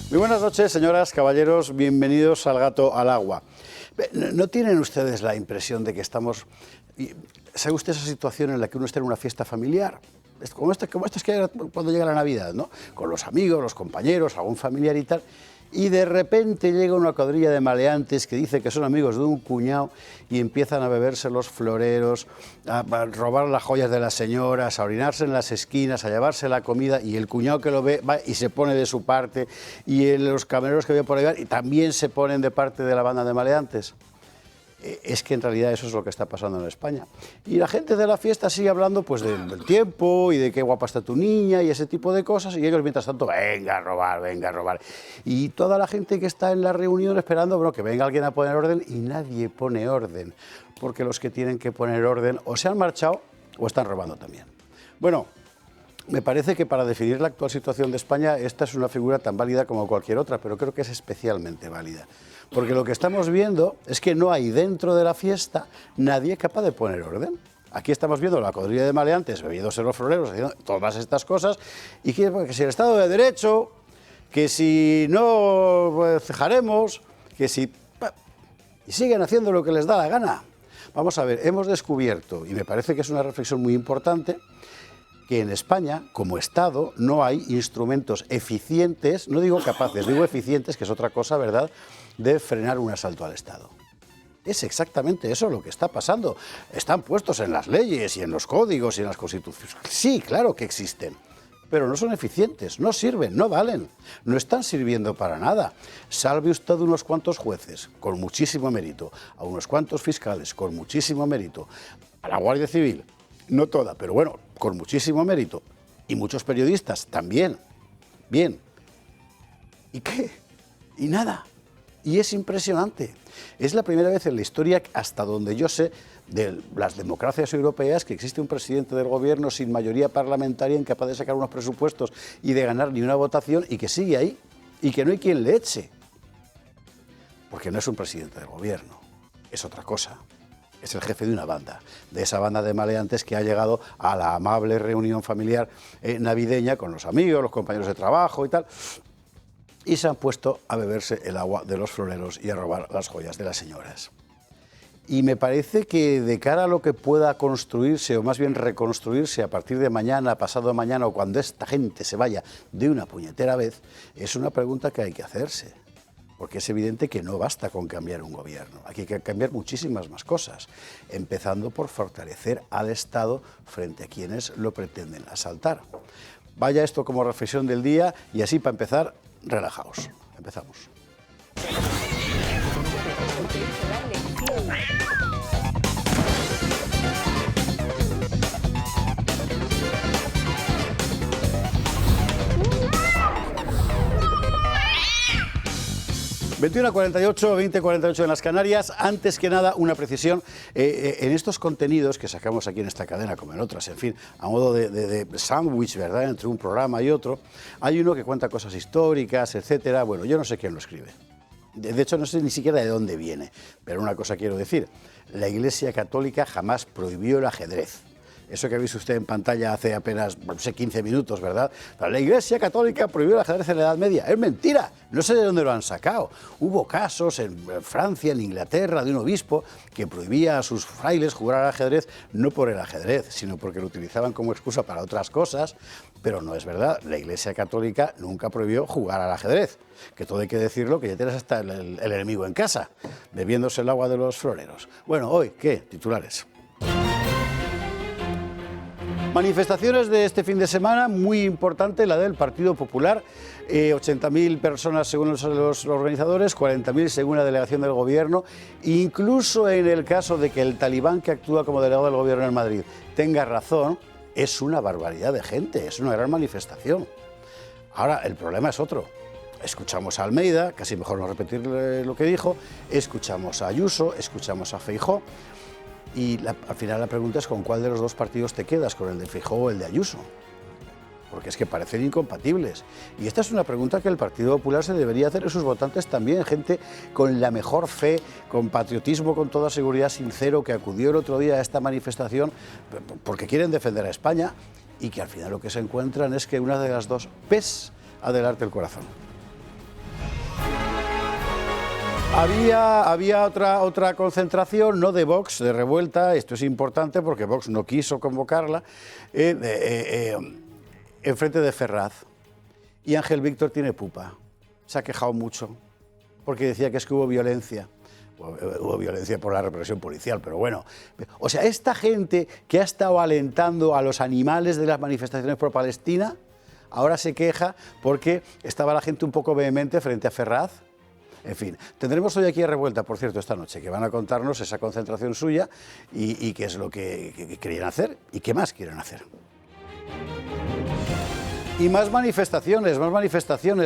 Muy buenas noches, señoras, caballeros, bienvenidos al Gato al Agua. ¿No tienen ustedes la impresión de que estamos... ¿Sabe usted esa situación en la que uno está en una fiesta familiar? Como esto es que cuando llega la Navidad, ¿no? Con los amigos, los compañeros, algún familiar y tal... Y de repente llega una cuadrilla de maleantes que dice que son amigos de un cuñado y empiezan a beberse los floreros, a robar las joyas de las señoras, a orinarse en las esquinas, a llevarse la comida, y el cuñado que lo ve va y se pone de su parte, y los camareros que ve por ahí y también se ponen de parte de la banda de maleantes. Es que en realidad eso es lo que está pasando en España. Y la gente de la fiesta sigue hablando pues del tiempo y de qué guapa está tu niña y ese tipo de cosas, y ellos mientras tanto, venga a robar, venga a robar. Y toda la gente que está en la reunión esperando, bueno, que venga alguien a poner orden, y nadie pone orden, porque los que tienen que poner orden o se han marchado o están robando también. Bueno, me parece que para definir la actual situación de España esta es una figura tan válida como cualquier otra, pero creo que es especialmente válida. Porque lo que estamos viendo es que no hay dentro de la fiesta nadie capaz de poner orden. Aquí estamos viendo la cuadrilla de maleantes bebiéndose los floreros, haciendo todas estas cosas, y que si el Estado de Derecho, que si no pues, cejaremos, que si... y siguen haciendo lo que les da la gana. Vamos a ver, hemos descubierto, y me parece que es una reflexión muy importante, que en España, como Estado, no hay instrumentos eficientes, no digo capaces, digo eficientes, que es otra cosa, ¿verdad?, de frenar un asalto al Estado. Es exactamente eso lo que está pasando. Están puestos en las leyes y en los códigos y en las constituciones. Sí, claro que existen, pero no son eficientes, no sirven, no valen, no están sirviendo para nada. Salve usted unos cuantos jueces, con muchísimo mérito, a unos cuantos fiscales, con muchísimo mérito, a la Guardia Civil, no toda, pero bueno, con muchísimo mérito, y muchos periodistas también. Bien. ¿Y qué? Y nada. Y es impresionante. Es la primera vez en la historia, hasta donde yo sé, de las democracias europeas, que existe un presidente del gobierno sin mayoría parlamentaria, incapaz de sacar unos presupuestos y de ganar ni una votación, y que sigue ahí, y que no hay quien le eche. Porque no es un presidente del gobierno, es otra cosa. Es el jefe de una banda, de esa banda de maleantes que ha llegado a la amable reunión familiar navideña con los amigos, los compañeros de trabajo y tal, y se han puesto a beberse el agua de los floreros y a robar las joyas de las señoras. Y me parece que de cara a lo que pueda construirse, o más bien reconstruirse a partir de mañana, pasado mañana, o cuando esta gente se vaya de una puñetera vez, es una pregunta que hay que hacerse. Porque es evidente que no basta con cambiar un gobierno, aquí hay que cambiar muchísimas más cosas, empezando por fortalecer al Estado frente a quienes lo pretenden asaltar. Vaya esto como reflexión del día, y así para empezar, relajaos. Empezamos. 21:48, 20:48 en las Canarias. Antes que nada, una precisión. En estos contenidos que sacamos aquí en esta cadena, como en otras, en fin, a modo de sándwich, ¿verdad?, entre un programa y otro, hay uno que cuenta cosas históricas, etcétera. Bueno, yo no sé quién lo escribe. De hecho, no sé ni siquiera de dónde viene. Pero una cosa quiero decir. La Iglesia Católica jamás prohibió el ajedrez. Eso que ha visto usted en pantalla hace apenas, no sé, 15 minutos, ¿verdad? La Iglesia Católica prohibió el ajedrez en la Edad Media. Es mentira, no sé de dónde lo han sacado. Hubo casos en Francia, en Inglaterra, de un obispo que prohibía a sus frailes jugar al ajedrez, no por el ajedrez, sino porque lo utilizaban como excusa para otras cosas, pero no es verdad. La Iglesia Católica nunca prohibió jugar al ajedrez, que todo hay que decirlo, que ya tienes hasta el enemigo en casa, bebiéndose el agua de los floreros. Bueno, hoy, ¿qué? Titulares. Manifestaciones de este fin de semana, muy importante, la del Partido Popular, 80.000 personas según los organizadores, 40.000 según la delegación del Gobierno, incluso en el caso de que el talibán que actúa como delegado del Gobierno en Madrid tenga razón, es una barbaridad de gente, es una gran manifestación. Ahora, el problema es otro. Escuchamos a Almeida, casi mejor no repetir lo que dijo, escuchamos a Ayuso, escuchamos a Feijóo. Y al final la pregunta es con cuál de los dos partidos te quedas, con el de Feijóo o el de Ayuso. Porque es que parecen incompatibles. Y esta es una pregunta que el Partido Popular se debería hacer a sus votantes también, gente con la mejor fe, con patriotismo, con toda seguridad, sincero, que acudió el otro día a esta manifestación porque quieren defender a España, y que al final lo que se encuentran es que una de las dos pes adelante el corazón. Había otra concentración, no de Vox, de revuelta, esto es importante porque Vox no quiso convocarla, enfrente de Ferraz. Y Ángel Víctor tiene pupa, se ha quejado mucho, porque decía que es que hubo violencia. Hubo violencia por la represión policial, pero bueno. O sea, esta gente que ha estado alentando a los animales de las manifestaciones por Palestina, ahora se queja porque estaba la gente un poco vehemente frente a Ferraz. En fin, tendremos hoy aquí a Revuelta, por cierto, esta noche, que van a contarnos esa concentración suya y qué es lo que querían hacer y qué más quieren hacer. Y más manifestaciones,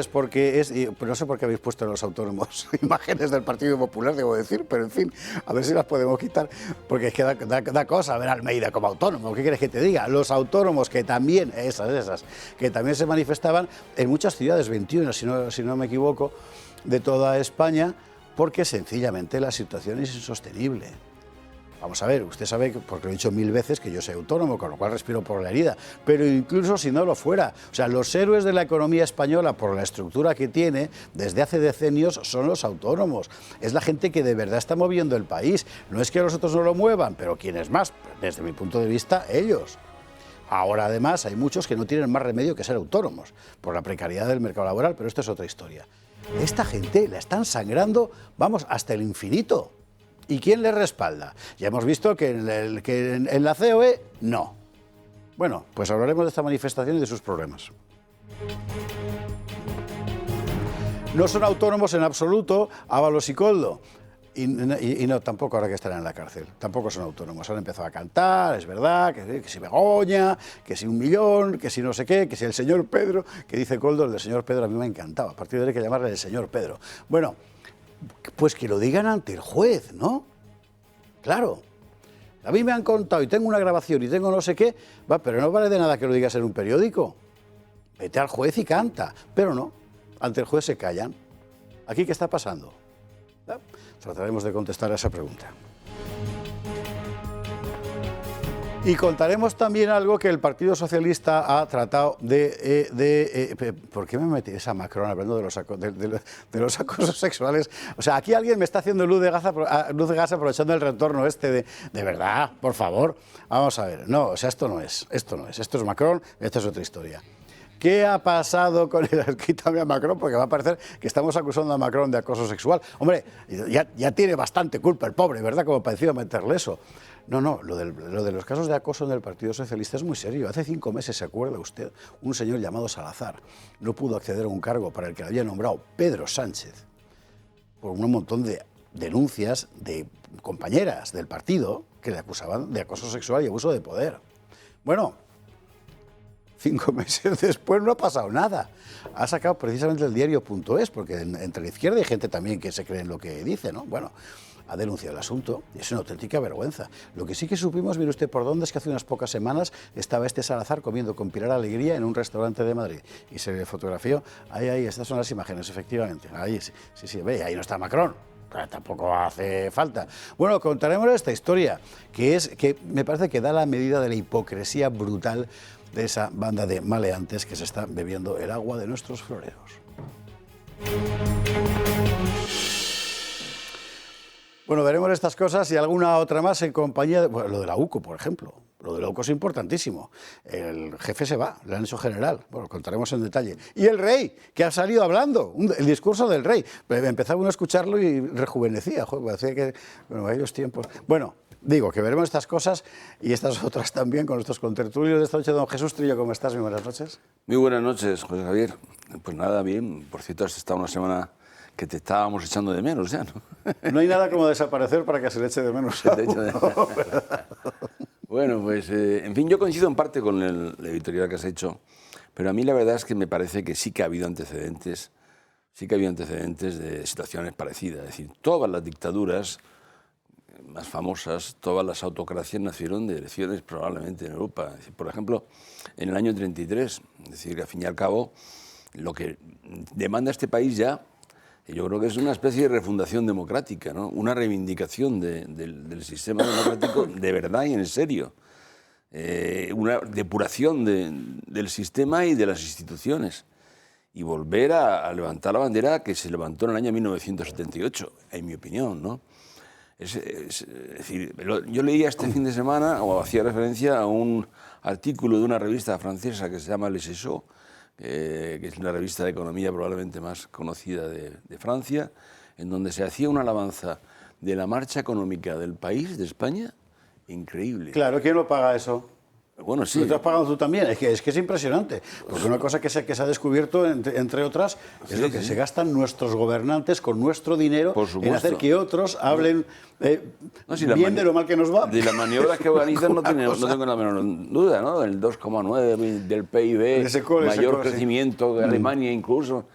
porque no sé por qué habéis puesto en los autónomos imágenes del Partido Popular, debo decir, pero en fin, a ver si las podemos quitar, porque es que da cosa ver a Almeida como autónomo. ¿Qué quieres que te diga? Los autónomos que también, que también se manifestaban en muchas ciudades, 21, si no me equivoco, de toda España, porque sencillamente la situación es insostenible. Vamos a ver, usted sabe, porque lo he dicho 1000 veces, que yo soy autónomo, con lo cual respiro por la herida, pero incluso si no lo fuera, o sea, los héroes de la economía española, por la estructura que tiene, desde hace decenios, son los autónomos. Es la gente que de verdad está moviendo el país. No es que los otros no lo muevan, pero ¿quiénes más? Desde mi punto de vista, ellos. Ahora, además, hay muchos que no tienen más remedio que ser autónomos, por la precariedad del mercado laboral, pero esto es otra historia. Esta gente la están sangrando, vamos, hasta el infinito. ¿Y quién les respalda? Ya hemos visto que en la COE, no. Bueno, pues hablaremos de esta manifestación y de sus problemas. No son autónomos en absoluto Ábalos y Koldo. Y no, tampoco ahora que estarán en la cárcel. Tampoco son autónomos. Han empezado a cantar, es verdad, que si Begoña, que si 1 millón, que si no sé qué, que si el señor Pedro, que dice Koldo, el del señor Pedro a mí me ha encantado. A partir de ahí hay que llamarle el señor Pedro. Bueno, pues que lo digan ante el juez, ¿no? Claro. A mí me han contado y tengo una grabación y tengo no sé qué, pero no vale de nada que lo digas en un periódico. Vete al juez y canta. Pero no, ante el juez se callan. ¿Aquí qué está pasando? Trataremos de contestar a esa pregunta. Y contaremos también algo que el Partido Socialista ha tratado ¿por qué me metéis a Macron hablando de los acosos sexuales? O sea, aquí alguien me está haciendo luz de gas aprovechando el retorno de verdad, por favor. Vamos a ver, no, o sea, esto es Macron, esto es otra historia. ¿Qué ha pasado con el quítame a Macron? Porque va a parecer que estamos acusando a Macron de acoso sexual. Hombre, ya tiene bastante culpa el pobre, ¿verdad? Como para encima meterle eso. No, lo de los casos de acoso en el Partido Socialista es muy serio. Hace 5 meses, ¿se acuerda usted? Un señor llamado Salazar no pudo acceder a un cargo para el que le había nombrado Pedro Sánchez por un montón de denuncias de compañeras del partido que le acusaban de acoso sexual y abuso de poder. Bueno, 5 meses después no ha pasado nada. Ha sacado precisamente el diario.es, porque entre la izquierda hay gente también que se cree en lo que dice, ¿no? Bueno, ha denunciado el asunto y es una auténtica vergüenza. Lo que sí que supimos, mire usted por dónde, es que hace unas pocas semanas estaba este Salazar comiendo con Pilar Alegría en un restaurante de Madrid y se le fotografió. Ahí, estas son las imágenes, efectivamente. Ahí, sí, ve, ahí no está Macron. Tampoco hace falta. Bueno, contaremos esta historia, que me parece que da la medida de la hipocresía brutal de esa banda de maleantes que se está bebiendo el agua de nuestros floreros. Bueno, veremos estas cosas y alguna otra más en compañía de... Bueno, lo de la UCO, por ejemplo. Lo de la UCO es importantísimo. El jefe se va, le han hecho general. Bueno, contaremos en detalle. Y el rey, que ha salido hablando, el discurso del rey. Empezaba uno a escucharlo y rejuvenecía. Joder, parecía que... Bueno, aquellos tiempos... Bueno, digo que veremos estas cosas y estas otras también con nuestros contertulios de esta noche. Don Jesús Trillo, ¿cómo estás? Muy buenas noches. Muy buenas noches, José Javier. Pues nada, bien. Por cierto, has estado una semana que te estábamos echando de menos ya, ¿no? No hay nada como desaparecer para que se le eche de menos. Bueno, pues, en fin, yo coincido en parte con la editorial que has hecho, pero a mí la verdad es que me parece que sí que ha habido antecedentes de situaciones parecidas. Es decir, todas las dictaduras más famosas, todas las autocracias nacieron de elecciones probablemente en Europa. Es decir, por ejemplo, en el año 33, es decir, que al fin y al cabo, lo que demanda este país ya, yo creo que es una especie de refundación democrática, ¿no? Una reivindicación del sistema democrático de verdad y en serio. Una depuración del sistema y de las instituciones. y volver a levantar la bandera que se levantó en el año 1978, en mi opinión, ¿no? Es decir, yo leía este fin de semana, o hacía referencia a un artículo de una revista francesa que se llama Les Echos, que es la revista de economía probablemente más conocida de Francia, en donde se hacía una alabanza de la marcha económica del país, de España, increíble. Claro, ¿quién lo paga eso? Bueno, sí. ¿Lo estás pagando tú también? Es que es impresionante. Porque una cosa que se ha descubierto, entre otras, es lo que se gastan nuestros gobernantes con nuestro dinero en hacer que otros hablen bien de lo mal que nos va. De las maniobras que organizan no tengo la menor duda, ¿no? El 2,9 del PIB, mayor crecimiento de Alemania incluso.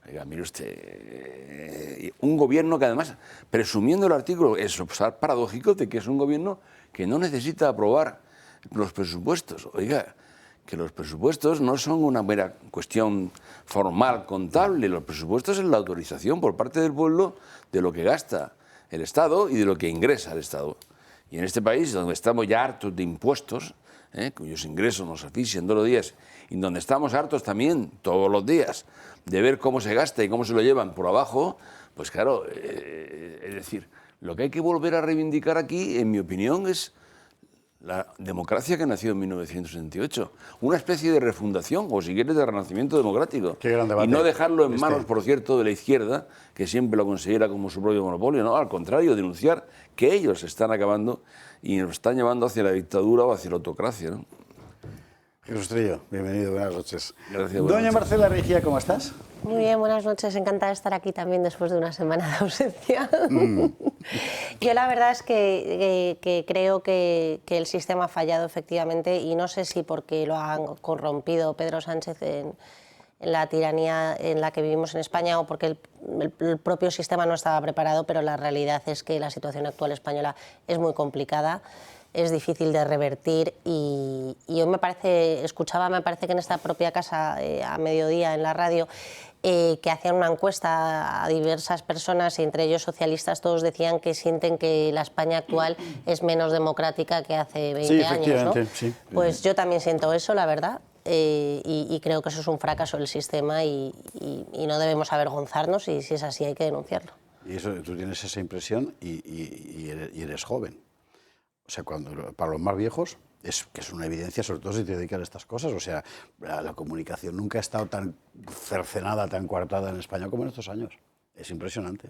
Oiga, mire usted, un gobierno que además, presumiendo el artículo, es paradójico de que es un gobierno que no necesita aprobar los presupuestos. Oiga, que los presupuestos no son una mera cuestión formal, contable. Los presupuestos es la autorización por parte del pueblo de lo que gasta el Estado y de lo que ingresa el Estado. Y en este país, donde estamos ya hartos de impuestos, cuyos ingresos nos asfixian todos los días, y donde estamos hartos también, todos los días, de ver cómo se gasta y cómo se lo llevan por abajo, pues claro, es decir, lo que hay que volver a reivindicar aquí, en mi opinión, es la democracia que nació en 1968, una especie de refundación, o si quieres, de renacimiento democrático. Qué gran debate. Y no dejarlo en manos, por cierto, de la izquierda, que siempre lo considera como su propio monopolio, no, al contrario, denunciar que ellos están acabando y nos están llevando hacia la dictadura o hacia la autocracia, ¿no? Jesús Trillo, bienvenido, buenas noches. Gracias. Doña Marcela Rigía, ¿cómo estás? Muy bien, buenas noches. Encantada de estar aquí también después de una semana de ausencia. Yo la verdad es que creo que el sistema ha fallado efectivamente, y no sé si porque lo han corrompido Pedro Sánchez en la tiranía en la que vivimos en España, o porque el propio sistema no estaba preparado, pero la realidad es que la situación actual española es muy complicada. Es difícil de revertir, y hoy me parece que en esta propia casa, a mediodía en la radio, que hacían una encuesta a diversas personas, y entre ellos socialistas, todos decían que sienten que la España actual es menos democrática que hace 20 años, ¿no? Sí. Pues yo también siento eso, la verdad, y creo que eso es un fracaso del sistema, y no debemos avergonzarnos, y si es así hay que denunciarlo. Y eso, tú tienes esa impresión y eres joven. O sea, para los más viejos, que es una evidencia, sobre todo si te dedicas a estas cosas. O sea, la comunicación nunca ha estado tan cercenada, tan coartada en España como en estos años. Es impresionante.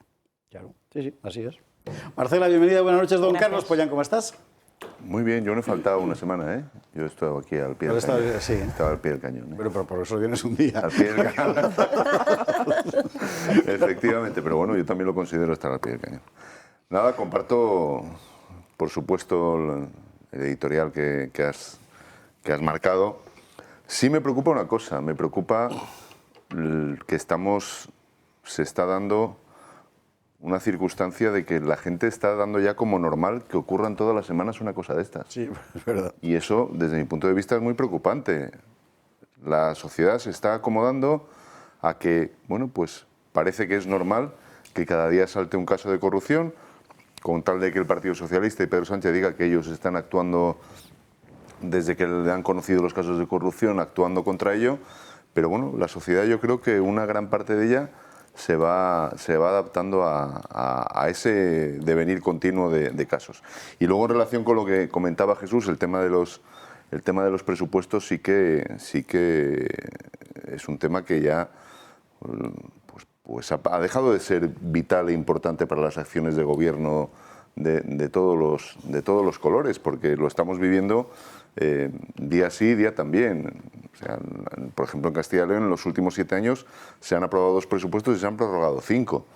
Claro, sí, así es. Marcela, bienvenida, buenas noches. Don Carlos Pollán, ¿cómo estás? Muy bien, yo no he faltado una semana, ¿eh? Yo he estado aquí al pie del cañón. Sí. Estaba al pie del cañón, ¿eh? Pero por eso vienes un día. Al pie del cañón. Efectivamente, pero bueno, yo también lo considero estar al pie del cañón. Nada, comparto, por supuesto, el editorial que has marcado. Sí me preocupa una cosa, me preocupa que se está dando una circunstancia de que la gente está dando ya como normal que ocurran todas las semanas una cosa de estas. Sí, es verdad. Y eso, desde mi punto de vista, es muy preocupante. La sociedad se está acomodando a que, bueno, pues parece que es normal que cada día salte un caso de corrupción, con tal de que el Partido Socialista y Pedro Sánchez diga que ellos están actuando, desde que le han conocido los casos de corrupción, actuando contra ello. Pero bueno, la sociedad, yo creo que una gran parte de ella se va adaptando a ese devenir continuo de casos. Y luego, en relación con lo que comentaba Jesús, el tema de los presupuestos sí que es un tema que ya pues ha dejado de ser vital e importante para las acciones de gobierno de todos los colores, porque lo estamos viviendo día sí, día también. O sea, por ejemplo, en Castilla y León, en los últimos 7 años se han aprobado 2 presupuestos y se han prorrogado 5.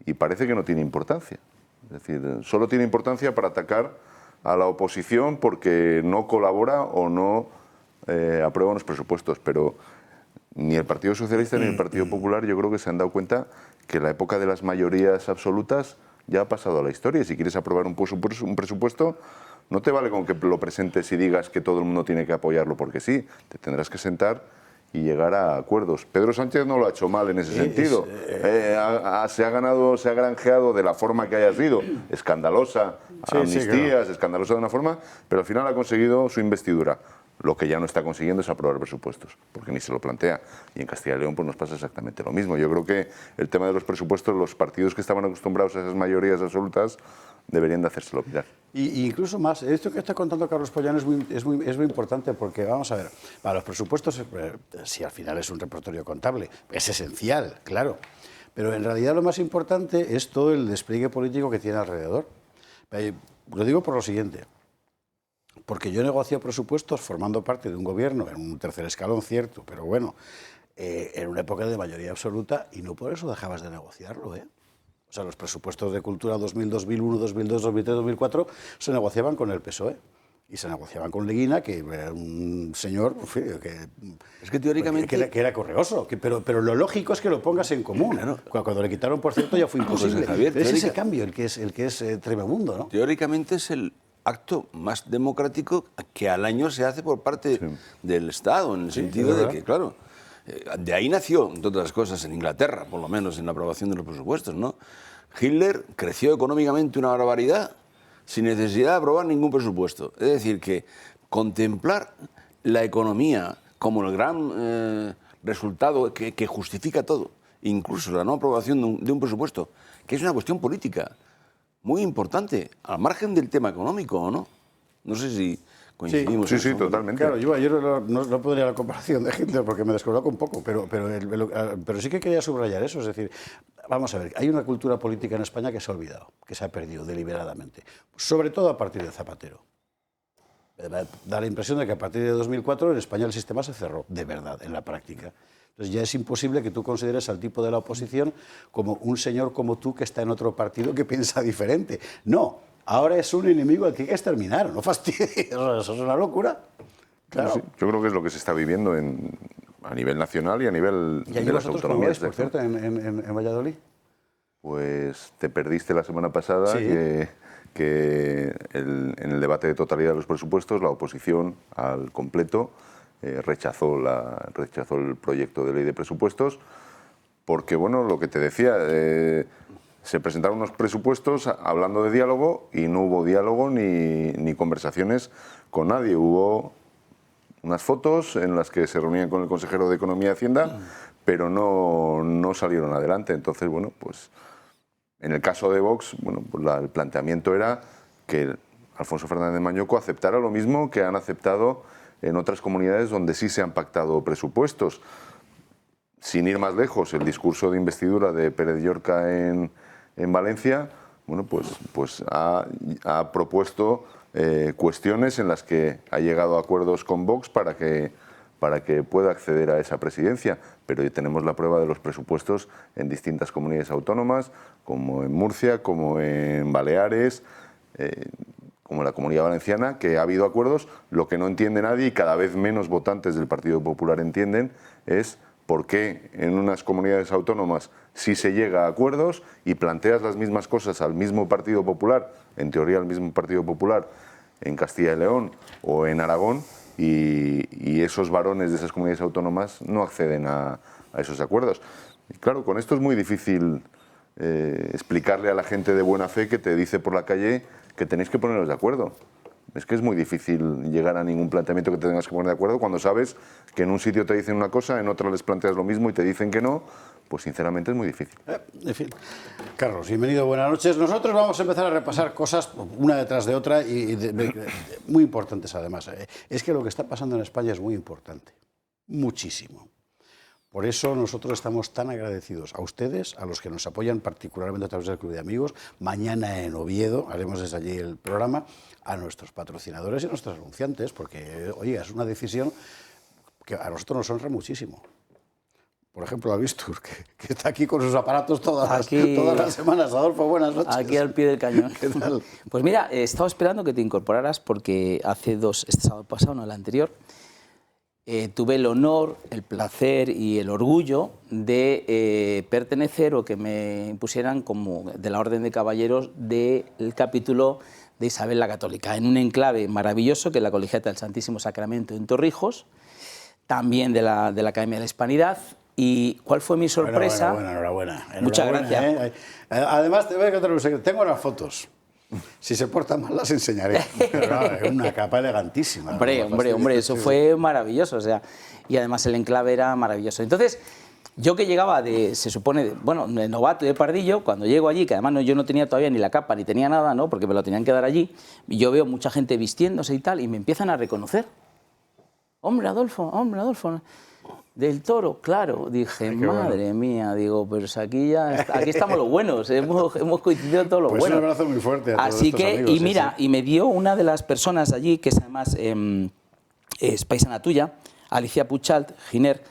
Y parece que no tiene importancia. Es decir, solo tiene importancia para atacar a la oposición porque no colabora o no aprueba los presupuestos. Pero ni el Partido Socialista ni el Partido Popular, yo creo que se han dado cuenta que la época de las mayorías absolutas ya ha pasado a la historia. Y si quieres aprobar un presupuesto, no te vale con que lo presentes y digas que todo el mundo tiene que apoyarlo porque sí. Te tendrás que sentar y llegar a acuerdos. Pedro Sánchez no lo ha hecho mal en ese sentido. Se ha granjeado de la forma que haya sido, escandalosa, amnistías, escandalosa de una forma, pero al final ha conseguido su investidura. Lo que ya no está consiguiendo es aprobar presupuestos, porque ni se lo plantea. Y en Castilla y León pues nos pasa exactamente lo mismo. Yo creo que el tema de los presupuestos, los partidos que estaban acostumbrados a esas mayorías absolutas deberían de hacérselo mirar. Y incluso más, esto que está contando Carlos Pollán es muy importante, porque vamos a ver, para los presupuestos, si al final es un repertorio contable, es esencial, claro, pero en realidad lo más importante es todo el despliegue político que tiene alrededor. Lo digo por lo siguiente, porque yo he negociado presupuestos formando parte de un gobierno, en un tercer escalón cierto, pero bueno, en una época de mayoría absoluta, y no por eso dejabas de negociarlo, ¿eh? O sea, los presupuestos de cultura 2000, 2001, 2002, 2003, 2004 se negociaban con el PSOE. Y se negociaban con Leguina, que era un señor que, es que teóricamente que era correoso. Pero lo lógico es que lo pongas en común. Claro. Cuando le quitaron, por cierto, ya fue imposible. Javier, es ese cambio el que es tremendo, ¿no? Teóricamente es el acto más democrático que al año se hace por parte del Estado, en el sentido de que, claro, de ahí nació, entre otras cosas, en Inglaterra, por lo menos en la aprobación de los presupuestos, ¿no? Hitler creció económicamente una barbaridad sin necesidad de aprobar ningún presupuesto. Es decir, que contemplar la economía como el gran resultado que justifica todo, incluso la no aprobación de un presupuesto, que es una cuestión política muy importante, al margen del tema económico, ¿o no? No sé si coincidimos. Sí, sí, totalmente. Claro, yo no pondría la comparación de Hitler porque me descoloco un poco, pero sí que quería subrayar eso. Es decir, vamos a ver, hay una cultura política en España que se ha olvidado, que se ha perdido deliberadamente, sobre todo a partir de Zapatero. Da la impresión de que a partir de 2004 en España el sistema se cerró, de verdad, en la práctica. Entonces ya es imposible que tú consideres al tipo de la oposición como un señor como tú que está en otro partido que piensa diferente. No, ahora es un enemigo al que hay que exterminar, no fastidies, eso es una locura. Claro. Sí, yo creo que es lo que se está viviendo a nivel nacional y a nivel ¿Y allí de las vosotros cómo autonomías. vais, por cierto, en Valladolid? Pues te perdiste la semana pasada Sí. que en el debate de totalidad de los presupuestos la oposición al completo rechazó el proyecto de ley de presupuestos porque, bueno, lo que te decía, se presentaron unos presupuestos hablando de diálogo y no hubo diálogo ni conversaciones con nadie. Hubo unas fotos en las que se reunían con el consejero de Economía y Hacienda, pero no salieron adelante. Entonces, bueno, pues en el caso de Vox, bueno, pues el planteamiento era que Alfonso Fernández Mañoco aceptara lo mismo que han aceptado en otras comunidades donde sí se han pactado presupuestos. Sin ir más lejos, el discurso de investidura de Pérez Llorca en Valencia, bueno, pues ha propuesto cuestiones en las que ha llegado a acuerdos con Vox para que pueda acceder a esa presidencia. Pero tenemos la prueba de los presupuestos en distintas comunidades autónomas, como en Murcia, como en Baleares, como en la Comunidad Valenciana, que ha habido acuerdos. Lo que no entiende nadie y cada vez menos votantes del Partido Popular entienden es por qué en unas comunidades autónomas sí se llega a acuerdos y planteas las mismas cosas al mismo Partido Popular, en teoría al mismo Partido Popular, en Castilla y León o en Aragón, y esos varones de esas comunidades autónomas no acceden a esos acuerdos. Y claro, con esto es muy difícil explicarle a la gente de buena fe que te dice por la calle que tenéis que poneros de acuerdo. Es que es muy difícil llegar a ningún planteamiento que te tengas que poner de acuerdo cuando sabes que en un sitio te dicen una cosa, en otro les planteas lo mismo y te dicen que no, pues sinceramente es muy difícil. En fin, Carlos, bienvenido, buenas noches. Nosotros vamos a empezar a repasar cosas una detrás de otra y muy importantes además. Es que lo que está pasando en España es muy importante, muchísimo. Por eso nosotros estamos tan agradecidos a ustedes, a los que nos apoyan particularmente a través del Club de Amigos. Mañana en Oviedo haremos desde allí el programa, a nuestros patrocinadores y a nuestros anunciantes, porque, oye, es una decisión que a nosotros nos honra muchísimo. Por ejemplo, a Vistur, que está aquí con sus aparatos todas las semanas. Adolfo, buenas noches. Aquí al pie del cañón. ¿Qué tal? Pues mira, estaba esperando que te incorporaras porque hace este sábado pasado, no el anterior, tuve el honor, el placer y el orgullo de pertenecer o que me impusieran como de la Orden de Caballeros del capítulo de Isabel la Católica, en un enclave maravilloso que es la Colegiata del Santísimo Sacramento en Torrijos, también de la Academia de la Hispanidad. ¿Y cuál fue mi sorpresa? Enhorabuena. Muchas gracias. Además, te voy a contar un secreto. Tengo unas fotos Si se portan mal, las enseñaré. Pero claro, es una capa elegantísima. Hombre, eso fue maravilloso. O sea, y además el enclave era maravilloso. Entonces, yo que llegaba se supone, de novato y de pardillo, cuando llego allí, que además yo no tenía todavía ni la capa ni tenía nada, ¿no? Porque me lo tenían que dar allí, y yo veo mucha gente vistiéndose y tal, y me empiezan a reconocer. Hombre, Adolfo, del Toro, claro. Dije, madre mía, digo, pues aquí estamos los buenos, hemos coincidido todos los pues buenos. Un abrazo muy fuerte a todos Así estos que, amigos, y mira, y me dio una de las personas allí, que es además es paisana tuya, Alicia Puchalt, Giner,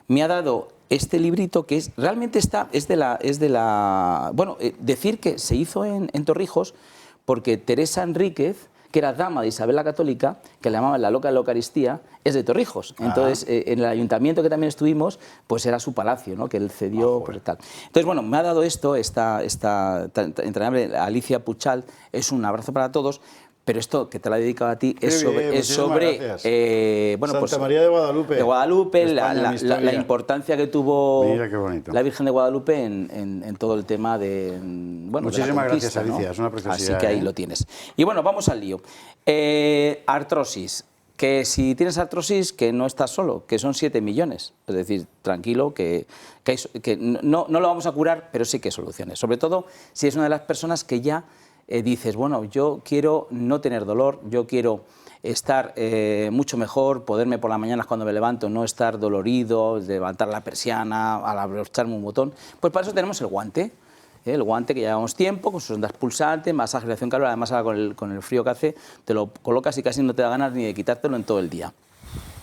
me ha dado este librito que realmente es de la decir que se hizo en Torrijos porque Teresa Enríquez, que era dama de Isabel la Católica, que le llamaban la loca de la Eucaristía, es de Torrijos. Entonces, en el ayuntamiento que también estuvimos, pues era su palacio, ¿no? Que él cedió, pues tal. Entonces, bueno, me ha dado esto, esta entrañable Alicia Puchal, es un abrazo para todos. Pero esto que te la he dedicado a ti es sobre Santa María de Guadalupe. De Guadalupe, España, la importancia que tuvo Mira qué bonito. la Virgen de Guadalupe en todo el tema de Muchísimas gracias, Alicia, ¿no? Es una preciosidad. Así que ahí lo tienes. Y bueno, vamos al lío. Artrosis. Que si tienes artrosis, que no estás solo, que son 7 millones. Es decir, tranquilo, que no lo vamos a curar, pero sí que hay soluciones. Sobre todo si es una de las personas que ya dices, bueno, yo quiero no tener dolor, yo quiero estar mucho mejor, poderme por las mañanas cuando me levanto no estar dolorido, levantar la persiana, al abrocharme un botón. Pues para eso tenemos el guante que llevamos tiempo, con sus ondas pulsantes, masaje, relación calor, además ahora con el frío que hace, te lo colocas y casi no te da ganas ni de quitártelo en todo el día.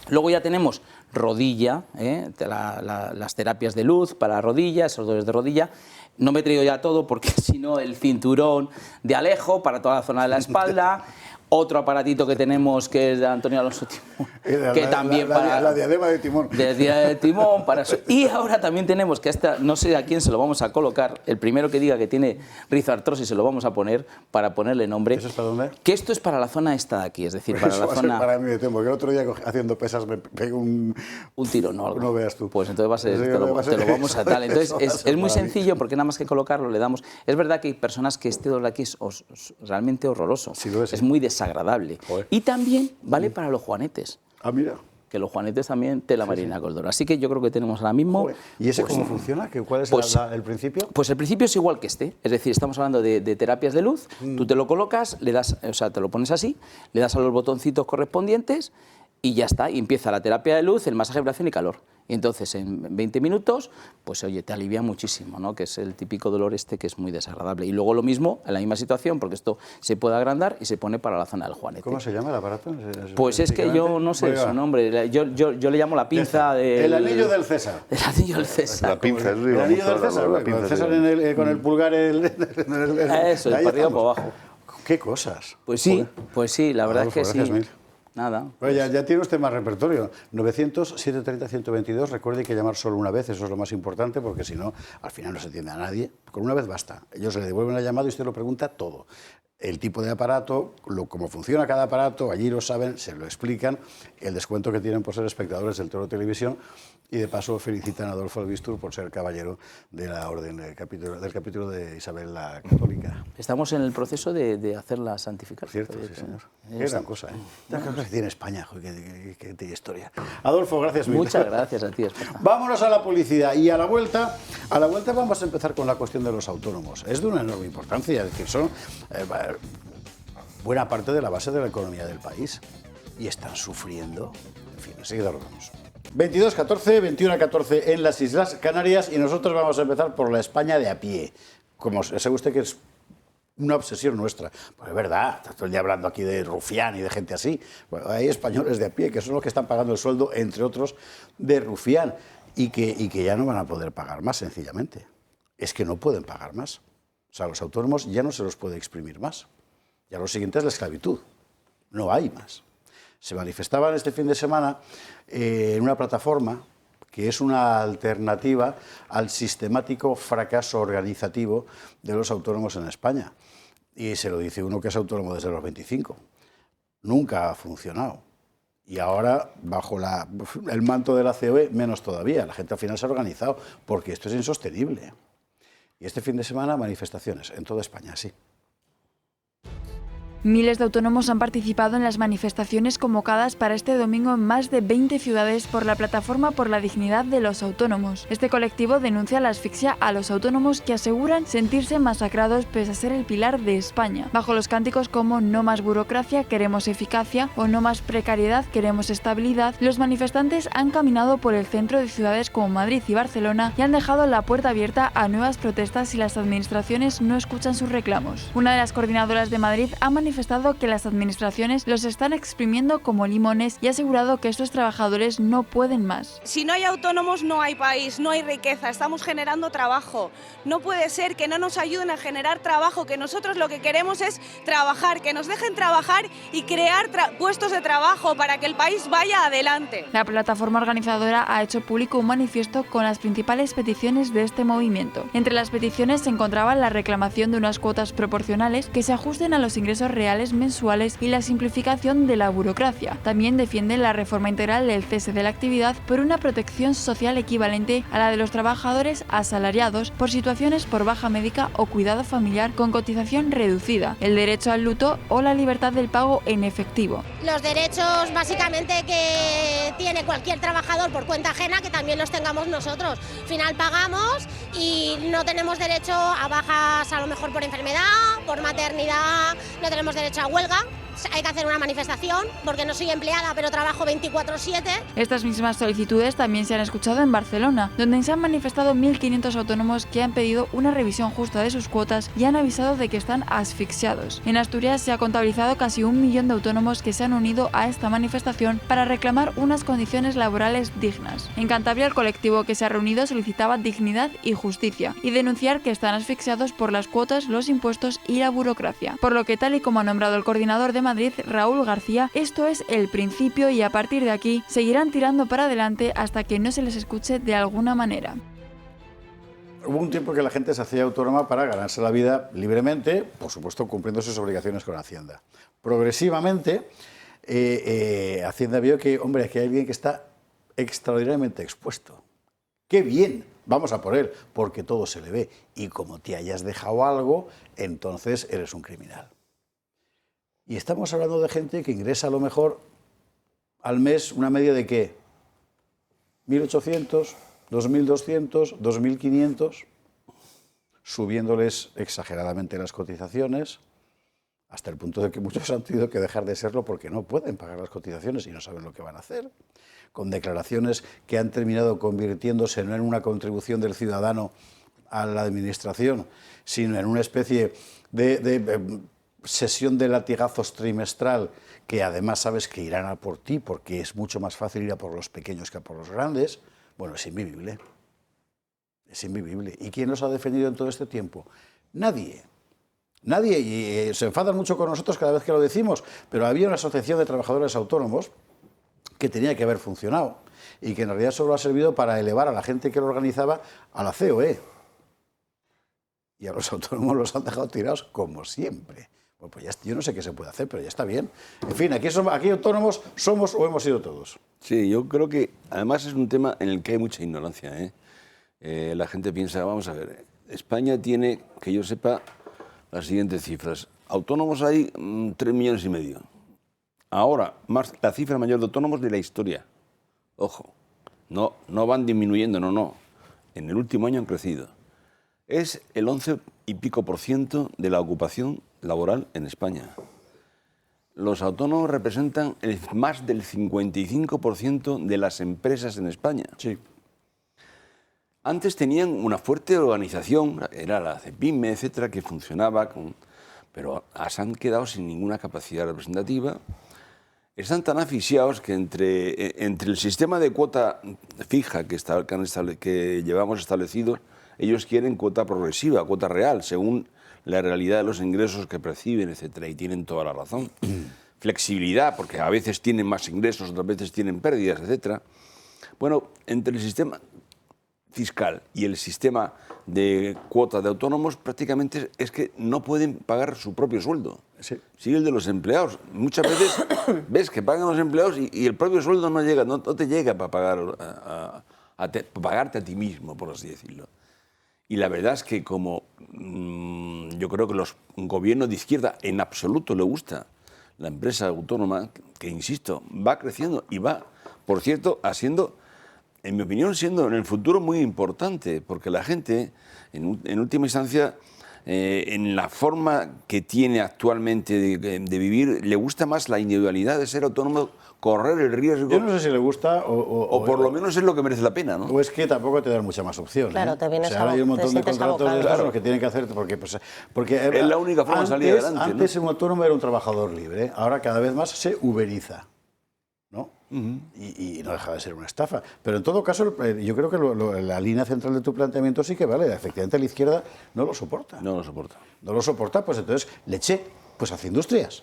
Luego ya tenemos rodilla, las terapias de luz para rodillas, esos dolores de rodilla. No me he traído ya todo porque si no el cinturón de Alejo para toda la zona de la espalda. Otro aparatito que tenemos que es de Antonio Alonso Timón, que también para la diadema de timón. De timón para eso. Y ahora también tenemos que no sé a quién se lo vamos a colocar. El primero que diga que tiene rizoartrosis se lo vamos a poner para ponerle nombre. ¿Eso es para dónde? Que esto es para la zona esta de aquí, es decir, para eso la va a ser zona. Para mí de tiempo, que el otro día haciendo pesas me pego un tirón o algo. No veas tú. Pues entonces te lo vamos a tal. Entonces es muy sencillo porque nada más que colocarlo le damos. Es verdad que hay personas que este dolor aquí es realmente horroroso. Sí, lo es. Es muy desagradable. Joder. Y también vale para los juanetes. Ah, mira. Que los juanetes también tela marina con dolor. Así que yo creo que tenemos ahora mismo. Joder. ¿Y ese cómo funciona? ¿Cuál es el principio? Pues el principio es igual que este. Es decir, estamos hablando de terapias de luz. Tú te lo colocas, te lo pones así, le das a los botoncitos correspondientes y ya está. Y empieza la terapia de luz, el masaje, vibración y calor. Y entonces en 20 minutos, pues oye, te alivia muchísimo, ¿no? Que es el típico dolor que es muy desagradable. Y luego lo mismo, en la misma situación, porque esto se puede agrandar y se pone para la zona del juanete. ¿Cómo se llama el aparato? Pues es que yo no sé su nombre. Yo le llamo la pinza El anillo del César. El anillo del César. La pinza, el anillo del César, con el César con el pulgar eso, para arriba o para abajo. ¿Qué cosas? Pues sí, la verdad es que sí. Mil. Nada. Bueno, ya tiene usted más repertorio. 900-730-122. Recuerde que llamar solo una vez, eso es lo más importante, porque si no, al final no se entiende a nadie. Con una vez basta. Ellos le devuelven la llamada y usted lo pregunta todo. El tipo de aparato, cómo funciona cada aparato, allí lo saben, se lo explican, el descuento que tienen por ser espectadores del Toro Televisión y de paso felicitan a Adolfo Albistur por ser caballero de la orden del capítulo de Isabel la Católica. Estamos en el proceso de hacerla santificar. Cierto, sí, señor. Qué gran cosa, ¿eh? Las cosas que tiene España, joder, qué historia. Adolfo, gracias. Muchas gracias a ti, Esparza. Vámonos a la publicidad y a la vuelta vamos a empezar con la cuestión de los autónomos. Es de una enorme importancia, es decir, son buena parte de la base de la economía del país y están sufriendo. En fin, enseguida lo vemos. 22-14, 21-14 en las Islas Canarias y nosotros vamos a empezar por la España de a pie. Como sabe usted que es una obsesión nuestra. Pues es verdad, está todo el día hablando aquí de rufián y de gente así. Bueno, hay españoles de a pie que son los que están pagando el sueldo, entre otros, de rufián y que ya no van a poder pagar más, sencillamente. Es que no pueden pagar más. O sea, los autónomos ya no se los puede exprimir más. Ya lo siguiente es la esclavitud. No hay más. Se manifestaban este fin de semana en una plataforma que es una alternativa al sistemático fracaso organizativo de los autónomos en España. Y se lo dice uno que es autónomo desde los 25. Nunca ha funcionado. Y ahora, bajo el manto de la COE, menos todavía. La gente al final se ha organizado, porque esto es insostenible. Y este fin de semana, manifestaciones en toda España, sí. Miles de autónomos han participado en las manifestaciones convocadas para este domingo en más de 20 ciudades por la Plataforma por la Dignidad de los Autónomos. Este colectivo denuncia la asfixia a los autónomos que aseguran sentirse masacrados pese a ser el pilar de España. Bajo los cánticos como "no más burocracia, queremos eficacia" o "no más precariedad, queremos estabilidad", los manifestantes han caminado por el centro de ciudades como Madrid y Barcelona y han dejado la puerta abierta a nuevas protestas si las administraciones no escuchan sus reclamos. Una de las coordinadoras de Madrid ha manifestado que las administraciones los están exprimiendo como limones y ha asegurado que estos trabajadores no pueden más. Si no hay autónomos no hay país, no hay riqueza, estamos generando trabajo. No puede ser que no nos ayuden a generar trabajo, que nosotros lo que queremos es trabajar, que nos dejen trabajar y crear puestos de trabajo para que el país vaya adelante. La plataforma organizadora ha hecho público un manifiesto con las principales peticiones de este movimiento. Entre las peticiones se encontraba la reclamación de unas cuotas proporcionales que se ajusten a los ingresos reales mensuales y la simplificación de la burocracia. También defiende la reforma integral del cese de la actividad por una protección social equivalente a la de los trabajadores asalariados por situaciones por baja médica o cuidado familiar con cotización reducida, el derecho al luto o la libertad del pago en efectivo. Los derechos básicamente que tiene cualquier trabajador por cuenta ajena, que también los tengamos nosotros. Al final pagamos y no tenemos derecho a bajas a lo mejor por enfermedad, por maternidad, no tenemos derecho a huelga. Hay que hacer una manifestación porque no soy empleada pero trabajo 24/7. Estas mismas solicitudes también se han escuchado en Barcelona, donde se han manifestado 1.500 autónomos que han pedido una revisión justa de sus cuotas y han avisado de que están asfixiados. En Asturias se ha contabilizado casi 1 millón de autónomos que se han unido a esta manifestación para reclamar unas condiciones laborales dignas. En Cantabria, el colectivo que se ha reunido solicitaba dignidad y justicia y denunciar que están asfixiados por las cuotas, los impuestos y la burocracia. Por lo que, tal y como ha nombrado el coordinador de Madrid, Raúl García, esto es el principio y a partir de aquí seguirán tirando para adelante hasta que no se les escuche de alguna manera. Hubo un tiempo que la gente se hacía autónoma para ganarse la vida libremente, por supuesto cumpliendo sus obligaciones con Hacienda. Progresivamente, Hacienda vio que, hombre, que hay alguien que está extraordinariamente expuesto. ¡Qué bien! Vamos a por él, porque todo se le ve. Y como te hayas dejado algo, entonces eres un criminal. Y estamos hablando de gente que ingresa a lo mejor al mes una media de ¿qué? 1.800, 2.200, 2.500, subiéndoles exageradamente las cotizaciones, hasta el punto de que muchos han tenido que dejar de serlo porque no pueden pagar las cotizaciones y no saben lo que van a hacer, con declaraciones que han terminado convirtiéndose no en una contribución del ciudadano a la administración, sino en una especie de sesión de latigazos trimestral que además sabes que irán a por ti porque es mucho más fácil ir a por los pequeños que a por los grandes. Bueno, es invivible. Es invivible. ¿Y quién los ha defendido en todo este tiempo? Nadie. Nadie. Y se enfadan mucho con nosotros cada vez que lo decimos, pero había una asociación de trabajadores autónomos que tenía que haber funcionado y que en realidad solo ha servido para elevar a la gente que lo organizaba a la COE. Y a los autónomos los han dejado tirados como siempre. Bueno, pues ya, yo no sé qué se puede hacer, pero ya está bien. En fin, aquí autónomos somos o hemos sido todos. Sí, yo creo que además es un tema en el que hay mucha ignorancia. La gente piensa, vamos a ver, España tiene, que yo sepa, las siguientes cifras. Autónomos hay 3,5 millones. Ahora, la cifra mayor de autónomos de la historia. Ojo, no van disminuyendo, no. En el último año han crecido. Es el 11 y pico % de la ocupación laboral en España. Los autónomos representan más del 55% de las empresas en España. Sí. Antes tenían una fuerte organización, era la CEPIME, etcétera, que funcionaba, pero se han quedado sin ninguna capacidad representativa. Están tan asfixiados que entre el sistema de cuota fija que llevamos establecido, ellos quieren cuota progresiva, cuota real, según la realidad de los ingresos que perciben, etcétera, y tienen toda la razón. Flexibilidad, porque a veces tienen más ingresos, otras veces tienen pérdidas, etcétera. Bueno, entre el sistema fiscal y el sistema de cuota de autónomos, prácticamente es que no pueden pagar su propio sueldo. Sí. Sigue el de los empleados. Muchas veces ves que pagan los empleados y el propio sueldo no llega, no te llega para pagar, pagarte a ti mismo, por así decirlo. Y la verdad es que como yo creo que los gobiernos de izquierda en absoluto le gusta la empresa autónoma, que insisto, va creciendo y va, por cierto, haciendo, en mi opinión, siendo en el futuro muy importante, porque la gente, en última instancia, en la forma que tiene actualmente de vivir, le gusta más la individualidad de ser autónomo, correr el riesgo. Yo no sé si le gusta o por lo menos es lo que merece la pena, ¿no? O es que tampoco te dan mucha más opción. Claro, te vienes ahora hay un montón de contratos de Claro. que tienen que hacer porque es la única forma de salir adelante, ¿no? Antes un autónomo era un trabajador libre, ahora cada vez más se uberiza, ¿no? Y no deja de ser una estafa. Pero en todo caso, yo creo que la línea central de tu planteamiento sí que vale. Efectivamente, la izquierda no lo soporta. No lo soporta. No lo soporta, pues entonces le eché, pues hace industrias,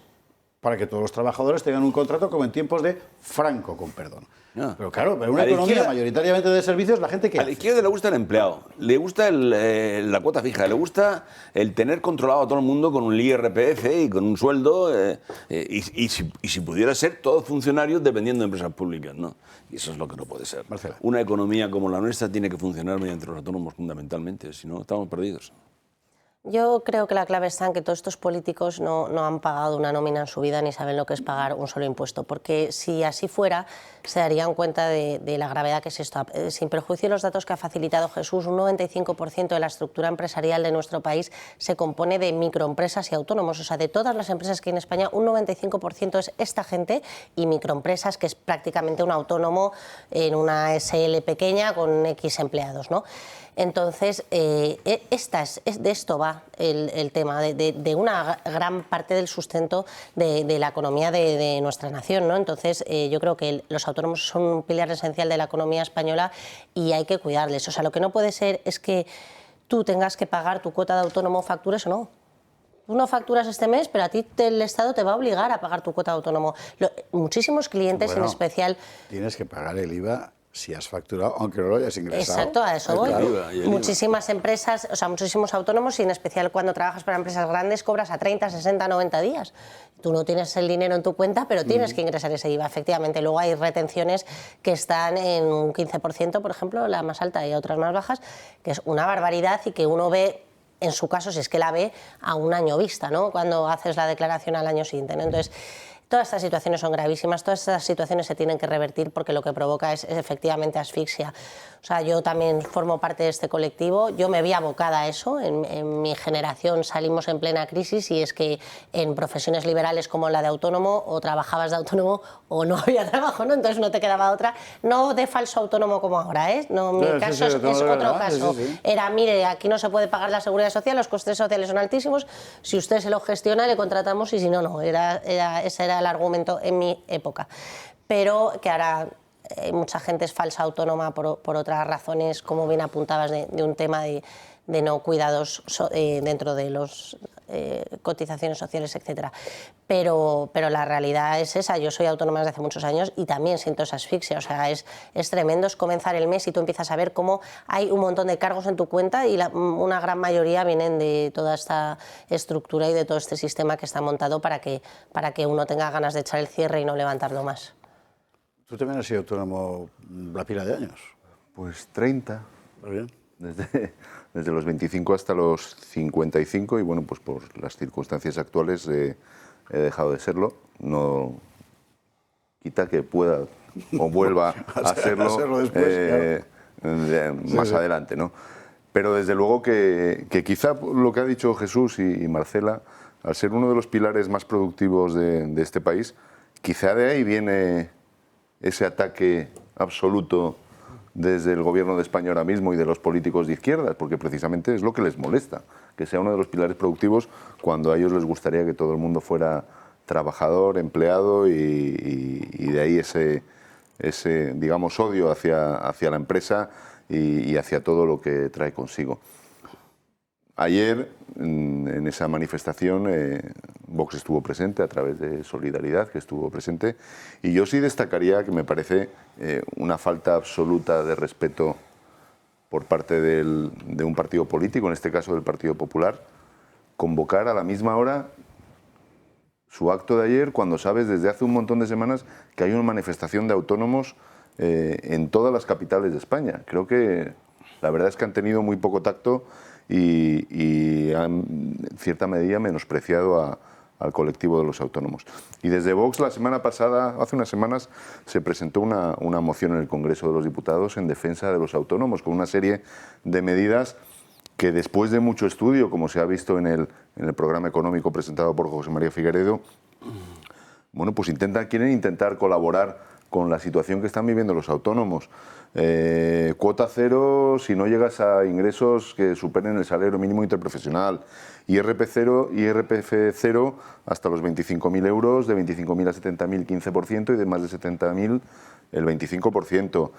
para que todos los trabajadores tengan un contrato como en tiempos de Franco, con perdón. No. Pero claro, pero una A la economía izquierda- mayoritariamente de servicios, la gente que A la izquierda le gusta el empleado, le gusta la cuota fija, le gusta el tener controlado a todo el mundo con un IRPF y con un sueldo, y si pudiera ser, todos funcionarios dependiendo de empresas públicas, ¿no? Y eso es lo que no puede ser. Marcela. Una economía como la nuestra tiene que funcionar mediante los autónomos fundamentalmente, si no estamos perdidos. Yo creo que la clave está en que todos estos políticos no han pagado una nómina en su vida ni saben lo que es pagar un solo impuesto, porque si así fuera se darían cuenta de la gravedad que es esto. Sin perjuicio de los datos que ha facilitado Jesús, un 95% de la estructura empresarial de nuestro país se compone de microempresas y autónomos. O sea, de todas las empresas que hay en España, un 95% es esta gente, y microempresas, que es prácticamente un autónomo en una SL pequeña con X empleados, ¿no? Entonces, de esto va el tema, de una gran parte del sustento de la economía de nuestra nación, ¿no? Entonces, yo creo que los autónomos son un pilar esencial de la economía española y hay que cuidarles. O sea, lo que no puede ser es que tú tengas que pagar tu cuota de autónomo, factures o no. Tú no facturas este mes, pero a ti el Estado te va a obligar a pagar tu cuota de autónomo. Muchísimos clientes, Bueno, en especial... Tienes que pagar el IVA si has facturado, aunque no lo hayas ingresado. Exacto, a eso voy. Claro. Y el IVA. Muchísimas empresas, o sea, muchísimos autónomos, y en especial cuando trabajas para empresas grandes, cobras a 30, 60, 90 días. Tú no tienes el dinero en tu cuenta, pero tienes que ingresar ese IVA, efectivamente. Luego hay retenciones que están en un 15%, por ejemplo, la más alta, y otras más bajas, que es una barbaridad y que uno ve, en su caso, si es que la ve, a un año vista, ¿no? Cuando haces la declaración al año siguiente, ¿no? Entonces, todas estas situaciones son gravísimas, todas estas situaciones se tienen que revertir, porque lo que provoca es efectivamente asfixia. O sea, yo también formo parte de este colectivo, yo me vi abocada a eso, en mi generación salimos en plena crisis, y es que en profesiones liberales como la de autónomo, o trabajabas de autónomo o no había trabajo, ¿no? Entonces no te quedaba otra, no de falso autónomo como ahora, ¿eh? No, mi Sí, caso sí, es otro verdad, caso. sí. Era, mire, aquí no se puede pagar la seguridad social, los costes sociales son altísimos, si usted se lo gestiona le contratamos, y si no, no. Ese era el argumento en mi época. Pero que ahora mucha gente es falsa autónoma por otras razones, como bien apuntabas, de un tema de no cuidados dentro de los cotizaciones sociales, etcétera. Pero la realidad es esa. Yo soy autónoma desde hace muchos años y también siento esa asfixia. O sea, es tremendo. Es comenzar el mes y tú empiezas a ver cómo hay un montón de cargos en tu cuenta, y una gran mayoría vienen de toda esta estructura y de todo este sistema que está montado para que uno tenga ganas de echar el cierre y no levantarlo más. Tú también has sido autónomo la pila de años. Pues 30. Muy bien. Desde los 25 hasta los 55, y bueno, pues por las circunstancias actuales he dejado de serlo. No quita que pueda o vuelva a serlo después, más adelante, ¿no? Pero desde luego que quizá lo que ha dicho Jesús y Marcela, al ser uno de los pilares más productivos de este país, quizá de ahí viene ese ataque absoluto desde el gobierno de España ahora mismo y de los políticos de izquierdas, porque precisamente es lo que les molesta, que sea uno de los pilares productivos, cuando a ellos les gustaría que todo el mundo fuera trabajador, empleado, y de ahí ese digamos, odio hacia la empresa y hacia todo lo que trae consigo. Ayer, en esa manifestación, Vox estuvo presente a través de Solidaridad, que estuvo presente, y yo sí destacaría que me parece una falta absoluta de respeto por parte de un partido político, en este caso del Partido Popular, convocar a la misma hora su acto de ayer, cuando sabes desde hace un montón de semanas que hay una manifestación de autónomos en todas las capitales de España. Creo que la verdad es que han tenido muy poco tacto, y han, en cierta medida, menospreciado al colectivo de los autónomos. Y desde Vox, la semana pasada, hace unas semanas, se presentó una moción en el Congreso de los Diputados en defensa de los autónomos, con una serie de medidas que, después de mucho estudio, como se ha visto en el programa económico presentado por José María Figueredo, bueno, pues quieren intentar colaborar con la situación que están viviendo los autónomos. Cuota cero si no llegas a ingresos que superen el salario mínimo interprofesional. IRPF cero hasta los 25.000 euros, de 25.000 a 70.000 15% y de más de 70.000 el 25%.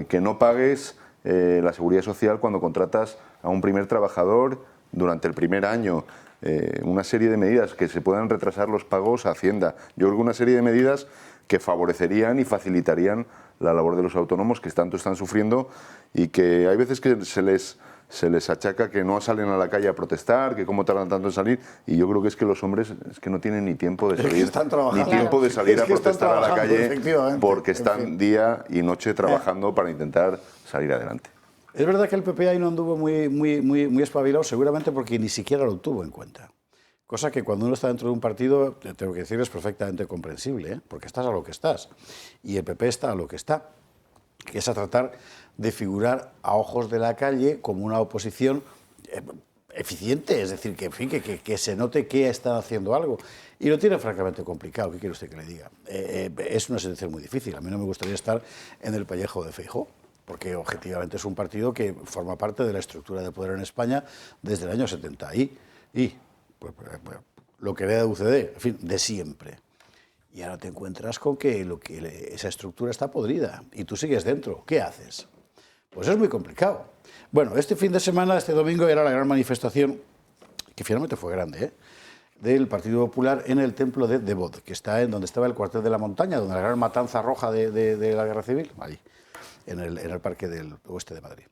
Que no pagues la seguridad social cuando contratas a un primer trabajador durante el primer año. Una serie de medidas que se puedan retrasar los pagos a Hacienda. Yo creo que una serie de medidas que favorecerían y facilitarían la labor de los autónomos que tanto están sufriendo y que hay veces que se les achaca que no salen a la calle a protestar, que cómo tardan tanto en salir, y yo creo que es que los hombres es que no tienen ni tiempo de salir, ni tiempo de salir a protestar a la calle porque están día y noche trabajando para intentar salir adelante. Es verdad que el PP ahí no anduvo muy espabilado, seguramente porque ni siquiera lo tuvo en cuenta. Cosa que cuando uno está dentro de un partido, tengo que decir, es perfectamente comprensible, ¿eh? Porque estás a lo que estás. Y el PP está a lo que está, que es a tratar de figurar a ojos de la calle como una oposición eficiente, es decir, que, en fin, que se note que está haciendo algo. Y lo tiene francamente complicado, ¿qué quiere usted que le diga? Es una situación muy difícil. A mí no me gustaría estar en el pellejo de Feijóo, porque objetivamente es un partido que forma parte de la estructura de poder en España desde el año 70 pues, lo que vea de UCD, en fin, de siempre. Y ahora te encuentras con que esa estructura está podrida y tú sigues dentro. ¿Qué haces? Pues es muy complicado. Bueno, este fin de semana, este domingo, era la gran manifestación, que finalmente fue grande, del Partido Popular en el templo de Devot, que está en donde estaba el cuartel de la montaña, donde la gran matanza roja de la Guerra Civil, allí, en el Parque del Oeste de Madrid.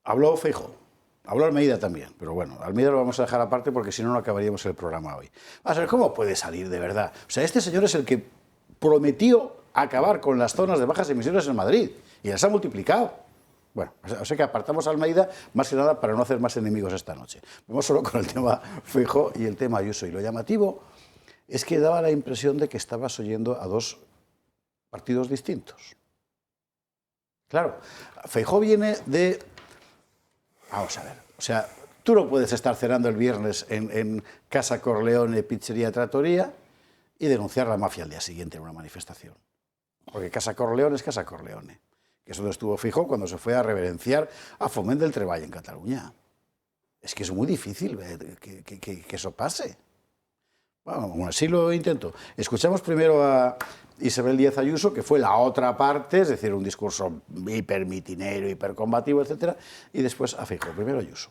Habló Feijóo. Habló Almeida también, pero bueno, Almeida lo vamos a dejar aparte porque si no, no acabaríamos el programa hoy. Vamos a ver, ¿cómo puede salir de verdad? O sea, este señor es el que prometió acabar con las zonas de bajas emisiones en Madrid y las ha multiplicado. Bueno, o sea que apartamos a Almeida más que nada para no hacer más enemigos esta noche. Vamos solo con el tema Feijóo y el tema Ayuso. Y lo llamativo es que daba la impresión de que estabas oyendo a dos partidos distintos. Claro, Feijóo viene de... Vamos a ver, o sea, tú no puedes estar cenando el viernes en Casa Corleone, Pizzería Trattoria y denunciar la mafia al día siguiente en una manifestación. Porque Casa Corleone es Casa Corleone, que es donde estuvo Feijóo cuando se fue a reverenciar a Foment del Treball en Cataluña. Es que es muy difícil que eso pase. Bueno, así lo intento. Escuchamos primero a Isabel Díaz Ayuso, que fue la otra parte, es decir, un discurso hipermitinero, hipercombativo, etc. Y después a Feijóo. Primero Ayuso.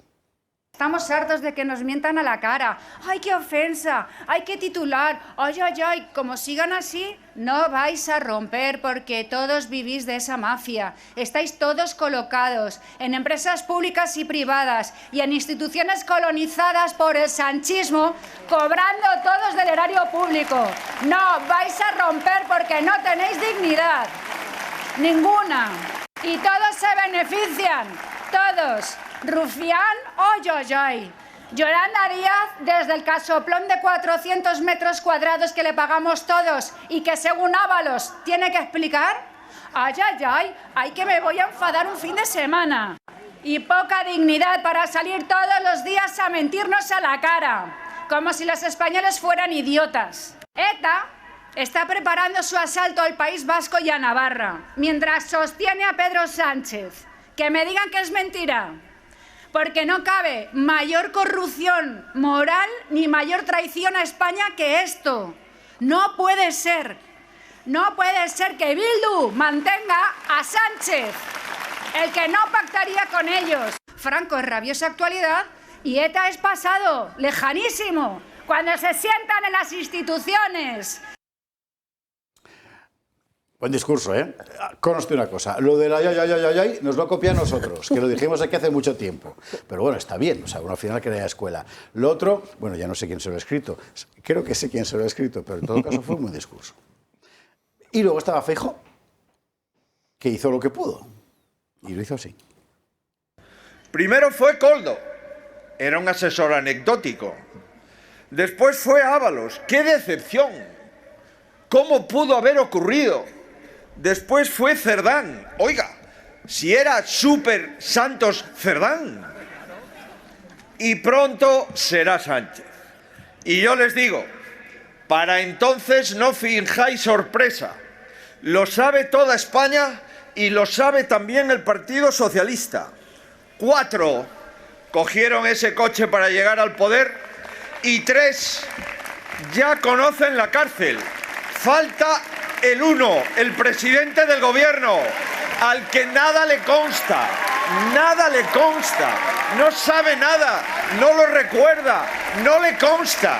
Estamos hartos de que nos mientan a la cara. ¡Ay, qué ofensa! ¡Ay, qué titular! ¡Ay, ay, ay! Como sigan así, no vais a romper porque todos vivís de esa mafia. Estáis todos colocados en empresas públicas y privadas y en instituciones colonizadas por el sanchismo, cobrando todos del erario público. No, vais a romper porque no tenéis dignidad. Ninguna. Y todos se benefician. Todos. Rufián, ¡ay, ay, ay! Yolanda Díaz, desde el casoplón de 400 metros cuadrados que le pagamos todos y que según Ábalos tiene que explicar, ¡ay, ay, ay! ¡Ay, que me voy a enfadar un fin de semana! Y poca dignidad para salir todos los días a mentirnos a la cara, como si los españoles fueran idiotas. ETA está preparando su asalto al País Vasco y a Navarra, mientras sostiene a Pedro Sánchez. Que me digan que es mentira. Porque no cabe mayor corrupción moral ni mayor traición a España que esto. No puede ser. No puede ser que Bildu mantenga a Sánchez, el que no pactaría con ellos. Franco es rabiosa actualidad y ETA es pasado, lejanísimo, cuando se sientan en las instituciones. Buen discurso, ¿eh? Conste una cosa, lo del ay, ay, ay, ay, ay, nos lo copian nosotros, que lo dijimos aquí hace mucho tiempo. Pero bueno, está bien, o sea, uno al final crea escuela. Lo otro, bueno, ya no sé quién se lo ha escrito, creo que sé quién se lo ha escrito, pero en todo caso fue un buen discurso. Y luego estaba Feijóo, que hizo lo que pudo, y lo hizo así. Primero fue Koldo, era un asesor anecdótico. Después fue Ábalos, ¡qué decepción! ¿Cómo pudo haber ocurrido? Después fue Cerdán, oiga, si era súper Santos Cerdán. Y pronto será Sánchez. Y yo les digo, para entonces no finjáis sorpresa. Lo sabe toda España y lo sabe también el Partido Socialista. 4 cogieron ese coche para llegar al poder y 3 ya conocen la cárcel. Falta el 1, el presidente del gobierno, al que nada le consta, no sabe nada, no lo recuerda, no le consta.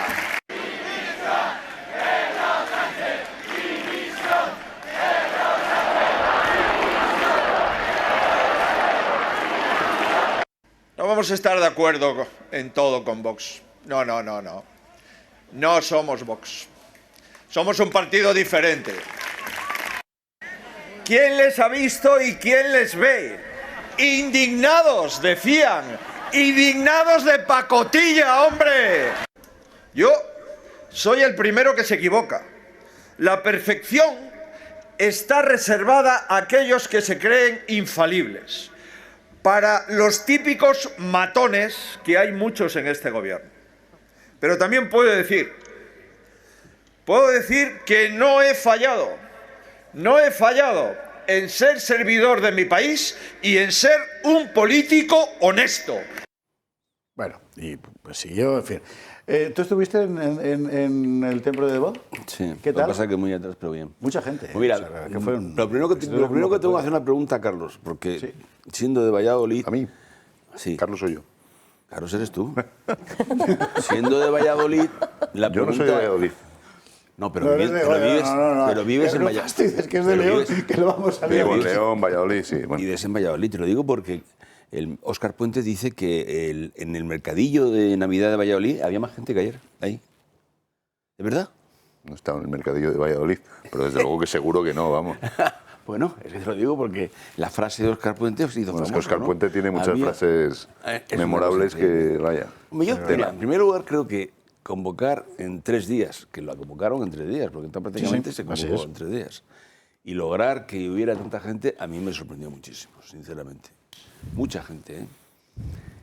No vamos a estar de acuerdo en todo con Vox. No. No somos Vox. Somos un partido diferente. ¿Quién les ha visto y quién les ve? Indignados, decían. Indignados de pacotilla, hombre. Yo soy el primero que se equivoca. La perfección está reservada a aquellos que se creen infalibles. Para los típicos matones, que hay muchos en este gobierno. Pero también puedo decir que no he fallado en ser servidor de mi país y en ser un político honesto. Bueno, y pues siguió, en fin. ¿Tú estuviste en el templo de Debod? Sí, ¿Qué tal? Lo que pasa es que muy atrás, pero bien. Mucha gente. Pues mira, O sea, que fue un- lo primero que tengo que hacer una pregunta a Carlos, porque Sí. siendo de Valladolid... A mí, Sí. Carlos soy yo. Carlos eres tú. Siendo de Valladolid, la Yo no pregunta... soy de Valladolid. No, pero, No, eres de- pero vives en No Valladolid. fastidies, que es de León, que lo vamos a Vivo ver. en León, Valladolid, sí. Bueno. Vives en Valladolid, te lo digo porque Óscar Puente dice que en el mercadillo de Navidad de Valladolid había más gente que ayer, ahí. ¿De verdad? No he estado en el mercadillo de Valladolid, pero desde luego que seguro que no, vamos. Bueno, es que te lo digo porque la frase de Óscar Puente ha sido Bueno, es que famosa, Óscar ¿no? Puente tiene muchas Había- frases Es una memorables cosa increíble. que, vaya. Hombre, yo, mira, en primer lugar, creo que convocar en 3 días, que la convocaron en 3 días, porque prácticamente Sí, se así convocó es. en 3 días, y lograr que hubiera tanta gente, a mí me sorprendió muchísimo, sinceramente. Mucha gente, ¿eh?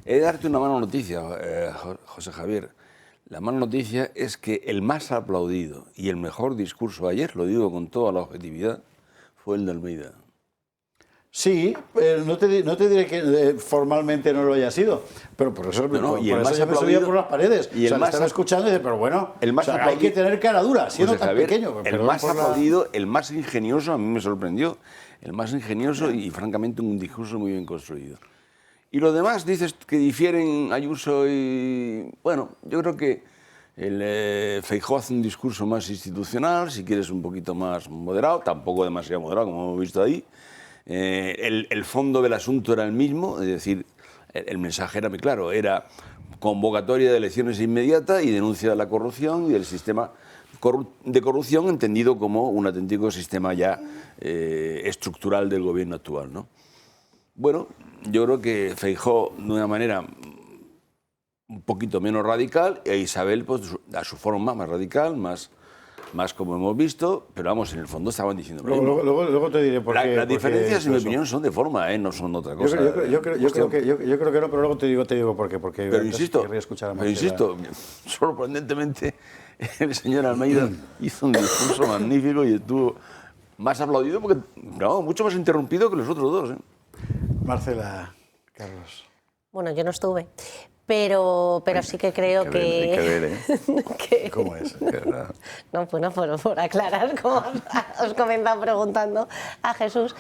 He de darte una mala noticia, José Javier. La mala noticia es que el más aplaudido y el mejor discurso ayer, lo digo con toda la objetividad, fue el de Almeida. Sí, no te diré que formalmente no lo haya sido, pero por eso, No, y por el eso más yo me subía aplaudido- por las paredes. y el O sea, le más estaba ap- escuchando y dice, pero bueno, El más o sea, hay que tener cara dura, siendo José tan Javier, pequeño. el Perdón más por la- aplaudido, el más ingenioso, a mí me sorprendió. El más ingenioso y, francamente, un discurso muy bien construido. Y lo demás, dices que difieren Ayuso y... Bueno, yo creo que Feijóo hace un discurso más institucional, si quieres un poquito más moderado, tampoco demasiado moderado, como hemos visto ahí. El fondo del asunto era el mismo, es decir, el mensaje era muy claro, era convocatoria de elecciones inmediata y denuncia de la corrupción y del sistema de corrupción entendido como un auténtico sistema ya estructural del gobierno actual, ¿no? Bueno, yo creo que Feijóo, de una manera un poquito menos radical, e Isabel, pues, a su forma más radical, más como hemos visto, pero vamos, en el fondo estaban diciendo... Luego te diré por qué. Las diferencias, en mi eso. opinión, son de forma, no son otra Yo cosa. creo que no, pero luego te digo por qué. Porque Pero antes insisto, querría escuchar a Marcela. sorprendentemente, el señor Almeida hizo un discurso magnífico y estuvo más aplaudido, porque, no, mucho más interrumpido que los otros dos, ¿eh? Marcela, Carlos. Bueno, yo no estuve, pero sí que creo Hay que ver, ¿eh? que- ¿Cómo es? De verdad. No, bueno, por aclarar, como os comentaba preguntando a Jesús,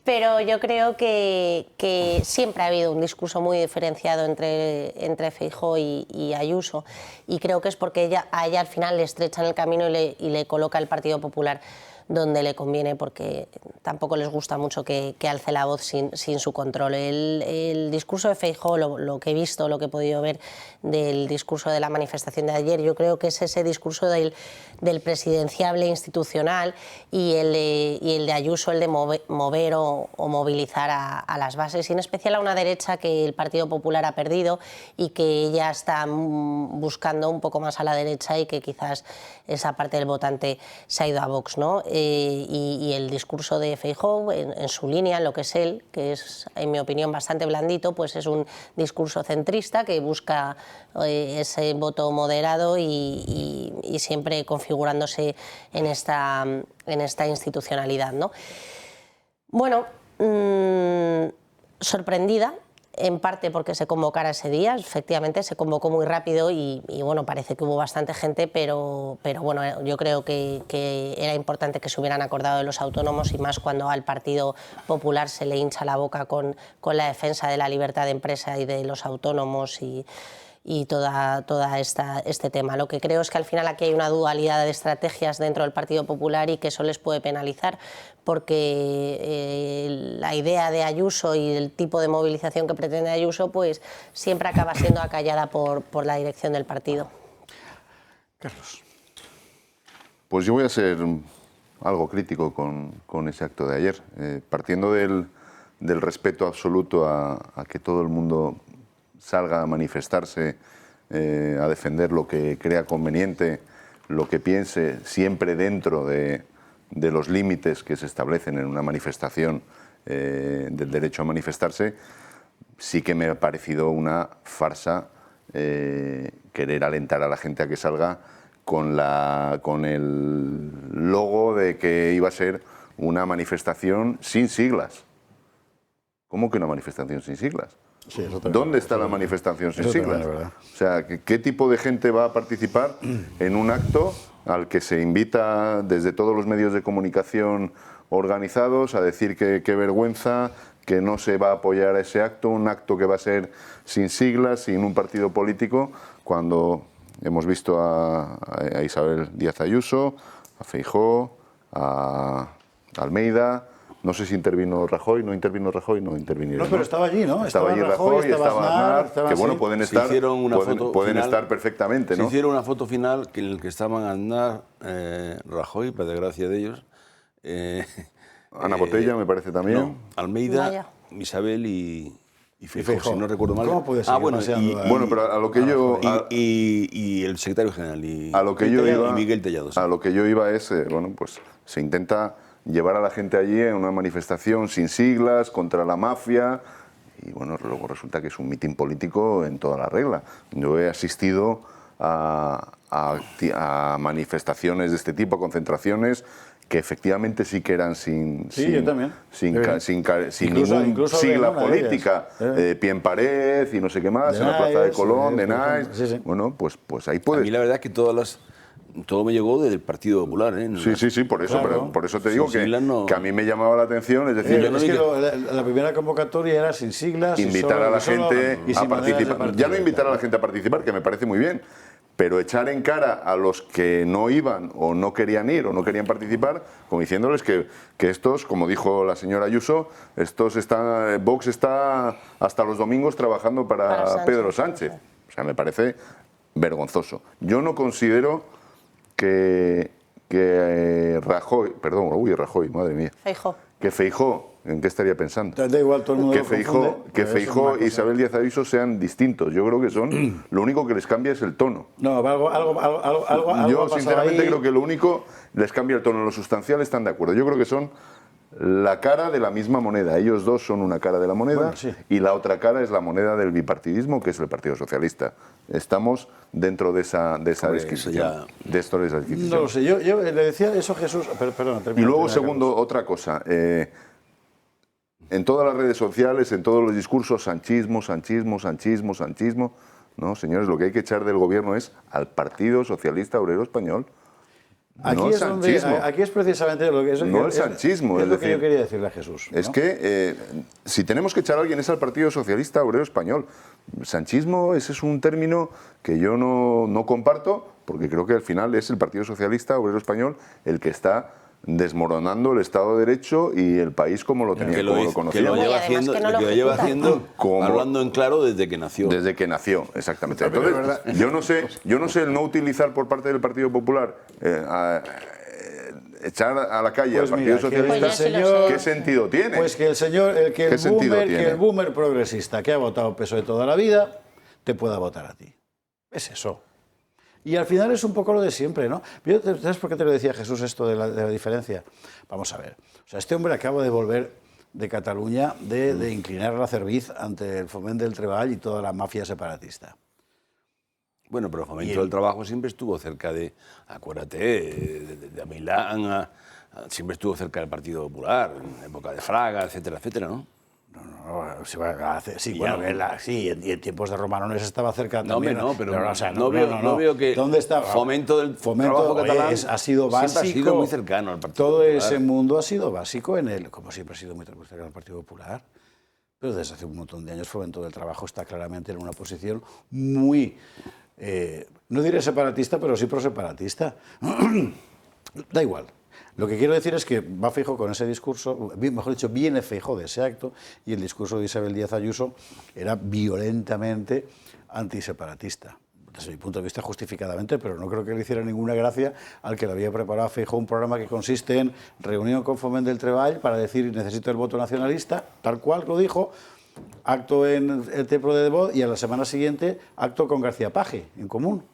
pero yo creo que siempre ha habido un discurso muy diferenciado entre Feijóo y Ayuso, y creo que es porque a ella al final le estrechan el camino y le coloca el Partido Popular. donde le conviene, porque tampoco les gusta mucho que alce la voz sin su control. El discurso de Feijóo, lo que he visto, lo que he podido ver del discurso de la manifestación de ayer, yo creo que es ese discurso del presidenciable institucional y el de Ayuso, el de mover o movilizar a las bases, y en especial a una derecha que el Partido Popular ha perdido y que ella está buscando un poco más a la derecha, y que quizás esa parte del votante se ha ido a Vox, ¿no? Y el discurso de Feijóo, en su línea, en lo que es él, que es, en mi opinión, bastante blandito, pues es un discurso centrista que busca ese voto moderado y siempre configurándose en esta institucionalidad, ¿no? Bueno, sorprendida, en parte porque se convocara ese día. Efectivamente se convocó muy rápido y bueno, parece que hubo bastante gente, pero bueno, yo creo que era importante que se hubieran acordado de los autónomos, y más cuando al Partido Popular se le hincha la boca con la defensa de la libertad de empresa y de los autónomos y toda este tema. Lo que creo es que al final aquí hay una dualidad de estrategias dentro del Partido Popular, y que eso les puede penalizar, porque la idea de Ayuso y el tipo de movilización que pretende Ayuso pues siempre acaba siendo acallada por la dirección del partido. Carlos. Pues yo voy a ser algo crítico con ese acto de ayer, partiendo del respeto absoluto a que todo el mundo salga a manifestarse, a defender lo que crea conveniente, lo que piense, siempre dentro de los límites que se establecen en una manifestación del derecho a manifestarse. Sí que me ha parecido una farsa querer alentar a la gente a que salga con el logo de que iba a ser una manifestación sin siglas. ¿Cómo que una manifestación sin siglas? Sí, ¿Dónde está la manifestación sin siglas? O sea, ¿qué tipo de gente va a participar en un acto al que se invita desde todos los medios de comunicación organizados a decir que qué vergüenza, que no se va a apoyar a ese acto, un acto que va a ser sin siglas, sin un partido político, cuando hemos visto a Isabel Díaz Ayuso, a Feijóo, a Almeida? No sé si intervino Rajoy, no intervino Rajoy, no intervinieron. No, pero estaba allí, ¿no? Estaba allí Rajoy, estaba Aznar, que bueno, pueden estar perfectamente, ¿no? Se hicieron una foto final en la que estaban Aznar, Rajoy, para desgracia de ellos. Ana Botella, me parece también. No, Almeida, Isabel y Feijóo, si no recuerdo mal. ¿Cómo puede ser? Bueno, pero a lo que yo... Y el secretario general, y Miguel Tellado. Sí. A lo que yo iba es, bueno, pues se intenta llevar a la gente allí en una manifestación sin siglas, contra la mafia, y bueno, luego resulta que es un mitin político en toda la regla. Yo he asistido a manifestaciones de este tipo, a concentraciones, que efectivamente sí que eran sin ningún sigla política, pie en pared y no sé qué más, en la Plaza de Colón, de Nice. Sí. Bueno, pues ahí puede. A mí la verdad es que todo me llegó del Partido Popular, ¿eh? Sí, por eso, claro. Por eso te digo que a mí me llamaba la atención, es decir... la primera convocatoria era sin siglas... Invitar a la gente a participar. Ya no invitar a la gente a participar, que me parece muy bien, pero echar en cara a los que no iban o no querían ir o no querían participar, como diciéndoles que estos, como dijo la señora Ayuso, Vox está hasta los domingos trabajando para Pedro Sánchez. O sea, me parece vergonzoso. Yo no considero que Rajoy, madre mía. Feijóo. Que Feijóo, ¿en qué estaría pensando? Da igual, todo el mundo que Feijóo y Isabel Díaz Ayuso sean distintos. Yo creo que son, lo único que les cambia es el tono. No, algo yo sinceramente creo que lo único les cambia el tono. Lo sustancial están de acuerdo. Yo creo que son la cara de la misma moneda. Ellos dos son una cara de la moneda, y la otra cara es la moneda del bipartidismo, que es el Partido Socialista. Estamos dentro de esa descripción. No lo sé, yo le decía eso a Jesús... Perdón, y luego, segundo, otra cosa. En todas las redes sociales, en todos los discursos, sanchismo. No, señores, lo que hay que echar del gobierno es al Partido Socialista Obrero Español. Aquí es precisamente lo que es... No el sanchismo. Es lo que yo quería decirle a Jesús, ¿no? Es que si tenemos que echar a alguien es al Partido Socialista Obrero Español. Sanchismo, ese es un término que yo no comparto, porque creo que al final es el Partido Socialista Obrero Español el que está desmoronando el Estado de Derecho y el país como lo tenía, como lo conocía. Que lo lleva Y además haciendo, que no lo que lo lleva ejecuta. haciendo hablando en claro desde que nació. Desde que nació, exactamente. Entonces, yo no sé el no utilizar por parte del Partido Popular echar a la calle Pues al Partido mira, Socialista, Pues yo sí lo sé. ¿qué sentido tiene? Pues que el señor, ¿Qué sentido tiene? el boomer progresista que ha votado PSOE toda la vida, te pueda votar a ti. Es eso. Y al final es un poco lo de siempre, ¿no? ¿Sabes por qué te lo decía Jesús esto de la diferencia? Vamos a ver. O sea, este hombre acaba de volver de Cataluña de inclinar la cerviz ante el Foment del Treball y toda la mafia separatista. Bueno, pero el Fomento del Trabajo siempre estuvo cerca de, acuérdate, de Milán, siempre estuvo cerca del Partido Popular, en época de Fraga, etcétera, etcétera, ¿no? No, sí, bueno, sí, en tiempos de Romanones estaba cerca No, también. No, pero o sea, no veo que ¿dónde está? Fomento del Trabajo catalán ha sido básico. siempre ha sido muy cercano al Partido Todo Popular. ese mundo ha sido básico en él, como siempre ha sido muy cercano al Partido Popular. Pero desde hace un montón de años Fomento del Trabajo está claramente en una posición muy, no diré separatista, pero sí proseparatista. Da igual. Lo que quiero decir es que va Feijóo con ese discurso, mejor dicho, viene Feijóo de ese acto, y el discurso de Isabel Díaz Ayuso era violentamente antiseparatista. Desde mi punto de vista, justificadamente, pero no creo que le hiciera ninguna gracia al que le había preparado a Feijóo un programa que consiste en reunión con Foment del Treball para decir necesito el voto nacionalista, tal cual lo dijo, acto en el Templo de Debod y a la semana siguiente acto con García Paje, en común.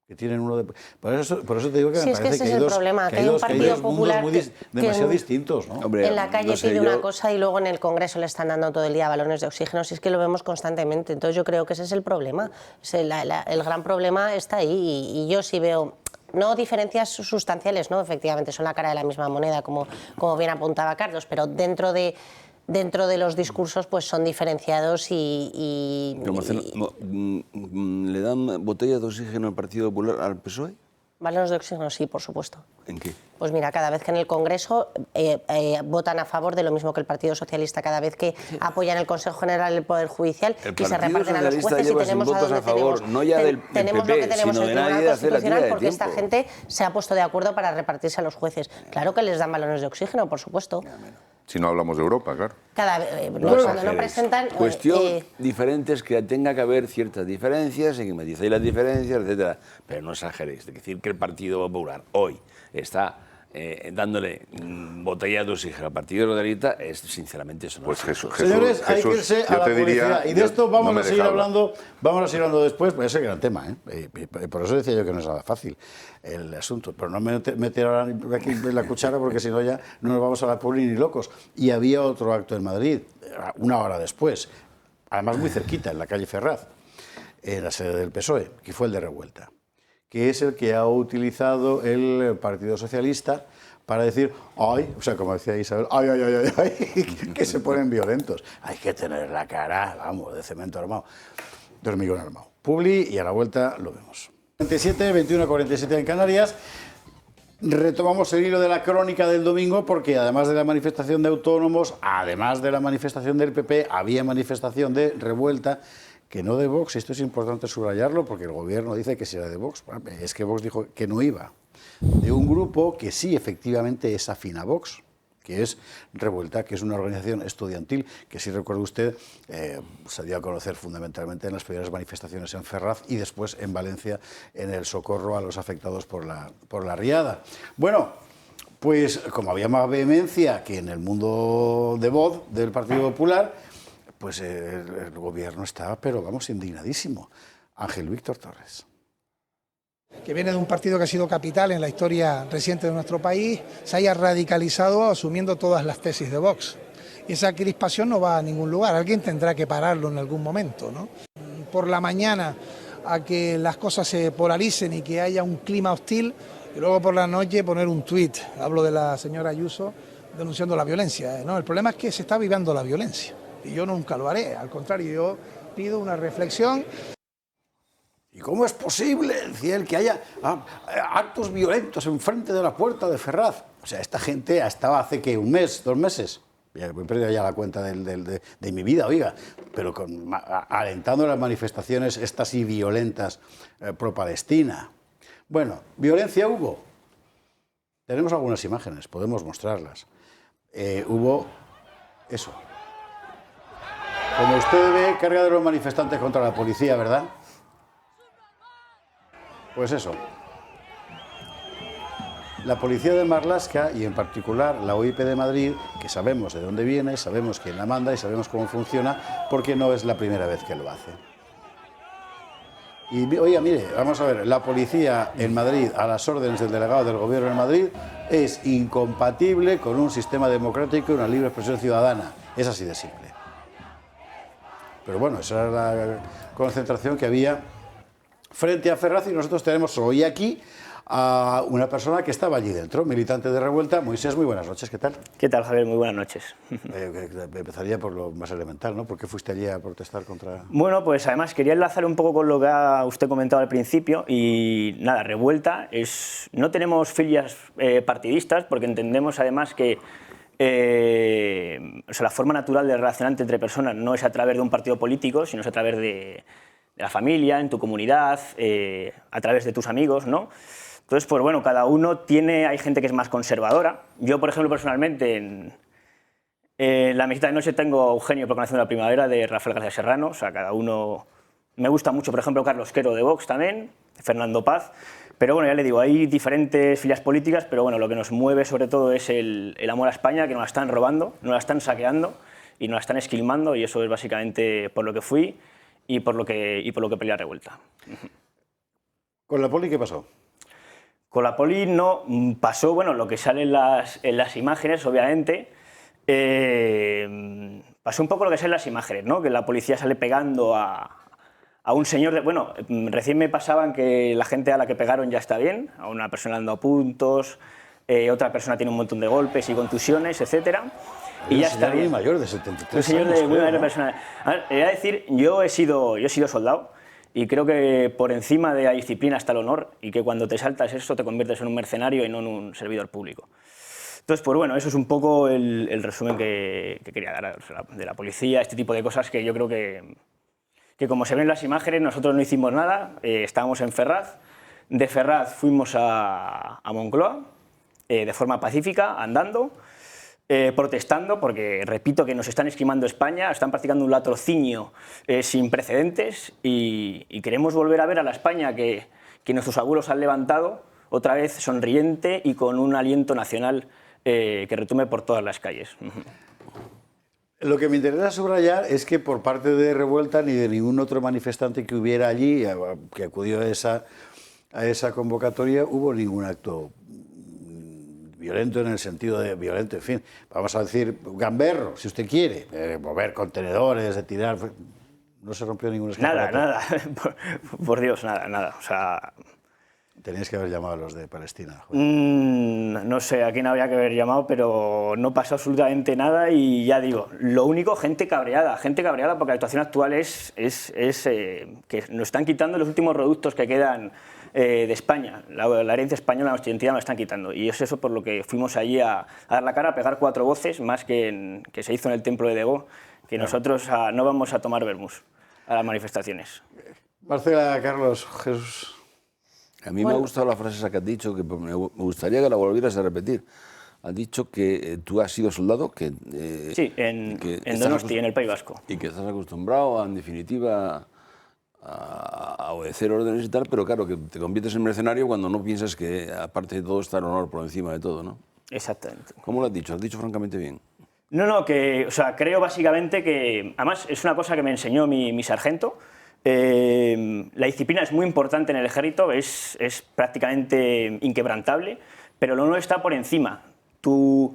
Que tienen uno de... Por eso te digo que Sí, me es que parece ese que es hay el dos, problema, que hay un dos Partido mundos Popular muy que demasiado distintos, ¿no? Hombre, En la calle no sé, pide una yo- cosa y luego en el Congreso le están dando todo el día balones de oxígeno, si es que lo vemos constantemente. Entonces yo creo que ese es el problema. El gran problema está ahí y yo sí veo... No diferencias sustanciales, ¿no? Efectivamente, son la cara de la misma moneda, como bien apuntaba Carlos, pero dentro de los discursos pues son diferenciados Pero Marcelo, ¿le dan botellas de oxígeno al Partido Popular al PSOE? balones de oxígeno, sí, por supuesto. ¿En qué? Pues mira, cada vez que en el Congreso votan a favor de lo mismo que el Partido Socialista, cada vez que apoyan el Consejo General del Poder Judicial El y se Partido reparten a los Socialista jueces y lleva sin tenemos a votos donde a favor, tenemos, no ya del tenemos PP, lo que tenemos sino el de nadie Tribunal de hacer la tira Constitucional de porque esta tiempo. gente se ha puesto de acuerdo para repartirse a los jueces. Claro que les dan balones de oxígeno, por supuesto. Si no hablamos de Europa, claro. Cuando no presentan... Cuestión diferente es que tenga que haber ciertas diferencias, estigmaticéis las diferencias, etcétera, pero no exageréis. Es decir, que el Partido Popular hoy está dándole botellas de oxígeno al Partido Socialista, es sinceramente eso no Pues es Jesús, Señores, hay que irse a yo la te diría, publicidad. Y de esto vamos no me a seguir deja hablar. hablando después, pues ese gran tema, ¿eh? Y por eso decía yo que no es nada fácil el asunto. Pero no meter ahora aquí en la cuchara porque si no ya no nos vamos a la publi ni locos. Y había otro acto en Madrid, una hora después, además muy cerquita, en la calle Ferraz, en la sede del PSOE, que fue el de Revuelta, que es el que ha utilizado el Partido Socialista para decir, ay, o sea, como decía Isabel, ay, que se ponen violentos. Hay que tener la cara, vamos, de cemento armado, de hormigón armado. Publi y a la vuelta lo vemos. 21:47 en Canarias. Retomamos el hilo de la crónica del domingo porque además de la manifestación de autónomos, además de la manifestación del PP, había manifestación de Revuelta, que no de Vox, esto es importante subrayarlo porque el gobierno dice que será de Vox, es que Vox dijo que no iba, de un grupo que sí efectivamente es afín a Vox, que es Revuelta, que es una organización estudiantil que, si recuerda usted, se dio a conocer fundamentalmente en las primeras manifestaciones en Ferraz y después en Valencia en el socorro a los afectados por la riada. Bueno, pues como había más vehemencia que en el mundo de VOD del Partido Popular, pues el gobierno está, pero vamos, indignadísimo. Ángel Víctor Torres. Que viene de un partido que ha sido capital en la historia reciente de nuestro país, se haya radicalizado asumiendo todas las tesis de Vox. Y esa crispación no va a ningún lugar, alguien tendrá que pararlo en algún momento, ¿no? Por la mañana a que las cosas se polaricen y que haya un clima hostil, y luego por la noche poner un tuit, hablo de la señora Ayuso, denunciando la violencia, ¿no? El problema es que se está viviendo la violencia, y yo nunca lo haré, al contrario, yo pido una reflexión. ¿Y cómo es posible, decía él, que haya actos violentos enfrente de la puerta de Ferraz? O sea, esta gente estaba hace, ¿qué? ¿Un mes? ¿2 meses? Ya he perdido ya la cuenta de mi vida, oiga, pero alentando las manifestaciones estas y violentas pro-Palestina. Bueno, ¿violencia hubo? Tenemos algunas imágenes, podemos mostrarlas. Hubo eso. Como usted ve, carga de los manifestantes contra la policía, ¿verdad? Pues eso. La policía de Marlaska y en particular la OIP de Madrid, que sabemos de dónde viene, sabemos quién la manda y sabemos cómo funciona, porque no es la primera vez que lo hace. Y oiga, mire, vamos a ver, la policía en Madrid, a las órdenes del delegado del gobierno en Madrid, es incompatible con un sistema democrático y una libre expresión ciudadana. Es así de simple. Pero bueno, esa era la concentración que había frente a Ferraz y nosotros tenemos hoy aquí a una persona que estaba allí dentro, militante de Revuelta. Moisés, muy buenas noches, ¿qué tal? ¿Qué tal, Javier? Muy buenas noches. Empezaría por lo más elemental, ¿no? ¿Por qué fuiste allí a protestar contra...? Bueno, pues además quería enlazar un poco con lo que ha usted comentado al principio y nada, Revuelta es... No tenemos filias partidistas porque entendemos además que o sea, la forma natural de relacionarte entre personas no es a través de un partido político, sino es a través de la familia, en tu comunidad, a través de tus amigos, ¿no? Entonces, pues bueno, cada uno tiene... Hay gente que es más conservadora. Yo, por ejemplo, personalmente, en la mesita de noche tengo Eugenio Proclamación de la Primavera de Rafael García Serrano. O sea, cada uno... Me gusta mucho, por ejemplo, Carlos Quero de Vox también, Fernando Paz. Pero bueno, ya le digo, hay diferentes filias políticas, pero bueno, lo que nos mueve sobre todo es el amor a España, que nos la están robando, nos la están saqueando y nos la están esquilmando, y eso es básicamente por lo que fui y por lo que peleé a Revuelta. ¿Con la poli qué pasó? Con la poli no pasó, bueno, lo que sale en las imágenes, obviamente. Pasó un poco lo que sale en las imágenes, ¿no? Que la policía sale pegando a un señor... Bueno, recién me pasaban que la gente a la que pegaron ya está bien, a una persona ando a puntos, otra persona tiene un montón de golpes y contusiones, etcétera. Y ya está bien. Un señor muy mayor, de 73 un señor años, de muy creo, mayor ¿no? persona. A ver, he de decir, yo he sido soldado. Y creo que por encima de la disciplina está el honor, y que cuando te saltas eso te conviertes en un mercenario y no en un servidor público. Entonces, pues bueno, eso es un poco el resumen que quería dar de la policía, este tipo de cosas que yo creo que como se ven en las imágenes, nosotros no hicimos nada, estábamos en Ferraz, de Ferraz fuimos a Moncloa, de forma pacífica, andando, protestando, porque repito que nos están esquimando España, están practicando un latrocinio sin precedentes y queremos volver a ver a la España que nuestros abuelos han levantado, otra vez sonriente y con un aliento nacional que retumbe por todas las calles. Lo que me interesa subrayar es que por parte de Revuelta ni de ningún otro manifestante que hubiera allí, que acudió a esa convocatoria, hubo ningún acto violento en el sentido de violento, en fin, vamos a decir gamberro, si usted quiere, mover contenedores, de tirar, no se rompió ningún escaparate. Nada, por Dios, nada, o sea... Teníais que haber llamado a los de Palestina. No sé a quién habría que haber llamado, pero no pasó absolutamente nada y ya digo, lo único, gente cabreada porque la situación actual es que nos están quitando los últimos reductos que quedan de España, la herencia española, nuestra identidad nos están quitando, y es eso por lo que fuimos allí a dar la cara, a pegar 4 voces, más que se hizo en el templo de Degó, que nosotros no vamos a tomar vermús a las manifestaciones. Marcela, Carlos, Jesús... A mí me ha gustado la frase esa que has dicho, que me gustaría que la volvieras a repetir. Has dicho que tú has sido soldado, que... sí, en Donosti, en el País Vasco. Y que estás acostumbrado, en definitiva, a obedecer órdenes y tal, pero claro, que te conviertes en mercenario cuando no piensas que, aparte de todo, está el honor por encima de todo, ¿no? Exactamente. ¿Cómo lo has dicho? Has dicho francamente bien. No, que, o sea, creo básicamente que... Además, es una cosa que me enseñó mi sargento. La disciplina es muy importante en el ejército, es prácticamente inquebrantable, pero lo no está por encima. Tu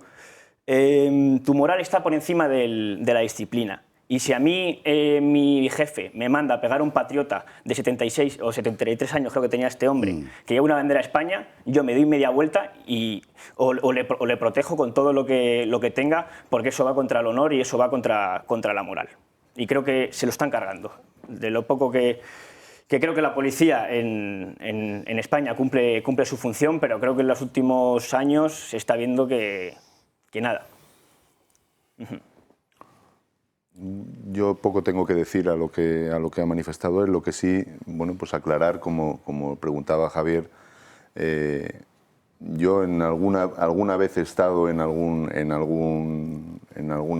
moral está por encima de la disciplina. Y si a mí mi jefe me manda a pegar a un patriota de 76 o 73 años, creo que tenía este hombre, que lleva una bandera a España, yo me doy media vuelta o le protejo con todo lo que tenga, porque eso va contra el honor y eso va contra la moral. Y creo que se lo están cargando. De lo poco que creo que la policía en España cumple su función, pero creo que en los últimos años se está viendo que nada. Yo poco tengo que decir a lo que ha manifestado él, lo que sí, bueno, pues aclarar, como preguntaba Javier, yo alguna vez he estado en algún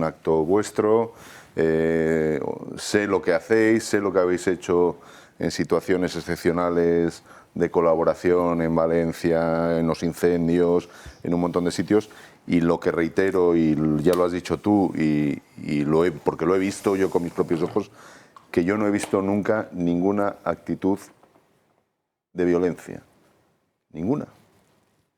acto vuestro, sé lo que hacéis, sé lo que habéis hecho en situaciones excepcionales de colaboración en Valencia, en los incendios, en un montón de sitios, y lo que reitero, y ya lo has dicho tú, porque lo he visto yo con mis propios ojos, que yo no he visto nunca ninguna actitud de violencia. Ninguna.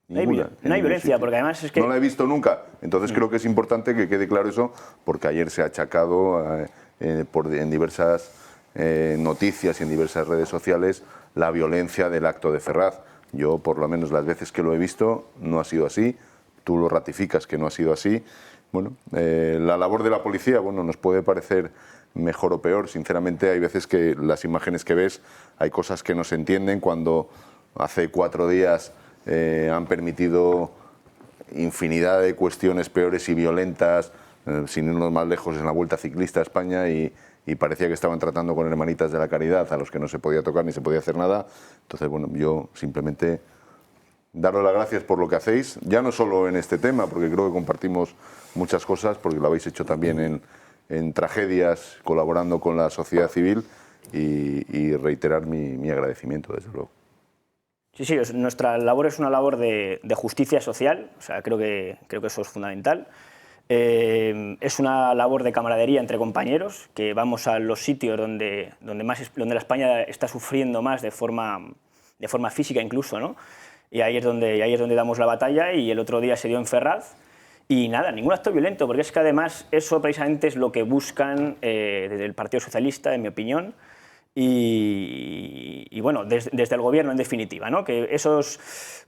No hay violencia, porque además es que... No la he visto nunca. Entonces creo que es importante que quede claro eso, porque ayer se ha achacado en diversas noticias y en diversas redes sociales la violencia del acto de Ferraz. Yo, por lo menos las veces que lo he visto, no ha sido así. Tú lo ratificas que no ha sido así. Bueno, la labor de la policía, bueno, nos puede parecer mejor o peor. Sinceramente, hay veces que las imágenes que ves, hay cosas que no se entienden. Cuando hace 4 días han permitido infinidad de cuestiones peores y violentas, sin irnos más lejos, en la Vuelta Ciclista a España, y parecía que estaban tratando con hermanitas de la caridad a los que no se podía tocar ni se podía hacer nada. Entonces, bueno, yo simplemente daros las gracias por lo que hacéis, ya no solo en este tema, porque creo que compartimos muchas cosas, porque lo habéis hecho también en tragedias, colaborando con la sociedad civil, y reiterar mi agradecimiento, desde luego. Sí, nuestra labor es una labor de justicia social, o sea, creo que eso es fundamental. Es una labor de camaradería entre compañeros, que vamos a los sitios donde la España está sufriendo más de forma física incluso, ¿no? Y ahí es donde damos la batalla, y el otro día se dio en Ferraz. Y nada, ningún acto violento, porque es que además eso precisamente es lo que buscan desde el Partido Socialista, en mi opinión, y bueno, desde el gobierno en definitiva, ¿no?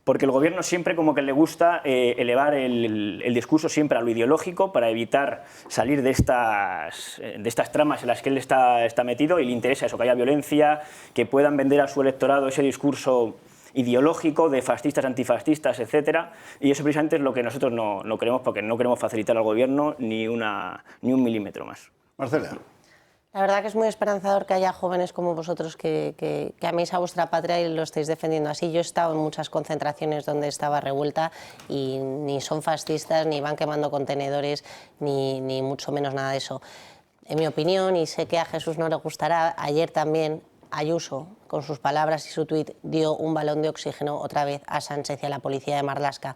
Porque el gobierno siempre como que le gusta elevar el discurso siempre a lo ideológico para evitar salir de estas tramas en las que él está metido, y le interesa eso, que haya violencia, que puedan vender a su electorado ese discurso ideológico de fascistas, antifascistas, etcétera, y eso precisamente es lo que nosotros no queremos, porque no queremos facilitar al gobierno ni un milímetro más. Marcela. La verdad que es muy esperanzador que haya jóvenes como vosotros que améis a vuestra patria y lo estáis defendiendo así. Yo he estado en muchas concentraciones donde estaba revuelta y ni son fascistas, ni van quemando contenedores, ni mucho menos nada de eso. En mi opinión, y sé que a Jesús no le gustará, ayer también Ayuso, con sus palabras y su tuit, dio un balón de oxígeno otra vez a Sánchez y a la policía de Marlaska,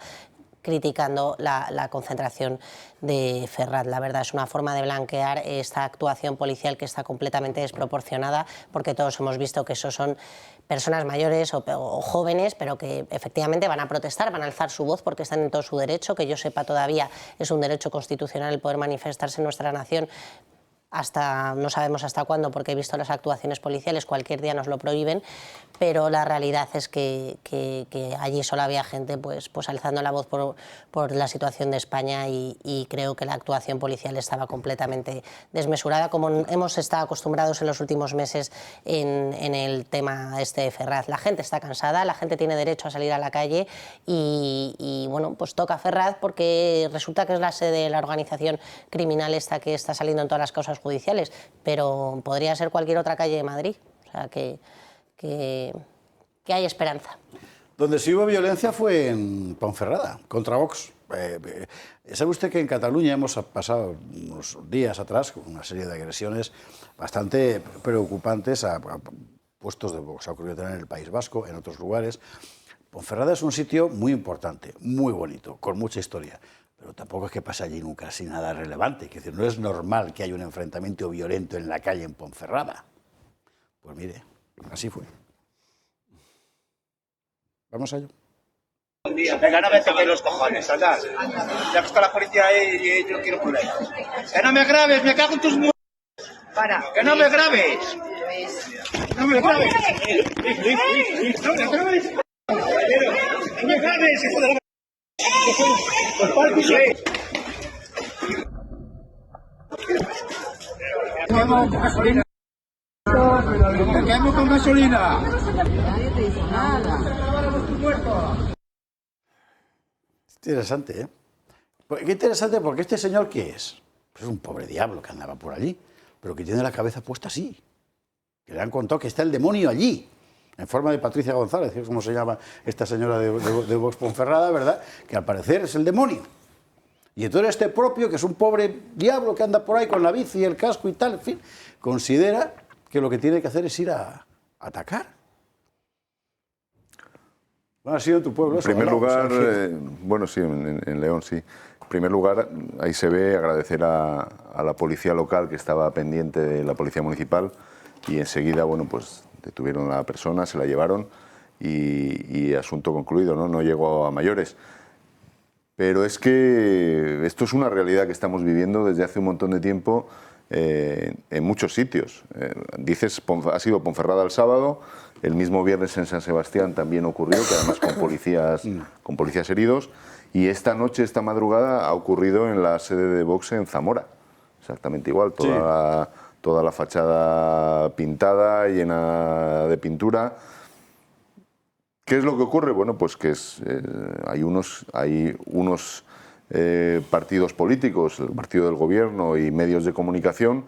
criticando la concentración de Ferraz. La verdad es una forma de blanquear esta actuación policial que está completamente desproporcionada, porque todos hemos visto que esos son personas mayores o jóvenes, pero que efectivamente van a protestar, van a alzar su voz porque están en todo su derecho, que yo sepa todavía es un derecho constitucional el poder manifestarse en nuestra nación. No sabemos hasta cuándo, porque he visto las actuaciones policiales, cualquier día nos lo prohíben, pero la realidad es que allí solo había gente pues alzando la voz por la situación de España, y creo que la actuación policial estaba completamente desmesurada, como hemos estado acostumbrados en los últimos meses en el tema de Ferraz. La gente está cansada, la gente tiene derecho a salir a la calle, y bueno, pues toca Ferraz porque resulta que es la sede de la organización criminal esta que está saliendo en todas las causas judiciales, pero podría ser cualquier otra calle de Madrid. O sea, que hay esperanza. Donde sí hubo violencia fue en Ponferrada, contra Vox. ¿Sabe usted que en Cataluña hemos pasado unos días atrás con una serie de agresiones bastante preocupantes a puestos de Vox? Ha ocurrido también en el País Vasco, en otros lugares. Ponferrada es un sitio muy importante, muy bonito, con mucha historia. Pero tampoco es que pase allí nunca sin nada relevante. Es decir, no es normal que haya un enfrentamiento violento en la calle en Ponferrada. Pues mire, así fue. Vamos a ello. Venga, no me toques los cojones, anda. Ya que está la policía ahí y yo quiero problemas. Que no me grabes, me cago en tus muertos. Para. Que no me grabes. No me grabes. No me grabes. No me grabes, hijo de la... Pues pártese. Vamos con gasolina. Me quemo con gasolina. Nadie te dice nada. Interesante, ¿eh? Qué interesante, porque este señor, ¿qué es? Pues es un pobre diablo que andaba por allí, pero que tiene la cabeza puesta así. Que le han contado que está el demonio allí. en forma de Patricia González, que es como se llama esta señora de Vox Ponferrada, ¿verdad?, que al parecer es el demonio. Y entonces este propio, que es un pobre diablo que anda por ahí con la bici y el casco y tal, en fin, considera que lo que tiene que hacer es ir a atacar. Bueno, ha sido en tu pueblo. En primer lugar, bueno, sí, en León, sí. En primer lugar, ahí se ve agradecer a la policía local que estaba pendiente de la policía municipal y enseguida, bueno, pues detuvieron a la persona, se la llevaron y asunto concluido, ¿no? No llegó a mayores. Pero es que esto es una realidad que estamos viviendo desde hace un montón de tiempo en muchos sitios. Dices, ha sido Ponferrada el sábado, el mismo viernes en San Sebastián también ocurrió, que además con policías heridos, y esta noche, esta madrugada, ha ocurrido en la sede de Vox en Zamora. Exactamente igual, toda la fachada pintada, llena de pintura. ¿Qué es lo que ocurre? Bueno, pues que hay unos partidos políticos, el partido del gobierno y medios de comunicación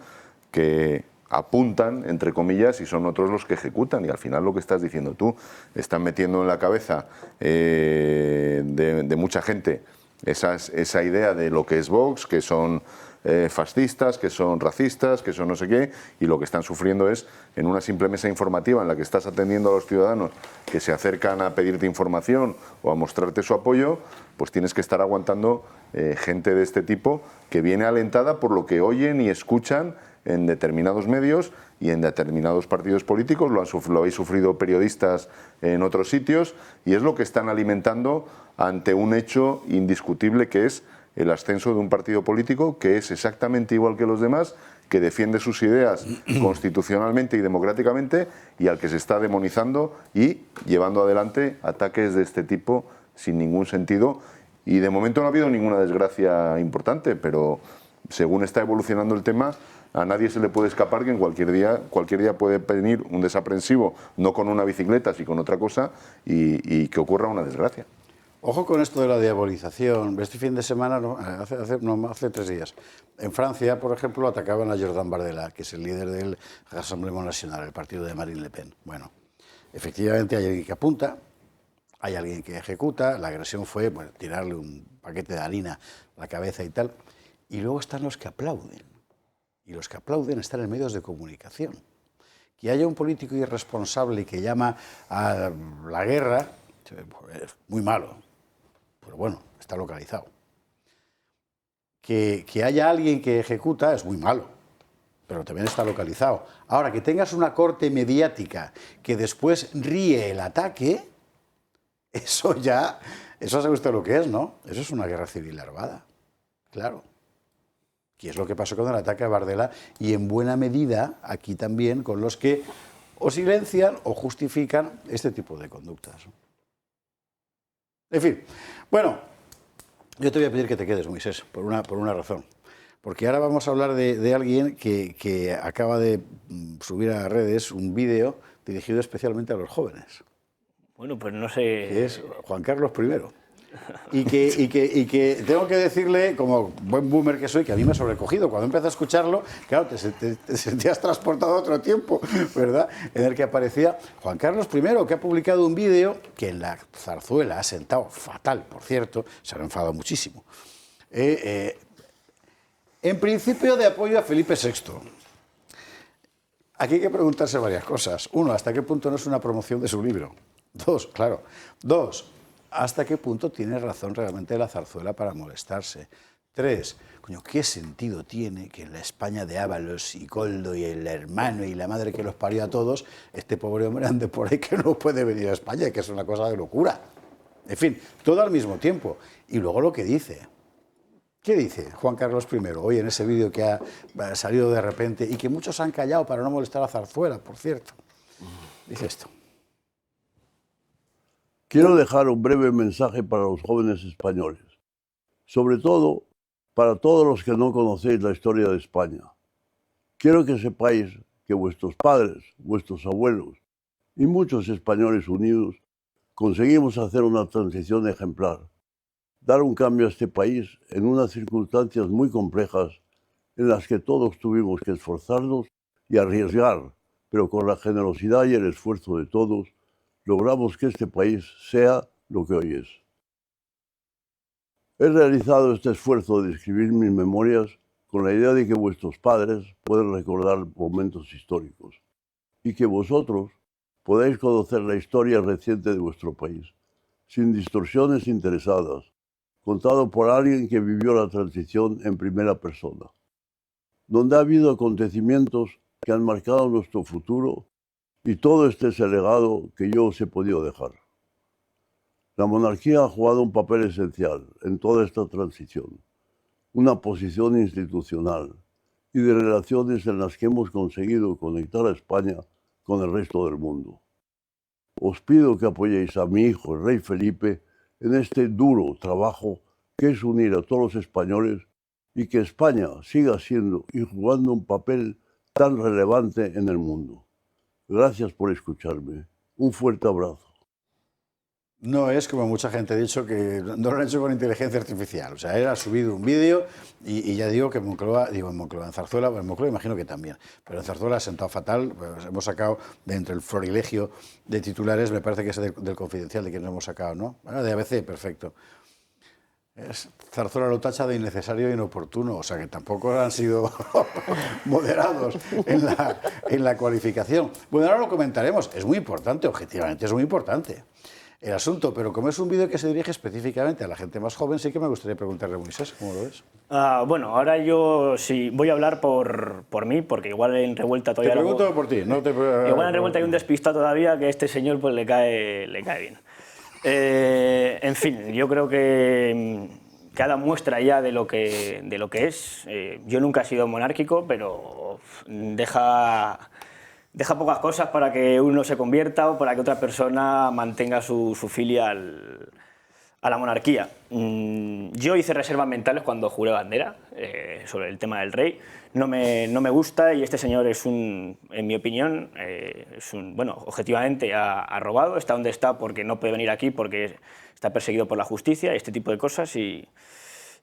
que apuntan, entre comillas, y son otros los que ejecutan. Y al final lo que estás diciendo tú, están metiendo en la cabeza de mucha gente esa idea de lo que es Vox, que son fascistas, que son racistas, que son no sé qué, y lo que están sufriendo es, en una simple mesa informativa en la que estás atendiendo a los ciudadanos que se acercan a pedirte información o a mostrarte su apoyo, pues tienes que estar aguantando gente de este tipo que viene alentada por lo que oyen y escuchan en determinados medios y en determinados partidos políticos, lo habéis sufrido periodistas en otros sitios, y es lo que están alimentando ante un hecho indiscutible que es el ascenso de un partido político que es exactamente igual que los demás, que defiende sus ideas constitucionalmente y democráticamente, y al que se está demonizando y llevando adelante ataques de este tipo sin ningún sentido. Y de momento no ha habido ninguna desgracia importante, pero según está evolucionando el tema, a nadie se le puede escapar que en cualquier día puede venir un desaprensivo, no con una bicicleta, sino con otra cosa, y que ocurra una desgracia. Ojo con esto de la diabolización. Este fin de semana, hace 3 días, en Francia, por ejemplo, atacaban a Jordan Bardella, que es el líder del Rassemblement National, el partido de Marine Le Pen. Bueno, efectivamente hay alguien que apunta, hay alguien que ejecuta, la agresión fue tirarle un paquete de harina a la cabeza y tal, y luego están los que aplauden. Y los que aplauden están en medios de comunicación. Que haya un político irresponsable que llama a la guerra es muy malo, pero bueno, está localizado. Que haya alguien que ejecuta es muy malo, pero también está localizado. Ahora, que tengas una corte mediática que después ríe el ataque, eso sabe usted lo que es, ¿no? Eso es una guerra civil armada, claro. Que es lo que pasó con el ataque a Bardella y en buena medida aquí también con los que o silencian o justifican este tipo de conductas. En fin, bueno, yo te voy a pedir que te quedes, Moisés, por una razón. Porque ahora vamos a hablar de alguien que acaba de subir a redes un vídeo dirigido especialmente a los jóvenes. Bueno, pues no sé... Que es Juan Carlos I. Y que tengo que decirle, como buen boomer que soy, que a mí me ha sobrecogido. Cuando empecé a escucharlo, claro, te sentías transportado a otro tiempo, ¿verdad? En el que aparecía Juan Carlos I, que ha publicado un vídeo que en la zarzuela ha sentado fatal, por cierto, se han enfadado muchísimo. En principio de apoyo a Felipe VI. Aquí hay que preguntarse varias cosas. 1, ¿hasta qué punto no es una promoción de su libro? 2, claro. 2, ¿hasta qué punto tiene razón realmente la zarzuela para molestarse? 3, coño, ¿qué sentido tiene que en la España de Ábalos y Coldo y el hermano y la madre que los parió a todos, este pobre hombre ande por ahí que no puede venir a España, que es una cosa de locura? En fin, todo al mismo tiempo. Y luego lo que dice. ¿Qué dice Juan Carlos I hoy en ese vídeo que ha salido de repente y que muchos han callado para no molestar a la zarzuela, por cierto? Dice esto. Quiero dejar un breve mensaje para los jóvenes españoles, sobre todo para todos los que no conocéis la historia de España. Quiero que sepáis que vuestros padres, vuestros abuelos y muchos españoles unidos conseguimos hacer una transición ejemplar, dar un cambio a este país en unas circunstancias muy complejas en las que todos tuvimos que esforzarnos y arriesgar, pero con la generosidad y el esfuerzo de todos, logramos que este país sea lo que hoy es. He realizado este esfuerzo de escribir mis memorias con la idea de que vuestros padres puedan recordar momentos históricos y que vosotros podáis conocer la historia reciente de vuestro país, sin distorsiones interesadas, contado por alguien que vivió la transición en primera persona, donde ha habido acontecimientos que han marcado nuestro futuro y todo este es el legado que yo os he podido dejar. La monarquía ha jugado un papel esencial en toda esta transición, una posición institucional y de relaciones en las que hemos conseguido conectar a España con el resto del mundo. Os pido que apoyéis a mi hijo, el rey Felipe, en este duro trabajo que es unir a todos los españoles y que España siga siendo y jugando un papel tan relevante en el mundo. Gracias por escucharme. Un fuerte abrazo. No es como mucha gente ha dicho que no lo han hecho con inteligencia artificial. O sea, él ha subido un vídeo y ya digo que Moncloa, en Zarzuela, en Moncloa imagino que también, pero en Zarzuela ha sentado fatal. Pues hemos sacado de entre el florilegio de titulares, me parece que es del Confidencial de quien nos hemos sacado, ¿no? Bueno, de ABC, perfecto. Zarzuela lo tacha de innecesario e inoportuno, o sea que tampoco han sido moderados en la cualificación. Bueno, ahora lo comentaremos, es muy importante, objetivamente es muy importante el asunto, pero como es un vídeo que se dirige específicamente a la gente más joven, sí que me gustaría preguntarle a Moisés, ¿cómo lo ves? Bueno, ahora yo sí voy a hablar por mí, porque igual en Revuelta todavía... Te pregunto por ti, no te... Igual en Revuelta hay un despistado todavía que a este señor pues le cae bien. En fin, yo creo que cada muestra ya de lo que es. Yo nunca he sido monárquico, pero deja pocas cosas para que uno se convierta o para que otra persona mantenga su filia a la monarquía. Yo hice reservas mentales cuando juré bandera sobre el tema del rey. No me gusta y este señor es en mi opinión, bueno, objetivamente ha robado, está donde está porque no puede venir aquí porque está perseguido por la justicia y este tipo de cosas y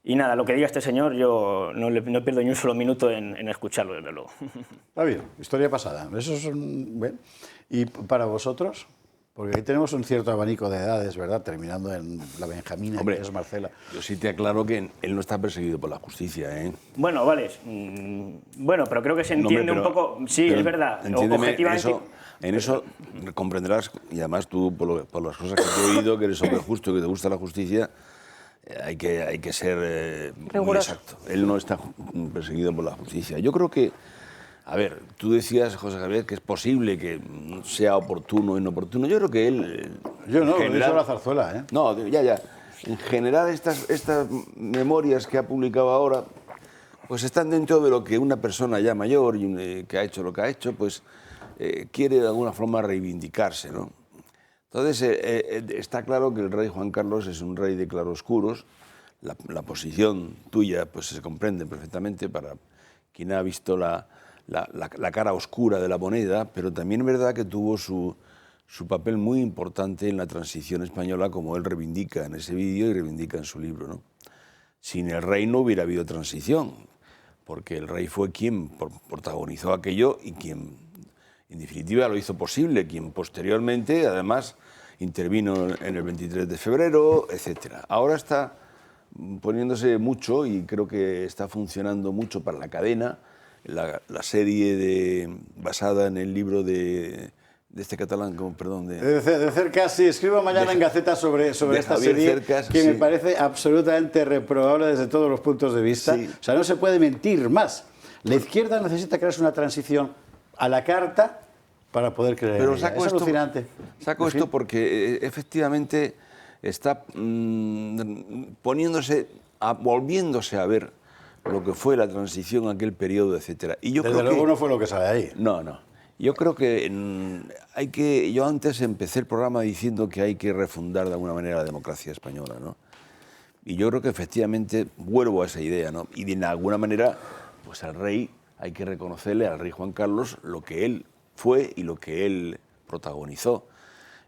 nada, lo que diga este señor yo no pierdo ni un solo minuto en escucharlo, desde luego. Está bien, historia pasada. Eso es ¿ven? ¿Y para vosotros? Porque aquí tenemos un cierto abanico de edades, ¿verdad? Terminando en la Benjamina, Hombre, que es Marcela. Yo sí te aclaro que él no está perseguido por la justicia, ¿eh? Bueno, vale. Bueno, pero creo que se entiende un poco... Sí, es verdad. Objetivamente... En eso comprenderás, y además tú, por las cosas que te he oído, que eres hombre justo y que te gusta la justicia, hay que ser muy exacto. Él no está perseguido por la justicia. Yo creo que... A ver, tú decías, José Javier, que es posible que sea oportuno o inoportuno. Yo creo que él... Yo no, lo he dicho la Zarzuela, ¿eh? No, ya. En general, estas memorias que ha publicado ahora, pues están dentro de lo que una persona ya mayor y que ha hecho lo que ha hecho, pues quiere de alguna forma reivindicarse, ¿no? Entonces, está claro que el rey Juan Carlos es un rey de claroscuros. La posición tuya pues se comprende perfectamente para quien ha visto la cara oscura de la moneda, pero también es verdad que tuvo su papel muy importante en la transición española, como él reivindica en ese vídeo y reivindica en su libro, ¿no? Sin el rey no hubiera habido transición, porque el rey fue quien protagonizó aquello y quien, en definitiva, lo hizo posible, quien posteriormente, además, intervino en el 23 de febrero, etc. Ahora está poniéndose mucho y creo que está funcionando mucho para la cadena, la serie basada en el libro de este catalán, perdón... De Cercas, sí, escribo mañana en Gaceta sobre esta serie, Cercas, que sí, me parece absolutamente reprobable desde todos los puntos de vista. Sí. O sea, no se puede mentir más. La izquierda necesita crearse una transición a la carta para poder creer. Pero es alucinante. Saco esto porque efectivamente está volviéndose a ver lo que fue la transición, aquel periodo, etcétera. Y yo Desde creo luego que, no fue lo que sale ahí. No. Yo creo que yo antes empecé el programa diciendo que hay que refundar de alguna manera la democracia española, ¿no? Y yo creo que efectivamente vuelvo a esa idea, ¿no? Y de alguna manera, pues al rey hay que reconocerle, al rey Juan Carlos, lo que él fue y lo que él protagonizó.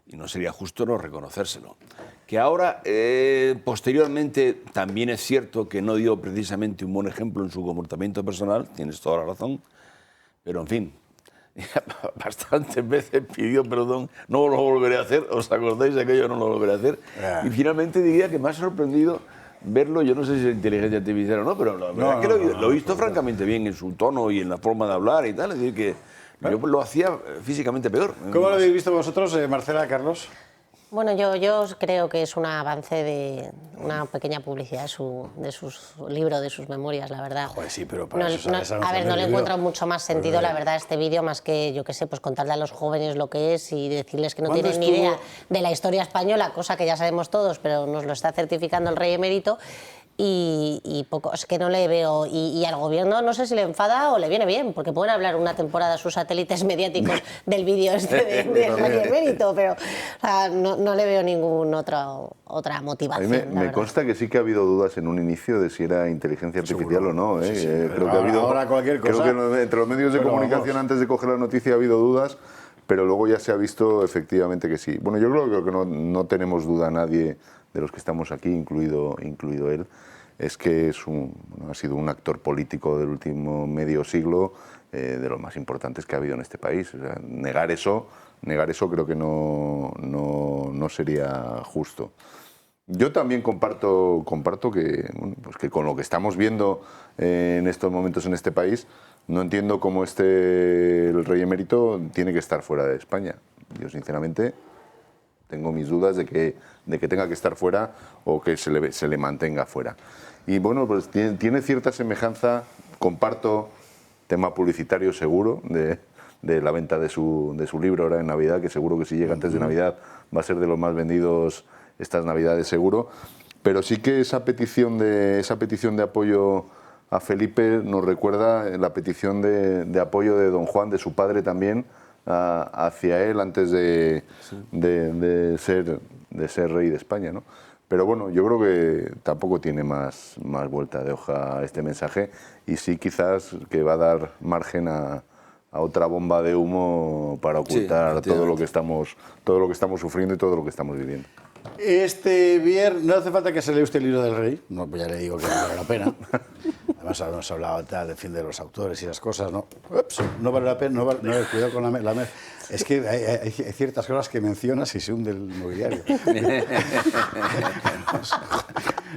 Y no sería justo no reconocérselo. Que ahora, posteriormente, también es cierto que no dio precisamente un buen ejemplo en su comportamiento personal, tienes toda la razón, pero en fin, bastantes veces pidió perdón, no lo volveré a hacer, ¿os acordáis de aquello? No lo volveré a hacer. Y finalmente diría que me ha sorprendido verlo, yo no sé si es inteligencia artificial o no, pero la verdad es que lo he visto francamente bien en su tono y en la forma de hablar y tal, es decir, que yo lo hacía físicamente peor. ¿Cómo lo habéis visto vosotros, Marcela, Carlos? Bueno, yo creo que es un avance de una pequeña publicidad de su libro, de sus memorias, la verdad. Joder, sí, pero para a ver, no le encuentro mucho más sentido, la verdad, a este vídeo, más que, yo qué sé, pues contarle a los jóvenes lo que es y decirles que no tienen ni idea de la historia española, cosa que ya sabemos todos, pero nos lo está certificando el rey emérito. Y poco, es que no le veo, y al gobierno no sé si le enfada o le viene bien, porque pueden hablar una temporada sus satélites mediáticos del vídeo este del rey emérito, pero o sea, no le veo ninguna otra motivación. A mí me consta que sí que ha habido dudas en un inicio de si era inteligencia artificial o no. Sí, sí, creo que ha habido, ahora cualquier cosa. Creo que entre los medios de comunicación antes de coger la noticia ha habido dudas, pero luego ya se ha visto efectivamente que sí. Bueno, yo creo que no tenemos duda nadie de los que estamos aquí, incluido él, es que ha sido un actor político del último medio siglo, de los más importantes que ha habido en este país. O sea, negar eso creo que no sería justo. Yo también comparto que, bueno, pues que con lo que estamos viendo en estos momentos en este país, no entiendo cómo el rey emérito tiene que estar fuera de España. Yo, sinceramente, tengo mis dudas de que tenga que estar fuera o que se le mantenga fuera. Y bueno, pues tiene cierta semejanza, comparto, tema publicitario seguro, de la venta de su libro ahora en Navidad, que seguro que si llega antes de Navidad va a ser de los más vendidos estas Navidades seguro, pero sí que esa petición de apoyo a Felipe nos recuerda la petición de apoyo de don Juan, de su padre también, hacia él antes de ser rey de España, ¿no? Pero bueno, yo creo que tampoco tiene más vuelta de hoja este mensaje, y sí quizás que va a dar margen a otra bomba de humo para ocultar todo lo que estamos sufriendo y todo lo que estamos viviendo. Este viernes, no hace falta que se lea usted el libro del rey, no, pues ya le digo que no vale la pena. Además hemos hablado del fin de los autores y esas cosas, ¿no? Ups, no vale la pena, cuidado con la mesa. Es que hay ciertas cosas que mencionas y se hunde el mobiliario.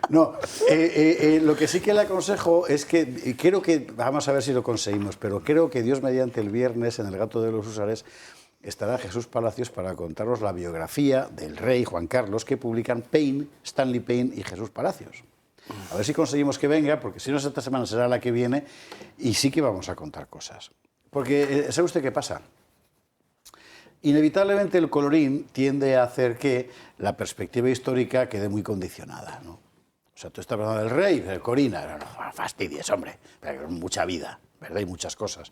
No, lo que sí que le aconsejo es que, creo que, vamos a ver si lo conseguimos, pero creo que Dios mediante el viernes en el Gato de los Húsares estará Jesús Palacios para contarnos la biografía del rey Juan Carlos que publican Stanley Payne y Jesús Palacios. A ver si conseguimos que venga, porque si no es esta semana será la que viene, y sí que vamos a contar cosas. Porque, ¿sabe usted qué pasa? Inevitablemente el colorín tiende a hacer que la perspectiva histórica quede muy condicionada, ¿no? O sea, tú estás hablando del rey, del Corina, no fastidies, hombre, pero mucha vida, ¿verdad? Y muchas cosas.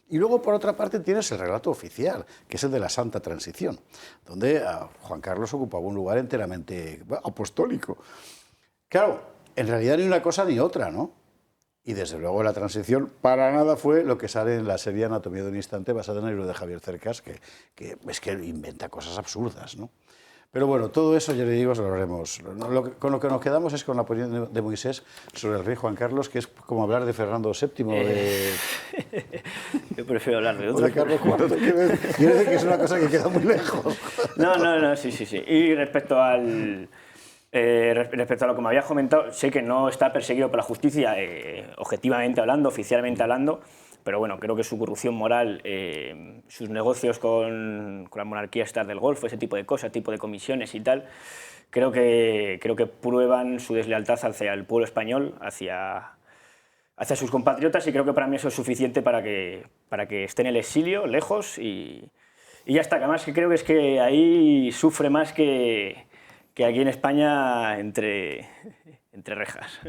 Y luego, por otra parte, tienes el relato oficial, que es el de la Santa Transición, donde Juan Carlos ocupaba un lugar enteramente apostólico. Claro, en realidad ni una cosa ni otra, ¿no? Y desde luego la transición para nada fue lo que sale en la serie Anatomía de un instante, basada en el libro de Javier Cercas, que es que inventa cosas absurdas, ¿no? Pero bueno, todo eso, ya le digo, lo haremos. Con lo que nos quedamos es con la opinión de Moisés sobre el rey Juan Carlos, que es como hablar de Fernando VII. Yo prefiero hablar de otro. De Carlos IV, quiere decir que es una cosa que queda muy lejos. No, sí. Y respecto a lo que me habías comentado, sé que no está perseguido por la justicia, objetivamente hablando, oficialmente hablando, pero bueno, creo que su corrupción moral, sus negocios con la monarquía del Golfo, ese tipo de cosas, tipo de comisiones y tal, creo que prueban su deslealtad hacia el pueblo español, hacia sus compatriotas, y creo que para mí eso es suficiente para que esté en el exilio, lejos, y ya está. Que además que creo que es que ahí sufre más que aquí en España entre rejas.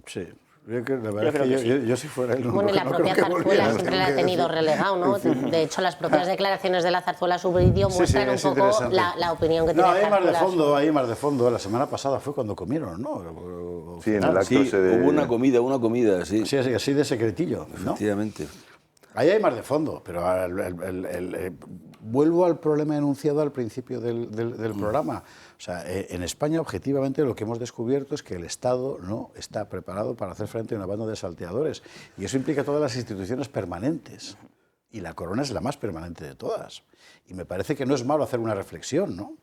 Sí. La verdad es que yo si fuera él... Bueno, y la propia Zarzuela siempre la ha tenido relegado, ¿no? De hecho, las propias declaraciones de la Zarzuela Subridio muestran un poco la opinión que tiene la Zarzuela. Hay más de fondo. La semana pasada fue cuando comieron, ¿no? Sí, en el acto hubo una comida, sí. Sí, así de secretillo, ¿no? Efectivamente. Ahí hay más de fondo, pero vuelvo al problema enunciado al principio del programa. O sea, en España, objetivamente, lo que hemos descubierto es que el Estado no está preparado para hacer frente a una banda de salteadores. Y eso implica todas las instituciones permanentes. Y la Corona es la más permanente de todas. Y me parece que no es malo hacer una reflexión, ¿no?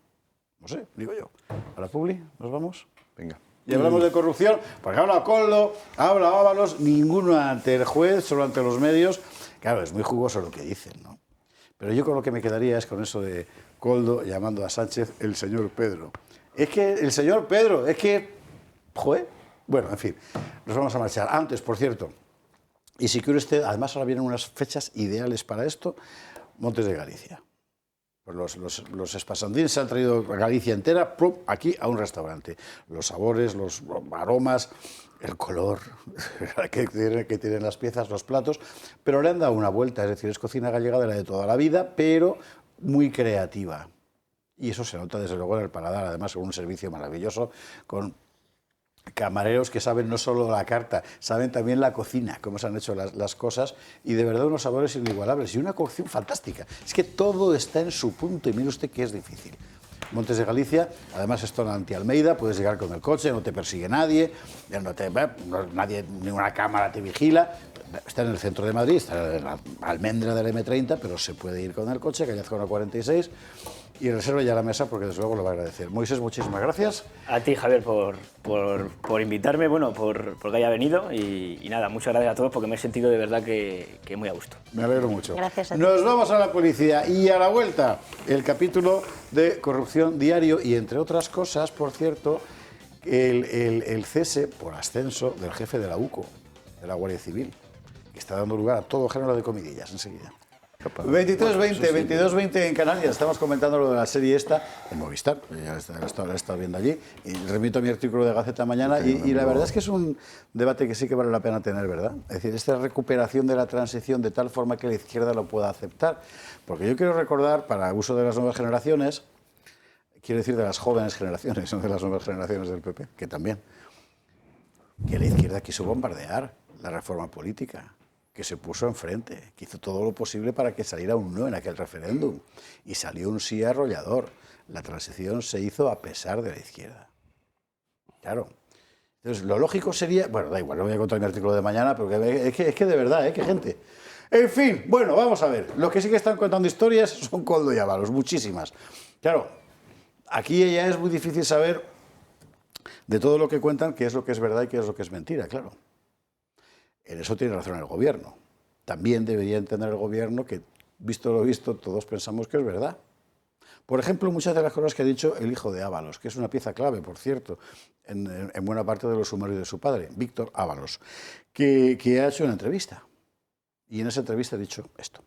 No sé, digo yo. ¿A la publi? ¿Nos vamos? Venga. Y hablamos de corrupción, porque habla Koldo, habla Ábalos, ninguno ante el juez, solo ante los medios. Claro, es muy jugoso lo que dicen, ¿no? Pero yo con lo que me quedaría es con eso de Koldo llamando a Sánchez el señor Pedro. Es que el señor Pedro, es que... Joder. Bueno, en fin, nos vamos a marchar. Antes, por cierto, y si quiere usted, además ahora vienen unas fechas ideales para esto, Montes de Galicia. Pues los espasandines se han traído Galicia entera aquí a un restaurante. Los sabores, los aromas, el color que tienen las piezas, los platos, pero le han dado una vuelta, es decir, es cocina gallega de la de toda la vida, pero muy creativa. Y eso se nota desde luego en el paladar, además con un servicio maravilloso, con camareros que saben no solo la carta, saben también la cocina, cómo se han hecho las cosas, y de verdad unos sabores inigualables y una cocción fantástica. Es que todo está en su punto y mire usted que es difícil. Montes de Galicia, además es zona anti-Almeida, puedes llegar con el coche, no te persigue nadie, nadie, ninguna cámara te vigila. Está en el centro de Madrid, está en la almendra del M30, pero se puede ir con el coche, calle Azcona 46, y reserva ya la mesa porque desde luego lo va a agradecer. Moisés, muchísimas gracias. A ti, Javier, por invitarme, bueno, por que haya venido y nada, muchas gracias a todos porque me he sentido de verdad que muy a gusto. Me alegro mucho. Gracias a ti. Nos vamos a la publicidad y a la vuelta el capítulo de Corrupción Diario y entre otras cosas, por cierto, el cese por ascenso del jefe de la UCO, de la Guardia Civil, que está dando lugar a todo género de comidillas enseguida. 22:20 en Canarias. Estamos comentando lo de la serie esta en Movistar, ya la he estado viendo allí, y remito a mi artículo de Gaceta Mañana, y la verdad es que es un debate que sí que vale la pena tener, ¿verdad? Es decir, esta recuperación de la transición de tal forma que la izquierda lo pueda aceptar. Porque yo quiero recordar, para uso de las nuevas generaciones, quiero decir de las jóvenes generaciones, no de las nuevas generaciones del PP, que también, que la izquierda quiso bombardear la reforma política, que se puso enfrente, que hizo todo lo posible para que saliera un no en aquel referéndum, y salió un sí arrollador. La transición se hizo a pesar de la izquierda. Claro. Entonces, lo lógico sería... Bueno, da igual, no voy a contar mi artículo de mañana, porque es que de verdad, qué gente. En fin, bueno, vamos a ver. Los que sí que están contando historias son Koldo y Ábalos, muchísimas. Claro, aquí ya es muy difícil saber de todo lo que cuentan qué es lo que es verdad y qué es lo que es mentira, claro. En eso tiene razón el gobierno. También debería entender el gobierno que, visto lo visto, todos pensamos que es verdad. Por ejemplo, muchas de las cosas que ha dicho el hijo de Ábalos, que es una pieza clave, por cierto, en buena parte de los sumarios de su padre, Víctor Ábalos, que ha hecho una entrevista. Y en esa entrevista ha dicho esto.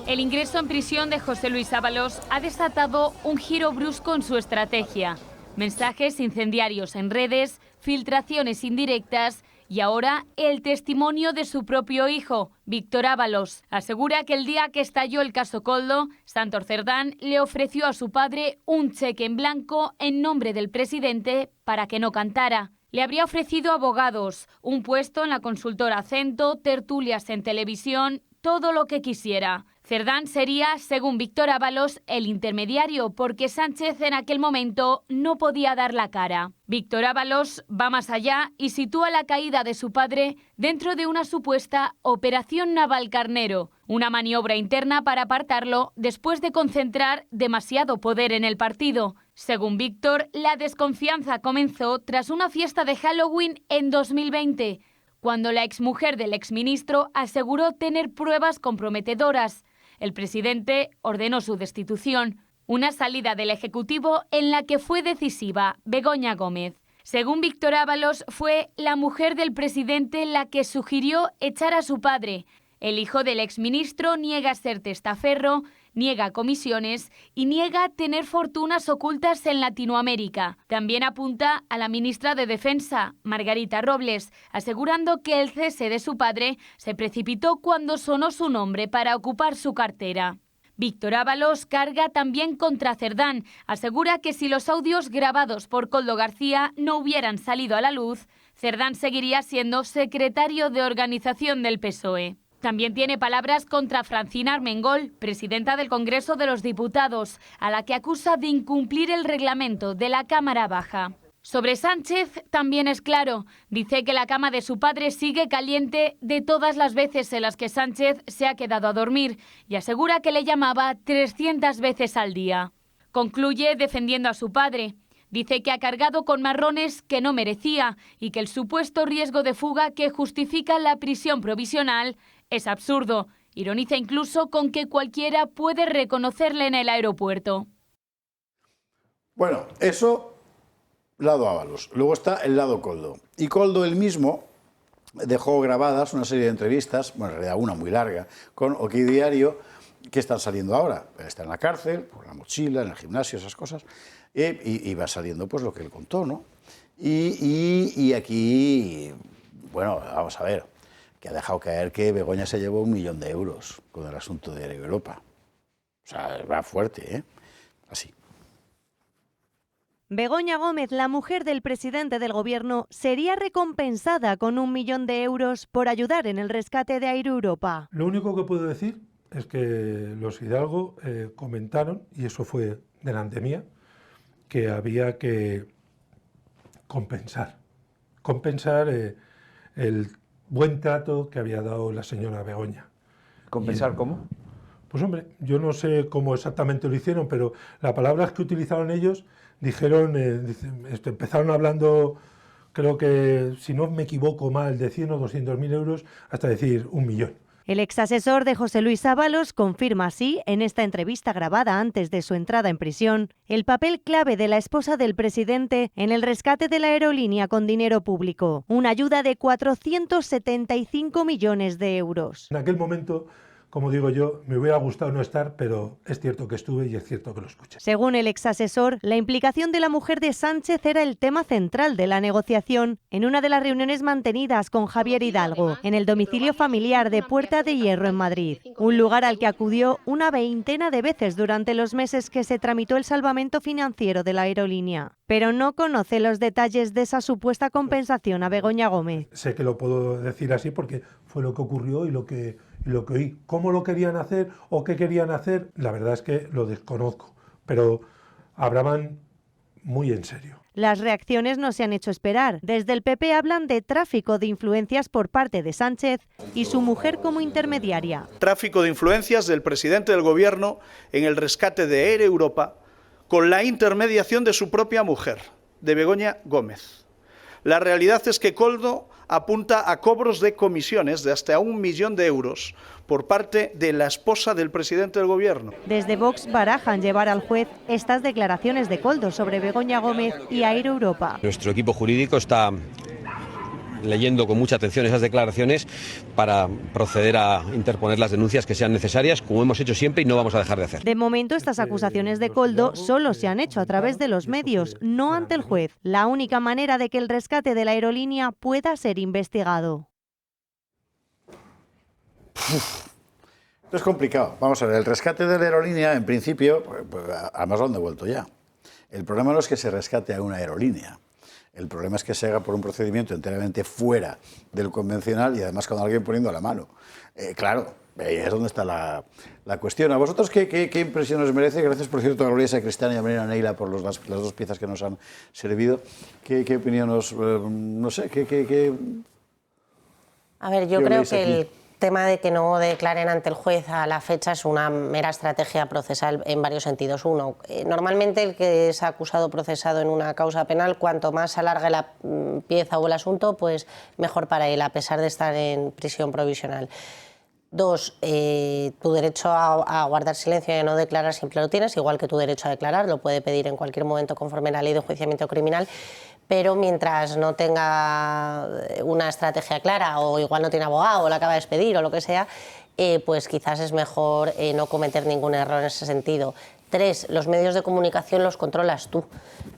El ingreso en prisión de José Luis Ábalos ha desatado un giro brusco en su estrategia. Mensajes incendiarios en redes, filtraciones indirectas y ahora el testimonio de su propio hijo, Víctor Ábalos. Asegura que el día que estalló el caso Koldo, Santos Cerdán le ofreció a su padre un cheque en blanco en nombre del presidente para que no cantara. Le habría ofrecido abogados, un puesto en la consultora Acento, tertulias en televisión, todo lo que quisiera. Cerdán sería, según Víctor Ábalos, el intermediario, porque Sánchez en aquel momento no podía dar la cara. Víctor Ábalos va más allá y sitúa la caída de su padre dentro de una supuesta Operación Navalcarnero, una maniobra interna para apartarlo después de concentrar demasiado poder en el partido. Según Víctor, la desconfianza comenzó tras una fiesta de Halloween en 2020, cuando la exmujer del exministro aseguró tener pruebas comprometedoras. El presidente ordenó su destitución, una salida del Ejecutivo en la que fue decisiva Begoña Gómez. Según Víctor Ábalos, fue la mujer del presidente la que sugirió echar a su padre. El hijo del exministro niega ser testaferro, niega comisiones y niega tener fortunas ocultas en Latinoamérica. También apunta a la ministra de Defensa, Margarita Robles, asegurando que el cese de su padre se precipitó cuando sonó su nombre para ocupar su cartera. Víctor Ábalos carga también contra Cerdán. Asegura que si los audios grabados por Koldo García no hubieran salido a la luz, Cerdán seguiría siendo secretario de organización del PSOE. También tiene palabras contra Francina Armengol, presidenta del Congreso de los Diputados, a la que acusa de incumplir el reglamento de la Cámara Baja. Sobre Sánchez también es claro. Dice que la cama de su padre sigue caliente de todas las veces en las que Sánchez se ha quedado a dormir y asegura que le llamaba 300 veces al día. Concluye defendiendo a su padre. Dice que ha cargado con marrones que no merecía y que el supuesto riesgo de fuga que justifica la prisión provisional es absurdo. Ironiza incluso con que cualquiera puede reconocerle en el aeropuerto. Bueno, eso, lado Ábalos. Luego está el lado Koldo. Y Koldo él mismo dejó grabadas una serie de entrevistas, bueno, en realidad una muy larga, con OK Diario, que están saliendo ahora. Está en la cárcel, por la mochila, en el gimnasio, esas cosas, y va saliendo pues lo que él contó, ¿no? Y aquí, bueno, vamos a ver, que ha dejado caer que Begoña se llevó 1 millón de euros con el asunto de Europa. O sea, va fuerte, ¿eh? Así. Begoña Gómez, la mujer del presidente del Gobierno, sería recompensada con 1 millón de euros por ayudar en el rescate de Air Europa. Lo único que puedo decir es que los Hidalgo comentaron, y eso fue delante mía, que había que compensar el buen trato que había dado la señora Begoña. ¿Compensar cómo? Pues hombre, yo no sé cómo exactamente lo hicieron, pero las palabras que utilizaron ellos dijeron, empezaron hablando, creo que, si no me equivoco mal, de 100 o 200.000 euros, hasta decir 1 millón. El exasesor de José Luis Ábalos confirma así, en esta entrevista grabada antes de su entrada en prisión, el papel clave de la esposa del presidente en el rescate de la aerolínea con dinero público, una ayuda de 475 millones de euros. En aquel momento, como digo yo, me hubiera gustado no estar, pero es cierto que estuve y es cierto que lo escuché. Según el exasesor, la implicación de la mujer de Sánchez era el tema central de la negociación en una de las reuniones mantenidas con Javier Hidalgo en el domicilio familiar de Puerta de Hierro en Madrid, un lugar al que acudió una veintena de veces durante los meses que se tramitó el salvamento financiero de la aerolínea. Pero no conoce los detalles de esa supuesta compensación a Begoña Gómez. Sé que lo puedo decir así porque fue lo que ocurrió y lo que oí. ¿Cómo lo querían hacer o qué querían hacer? La verdad es que lo desconozco, pero hablaban muy en serio. Las reacciones no se han hecho esperar. Desde el PP hablan de tráfico de influencias por parte de Sánchez y su mujer como intermediaria. Tráfico de influencias del presidente del Gobierno en el rescate de Air Europa con la intermediación de su propia mujer, de Begoña Gómez. La realidad es que Koldo apunta a cobros de comisiones de hasta 1 millón de euros por parte de la esposa del presidente del Gobierno. Desde Vox barajan llevar al juez estas declaraciones de Koldo sobre Begoña Gómez y Air Europa. Nuestro equipo jurídico está leyendo con mucha atención esas declaraciones para proceder a interponer las denuncias que sean necesarias, como hemos hecho siempre y no vamos a dejar de hacer. De momento, estas acusaciones de Koldo solo se han hecho a través de los medios, no ante el juez, la única manera de que el rescate de la aerolínea pueda ser investigado. Esto es complicado. Vamos a ver, el rescate de la aerolínea, en principio, además lo han devuelto ya. El problema no es que se rescate a una aerolínea. El problema es que se haga por un procedimiento enteramente fuera del convencional y además con alguien poniendo la mano. Claro, ahí es donde está la cuestión. ¿A vosotros qué impresión os merece? Gracias, por cierto, a Gloria Sacristán y a Marina Neila por las 2 piezas que nos han servido. ¿Qué opinión os...? no sé, A ver, yo creo que el tema de que no declaren ante el juez a la fecha es una mera estrategia procesal en varios sentidos. Uno, normalmente el que es acusado procesado en una causa penal, cuanto más se alargue la pieza o el asunto, pues mejor para él, a pesar de estar en prisión provisional. 2, tu derecho a guardar silencio y a no declarar siempre lo tienes, igual que tu derecho a declarar, lo puede pedir en cualquier momento conforme a la ley de enjuiciamiento criminal, pero mientras no tenga una estrategia clara o igual no tiene abogado o la acaba de despedir o lo que sea, pues quizás es mejor no cometer ningún error en ese sentido. 3, los medios de comunicación los controlas tú.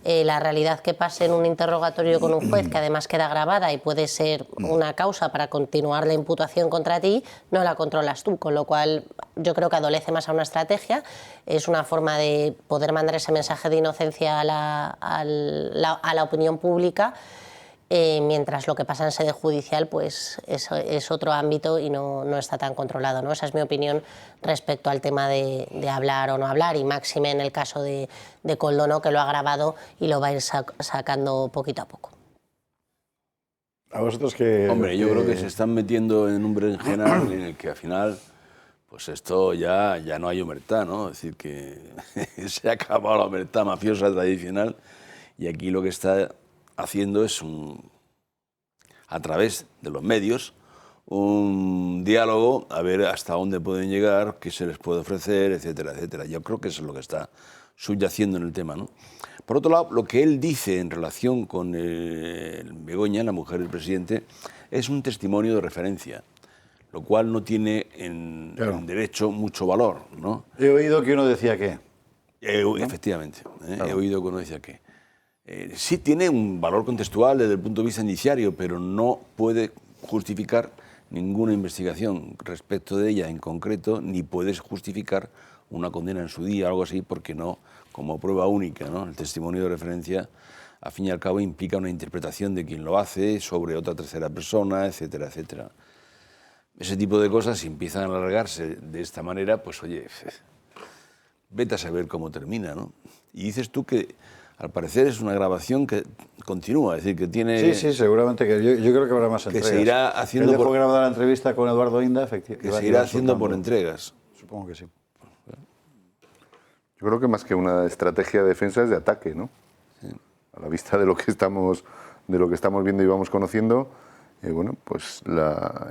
La realidad que pase en un interrogatorio con un juez, que además queda grabada y puede ser una causa para continuar la imputación contra ti, no la controlas tú, con lo cual yo creo que adolece más a una estrategia, es una forma de poder mandar ese mensaje de inocencia a la opinión pública. mientras lo que pasa en sede judicial pues es otro ámbito y no está tan controlado, ¿no? Esa es mi opinión respecto al tema de hablar o no hablar, y máxime en el caso de Koldo, ¿no? Que lo ha grabado y lo va a ir sacando poquito a poco. ¿A vosotros qué...? Hombre, yo creo que se están metiendo en un berenjenal en el que al final, pues esto ya no hay omertá, ¿no? Es decir, que se ha acabado la omertá mafiosa tradicional, y aquí lo que está haciendo es, a través de los medios, un diálogo a ver hasta dónde pueden llegar, qué se les puede ofrecer, etcétera, etcétera. Yo creo que eso es lo que está subyaciendo en el tema, ¿no? Por otro lado, lo que él dice en relación con Begoña, la mujer del presidente, es un testimonio de referencia, lo cual no tiene en derecho mucho valor, ¿no? He oído que uno decía que... Efectivamente, he oído que uno decía que... sí tiene un valor contextual desde el punto de vista indiciario, pero no puede justificar ninguna investigación respecto de ella en concreto, ni puedes justificar una condena en su día o algo así, porque no, como prueba única, ¿no? El testimonio de referencia, al fin y al cabo, implica una interpretación de quien lo hace sobre otra tercera persona, etcétera, etcétera. Ese tipo de cosas, si empiezan a alargarse de esta manera, pues oye, vete a saber cómo termina, ¿no? Y dices tú que al parecer es una grabación que continúa, es decir, que tiene... Sí, seguramente que yo creo que habrá más entregas. Que se irá haciendo... Él dejó grabada la entrevista con Eduardo Inda, efectivamente. Que se irá haciendo por entregas. Supongo que sí. Yo creo que más que una estrategia de defensa es de ataque, ¿no? Sí. A la vista de lo que estamos viendo y vamos conociendo, bueno, pues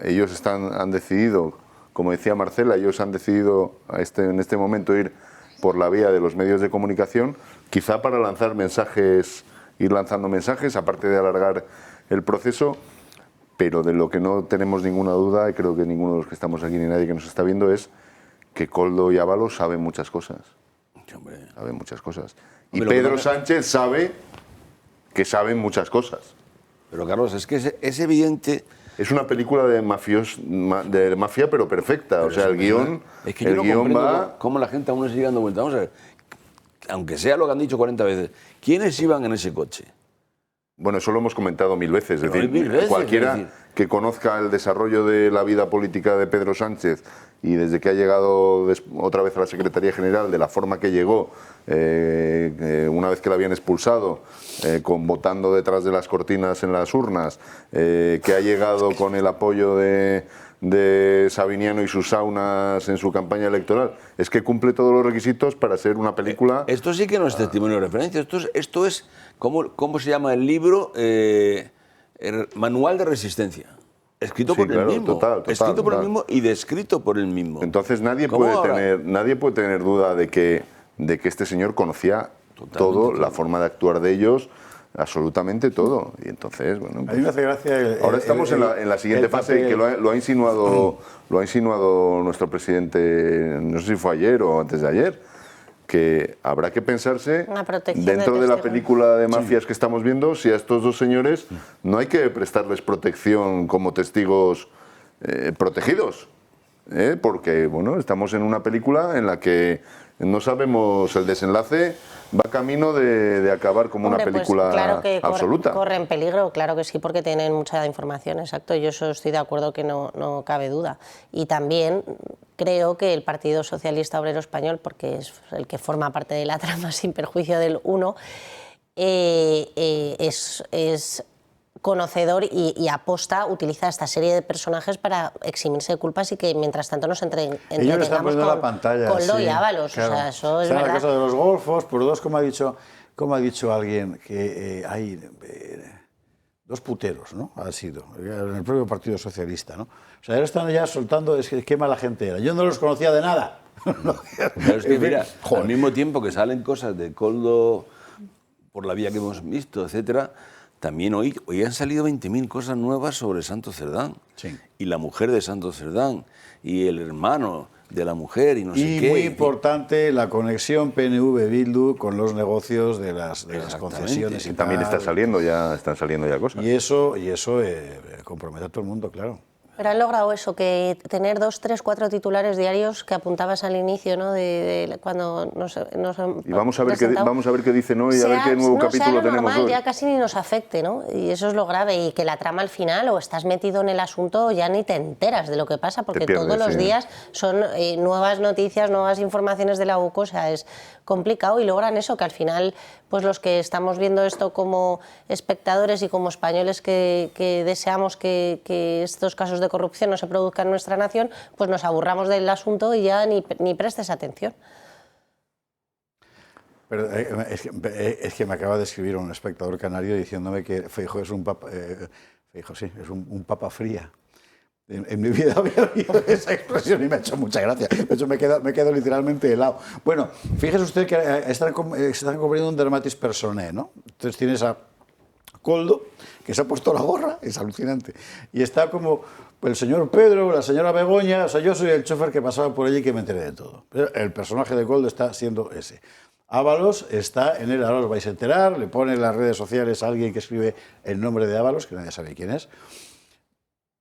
ellos han decidido, como decía Marcela, ellos han decidido en este momento ir por la vía de los medios de comunicación, quizá para lanzar mensajes, ir lanzando mensajes, aparte de alargar el proceso, pero de lo que no tenemos ninguna duda, y creo que ninguno de los que estamos aquí ni nadie que nos está viendo, es que Koldo y Ábalos saben muchas cosas. Saben muchas cosas. Y Pedro Sánchez sabe que saben muchas cosas. Pero Carlos, es que es evidente... Es una película de mafia, pero perfecta. Pero o sea, el guión... Es que yo no comprendo cómo la gente aún sigue dando vueltas. Vamos a ver, aunque sea lo que han dicho 40 veces, ¿quiénes iban en ese coche? Bueno, eso lo hemos comentado mil veces. Es decir, cualquiera que conozca el desarrollo de la vida política de Pedro Sánchez y desde que ha llegado otra vez a la Secretaría General, de la forma que llegó, una vez que la habían expulsado, votando detrás de las cortinas en las urnas, que ha llegado con el apoyo de Sabiniano y sus saunas en su campaña electoral, es que cumple todos los requisitos para ser una película... Esto sí que no es testimonio de referencia, esto es ¿cómo se llama el libro? El Manual de Resistencia. Escrito por el mismo. Escrito por el mismo y descrito por el mismo. Entonces nadie puede tener duda de que este señor conocía todo, la forma de actuar de ellos, absolutamente todo. Y entonces, bueno, a mí me hace gracia ahora estamos en la siguiente fase, que lo ha insinuado nuestro presidente, no sé si fue ayer o antes de ayer, que habrá que pensarse dentro de la película de mafias que estamos viendo, si a estos dos señores no hay que prestarles protección como testigos protegidos, porque bueno, estamos en una película en la que no sabemos el desenlace, va camino de acabar como una película pues claro que absoluta. Corren peligro, claro que sí, porque tienen mucha información, exacto, yo eso estoy de acuerdo, que no cabe duda. Y también creo que el Partido Socialista Obrero Español, porque es el que forma parte de la trama sin perjuicio del uno, es conocedor y aposta, utiliza esta serie de personajes para eximirse de culpas y que mientras tanto nos entretengamos con Lo y Ábalos. Claro. O sea, eso es verdad. En la casa de los golfos, por dos, como ha dicho alguien, que hay dos puteros, ¿no? Ha sido, en el propio Partido Socialista, ¿no? O sea, ahora están ya soltando, es que qué mala gente era. Yo no los conocía de nada. Pero es que mira, al mismo tiempo que salen cosas de Koldo por la vía que hemos visto, etcétera, también hoy han salido 20.000 cosas nuevas sobre Santos Cerdán. Sí. Y la mujer de Santos Cerdán, y el hermano de la mujer, y no sé qué. Y muy importante la conexión PNV-Bildu con los negocios de las concesiones. Y también están saliendo ya cosas. Y eso compromete a todo el mundo, claro. Pero han logrado eso, que tener 2, 3, 4 titulares diarios que apuntabas al inicio, ¿no? De cuando nos y vamos a ver qué dicen hoy, a ver qué nuevo capítulo tenemos normal, hoy. Ya casi ni nos afecte, ¿no? Y eso es lo grave, y que la trama al final, o estás metido en el asunto o ya ni te enteras de lo que pasa, porque todos los días son nuevas noticias, nuevas informaciones de la UCO, o sea, es complicado, y logran eso, que al final, pues los que estamos viendo esto como espectadores y como españoles que deseamos que estos casos de corrupción no se produzcan en nuestra nación, pues nos aburramos del asunto y ya ni prestes atención. Pero es que me acaba de escribir un espectador canario diciéndome que Feijóo es un papa, Feijóo, sí, es un papa fría. En mi vida había oído esa expresión y me ha hecho mucha gracia. De hecho, me quedo literalmente helado. Bueno, fíjese usted que están cubriendo un dermatis personae, ¿no? Entonces tienes a Koldo, que se ha puesto la gorra, es alucinante, y está como el señor Pedro, la señora Begoña, o sea, yo soy el chofer que pasaba por allí y que me enteré de todo. Pero el personaje de Koldo está siendo ese. Ábalos está en él, ahora os vais a enterar, le pone en las redes sociales a alguien que escribe el nombre de Ábalos, que nadie sabe quién es.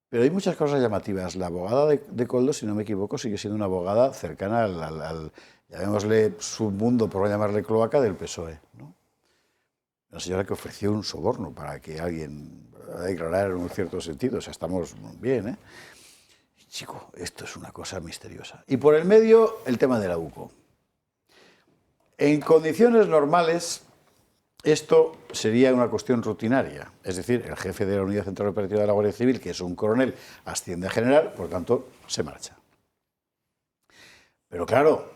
Pero hay muchas cosas llamativas. La abogada de Koldo, si no me equivoco, sigue siendo una abogada cercana al llamémosle submundo, por no llamarle cloaca, del PSOE, ¿no? Una señora que ofreció un soborno para que alguien declarara en un cierto sentido. O sea, estamos bien, ¿eh? Chico, esto es una cosa misteriosa. Y por el medio, el tema de la UCO. En condiciones normales, esto sería una cuestión rutinaria. Es decir, el jefe de la Unidad Central Operativa de la Guardia Civil, que es un coronel, asciende a general, por tanto, se marcha. Pero claro,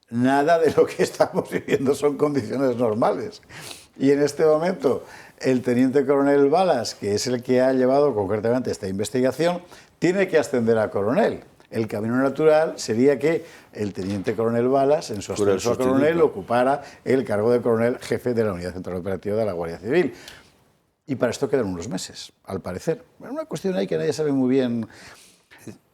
nada de lo que estamos viviendo son condiciones normales. Y en este momento, el teniente coronel Balas, que es el que ha llevado concretamente esta investigación, tiene que ascender a coronel. El camino natural sería que el teniente coronel Balas, en su ascenso a coronel, ocupara el cargo de coronel jefe de la Unidad Central Operativa de la Guardia Civil. Y para esto quedan unos meses, al parecer. Bueno, una cuestión ahí que nadie sabe muy bien.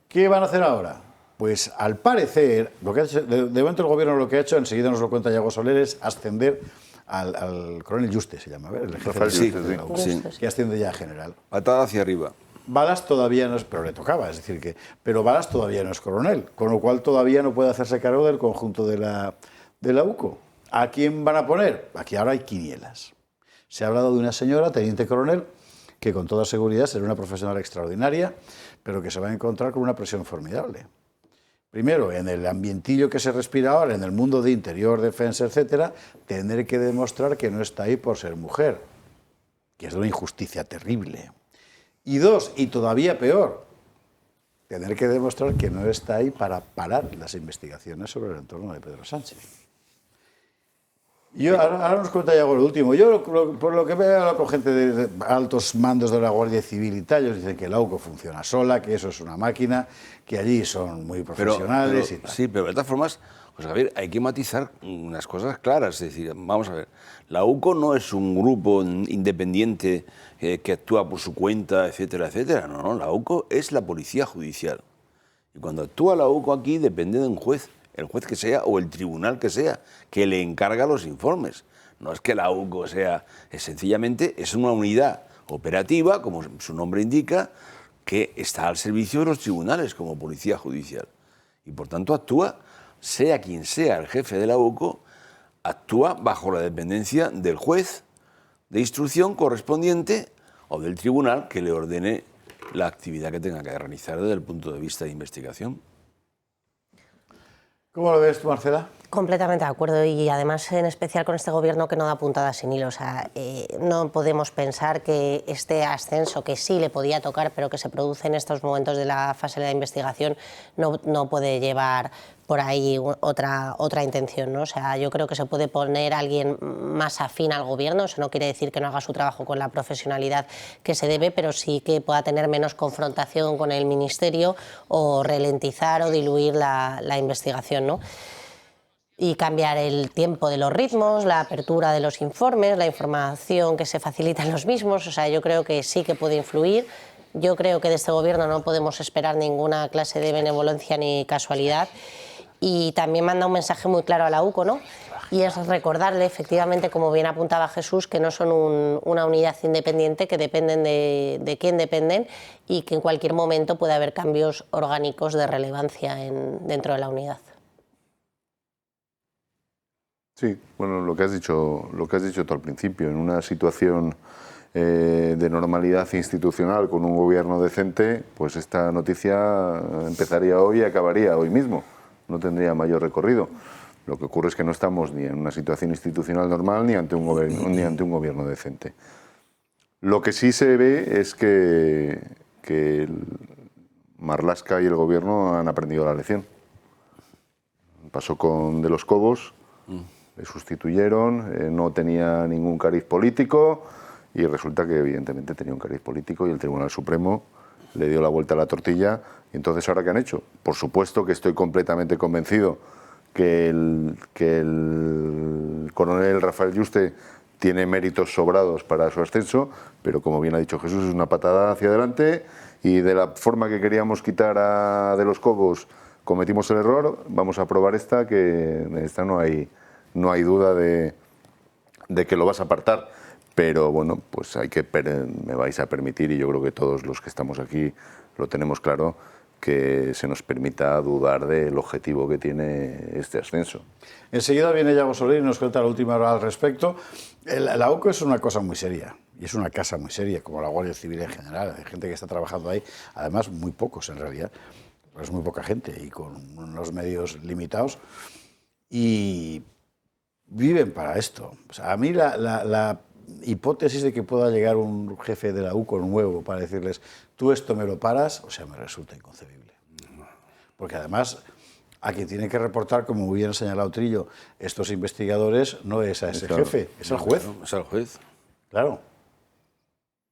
¿Qué van a hacer ahora? Pues al parecer, lo que ha hecho, de momento el gobierno lo que ha hecho, enseguida nos lo cuenta Yago Soler, es ascender al coronel Juste, se llama, el jefe de la UCO, que asciende ya a general. Patada hacia arriba. Balas todavía no es, pero le tocaba, es decir que, pero Balas todavía no es coronel, con lo cual todavía no puede hacerse cargo del conjunto de la UCO. ¿A quién van a poner? Aquí ahora hay quinielas. Se ha hablado de una señora, teniente coronel, que con toda seguridad será una profesional extraordinaria, pero que se va a encontrar con una presión formidable. Primero, en el ambientillo que se respira ahora, en el mundo de interior, defensa, etcétera, tener que demostrar que no está ahí por ser mujer, que es de una injusticia terrible. Y dos, y todavía peor, tener que demostrar que no está ahí para parar las investigaciones sobre el entorno de Pedro Sánchez. Ahora nos cuenta ya lo último. Yo, por lo que veo con gente de altos mandos de la Guardia Civil y tal, ellos dicen que la UCO funciona sola, que eso es una máquina, que allí son muy profesionales y tal. Sí, pero de todas formas, José Javier, hay que matizar unas cosas claras. Es decir, vamos a ver, la UCO no es un grupo independiente que actúa por su cuenta, etcétera, etcétera. No, la UCO es la policía judicial. Y cuando actúa la UCO aquí depende de un juez, el juez que sea o el tribunal que sea, que le encarga los informes. No es que la UCO sea, sencillamente es una unidad operativa, como su nombre indica, que está al servicio de los tribunales como policía judicial. Y por tanto actúa, sea quien sea el jefe de la UCO, actúa bajo la dependencia del juez de instrucción correspondiente o del tribunal que le ordene la actividad que tenga que realizar desde el punto de vista de investigación. ¿Cómo lo ves tú, Marcela? Completamente de acuerdo, y además en especial con este gobierno que no da puntadas sin hilo. O sea, no podemos pensar que este ascenso, que sí le podía tocar, pero que se produce en estos momentos de la fase de la investigación, no puede llevar por ahí otra intención, ¿no? O sea, yo creo que se puede poner a alguien más afín al gobierno. Eso no quiere decir que no haga su trabajo con la profesionalidad que se debe, pero sí que pueda tener menos confrontación con el ministerio o ralentizar o diluir la investigación, ¿no? Y cambiar el tiempo de los ritmos, la apertura de los informes, la información que se facilita en los mismos. O sea, yo creo que sí que puede influir. Yo creo que de este gobierno no podemos esperar ninguna clase de benevolencia ni casualidad. Y también manda un mensaje muy claro a la UCO, ¿no? y es recordarle, efectivamente, como bien apuntaba Jesús, que no son una unidad independiente, que dependen de quién dependen y que en cualquier momento puede haber cambios orgánicos de relevancia dentro de la unidad. Sí, bueno, lo que has dicho tú al principio, en una situación de normalidad institucional con un gobierno decente, pues esta noticia empezaría hoy y acabaría hoy mismo, no tendría mayor recorrido. Lo que ocurre es que no estamos ni en una situación institucional normal ni ante un gobierno decente. Lo que sí se ve es que Marlaska y el gobierno han aprendido la lección. Pasó con De los Cobos, le sustituyeron, no tenía ningún cariz político y resulta que evidentemente tenía un cariz político y el Tribunal Supremo le dio la vuelta a la tortilla. Y entonces, ¿ahora qué han hecho? Por supuesto que estoy completamente convencido que el coronel Rafael Yuste tiene méritos sobrados para su ascenso, pero como bien ha dicho Jesús, es una patada hacia adelante y de la forma que queríamos quitar a De los Cobos cometimos el error, vamos a probar esta, que esta no hay duda de que lo vas a apartar. Pero bueno, pues me vais a permitir, y yo creo que todos los que estamos aquí lo tenemos claro, que se nos permita dudar del objetivo que tiene este ascenso. Enseguida viene Yago Soler y nos cuenta la última hora al respecto. La UCO es una cosa muy seria, y es una casa muy seria, como la Guardia Civil en general. Hay gente que está trabajando ahí, además muy pocos en realidad, es muy poca gente y con unos medios limitados, y viven para esto. O sea, a mí la hipótesis de que pueda llegar un jefe de la UCO nuevo para decirles tú esto me lo paras, o sea, me resulta inconcebible. Porque además a quien tiene que reportar, como muy bien ha señalado Trillo, estos investigadores no es a ese jefe, es al juez. Claro, es al juez. Claro.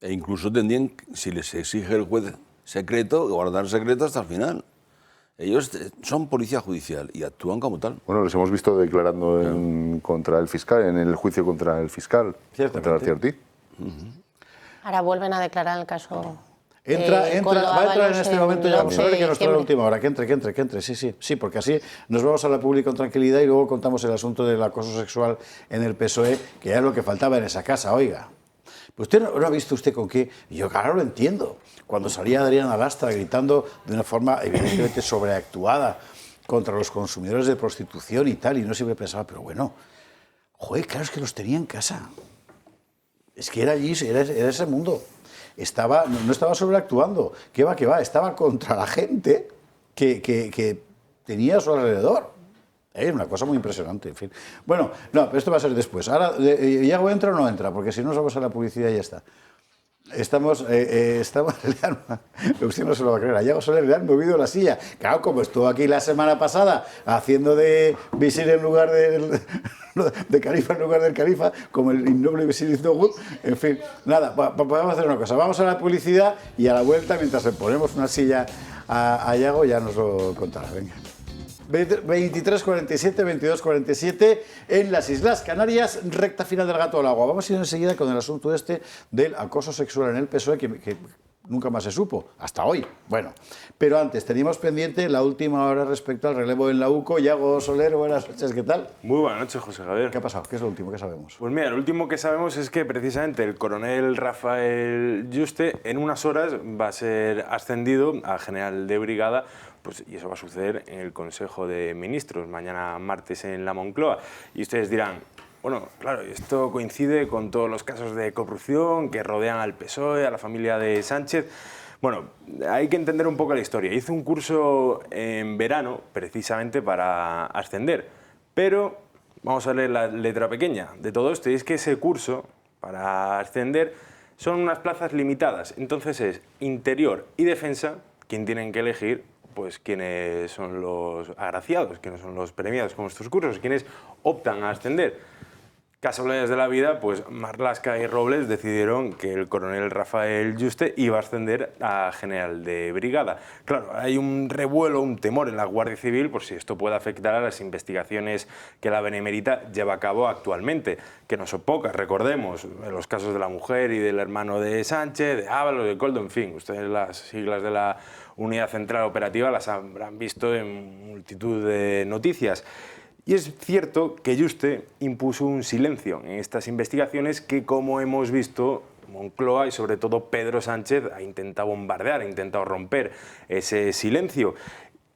E incluso tendrían, si les exige el juez secreto, guardar secreto hasta el final. Ellos son policía judicial y actúan como tal. Bueno, les hemos visto declarando contra el fiscal, en el juicio contra el fiscal, contra García Ortiz. Ahora vuelven a declarar el caso. Va a entrar en este momento ya, vamos a ver que nos trae la última hora, que entre, sí, porque así nos vamos a la pública con tranquilidad y luego contamos el asunto del acoso sexual en el PSOE, que ya es lo que faltaba en esa casa, oiga. Pues usted no ha visto usted con qué, yo ahora lo entiendo, cuando salía Adriana Lastra gritando de una forma evidentemente sobreactuada contra los consumidores de prostitución y tal, y no siempre pensaba, pero bueno, joder, claro, es que los tenía en casa. Es que era allí, era ese mundo. No estaba sobreactuando, que va, estaba contra la gente que tenía a su alrededor. Es una cosa muy impresionante, en fin. Bueno, no, pero esto va a ser después. Ahora, ¿Yago entra o no entra? Porque si no, vamos a la publicidad y ya está. Estamos usted no se lo va a creer, a Yago Soler le han movido la silla. Claro, como estuvo aquí la semana pasada haciendo de visir en lugar de califa en lugar del califa, como el innoble visir is no good. En fin, nada, podemos hacer una cosa. Vamos a la publicidad y a la vuelta, mientras le ponemos una silla a Yago, ya nos lo contará. Venga. 23:47, 22:47 en las Islas Canarias, recta final del Gato al Agua. Vamos a ir enseguida con el asunto del acoso sexual en el PSOE, que nunca más se supo, hasta hoy. Bueno, pero antes teníamos pendiente la última hora respecto al relevo en la UCO. Yago Soler, buenas noches, ¿qué tal? Muy buenas noches, José Javier. ¿Qué ha pasado? ¿Qué es lo último que sabemos? Pues mira, lo último que sabemos es que precisamente el coronel Rafael Yuste en unas horas va a ser ascendido a general de brigada. Pues, y eso va a suceder en el Consejo de Ministros, mañana martes en la Moncloa. Y ustedes dirán, bueno, claro, esto coincide con todos los casos de corrupción que rodean al PSOE, a la familia de Sánchez. Bueno, hay que entender un poco la historia. Hice un curso en verano precisamente para ascender, pero vamos a leer la letra pequeña de todo esto, y es que ese curso para ascender son unas plazas limitadas. Entonces es interior y defensa quien tienen que elegir pues quiénes son los agraciados, quiénes son los premiados con estos cursos, quiénes optan a ascender. Casualidades de la vida, pues Marlaska y Robles decidieron que el coronel Rafael Yuste iba a ascender a general de brigada. Claro, hay un revuelo, un temor en la Guardia Civil por si esto puede afectar a las investigaciones que la Benemérita lleva a cabo actualmente, que no son pocas, recordemos, los casos de la mujer y del hermano de Sánchez, de Ábalos, de Coldo, en fin, ustedes las siglas de la Unidad Central Operativa las habrán visto en multitud de noticias. Y es cierto que Yuste impuso un silencio en estas investigaciones que, como hemos visto, Moncloa y sobre todo Pedro Sánchez ha intentado bombardear, ha intentado romper ese silencio.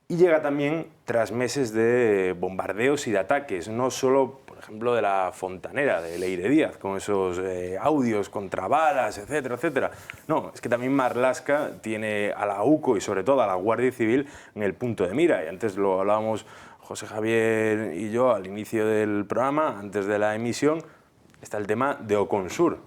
Y llega también tras meses de bombardeos y de ataques, no solo, por ejemplo, de la fontanera, de Leire Díaz, con esos audios contra balas, etcétera, etcétera. No, es que también Marlaska tiene a la UCO y sobre todo a la Guardia Civil en el punto de mira. Y antes lo hablábamos José Javier y yo al inicio del programa, antes de la emisión, está el tema de Oconsur,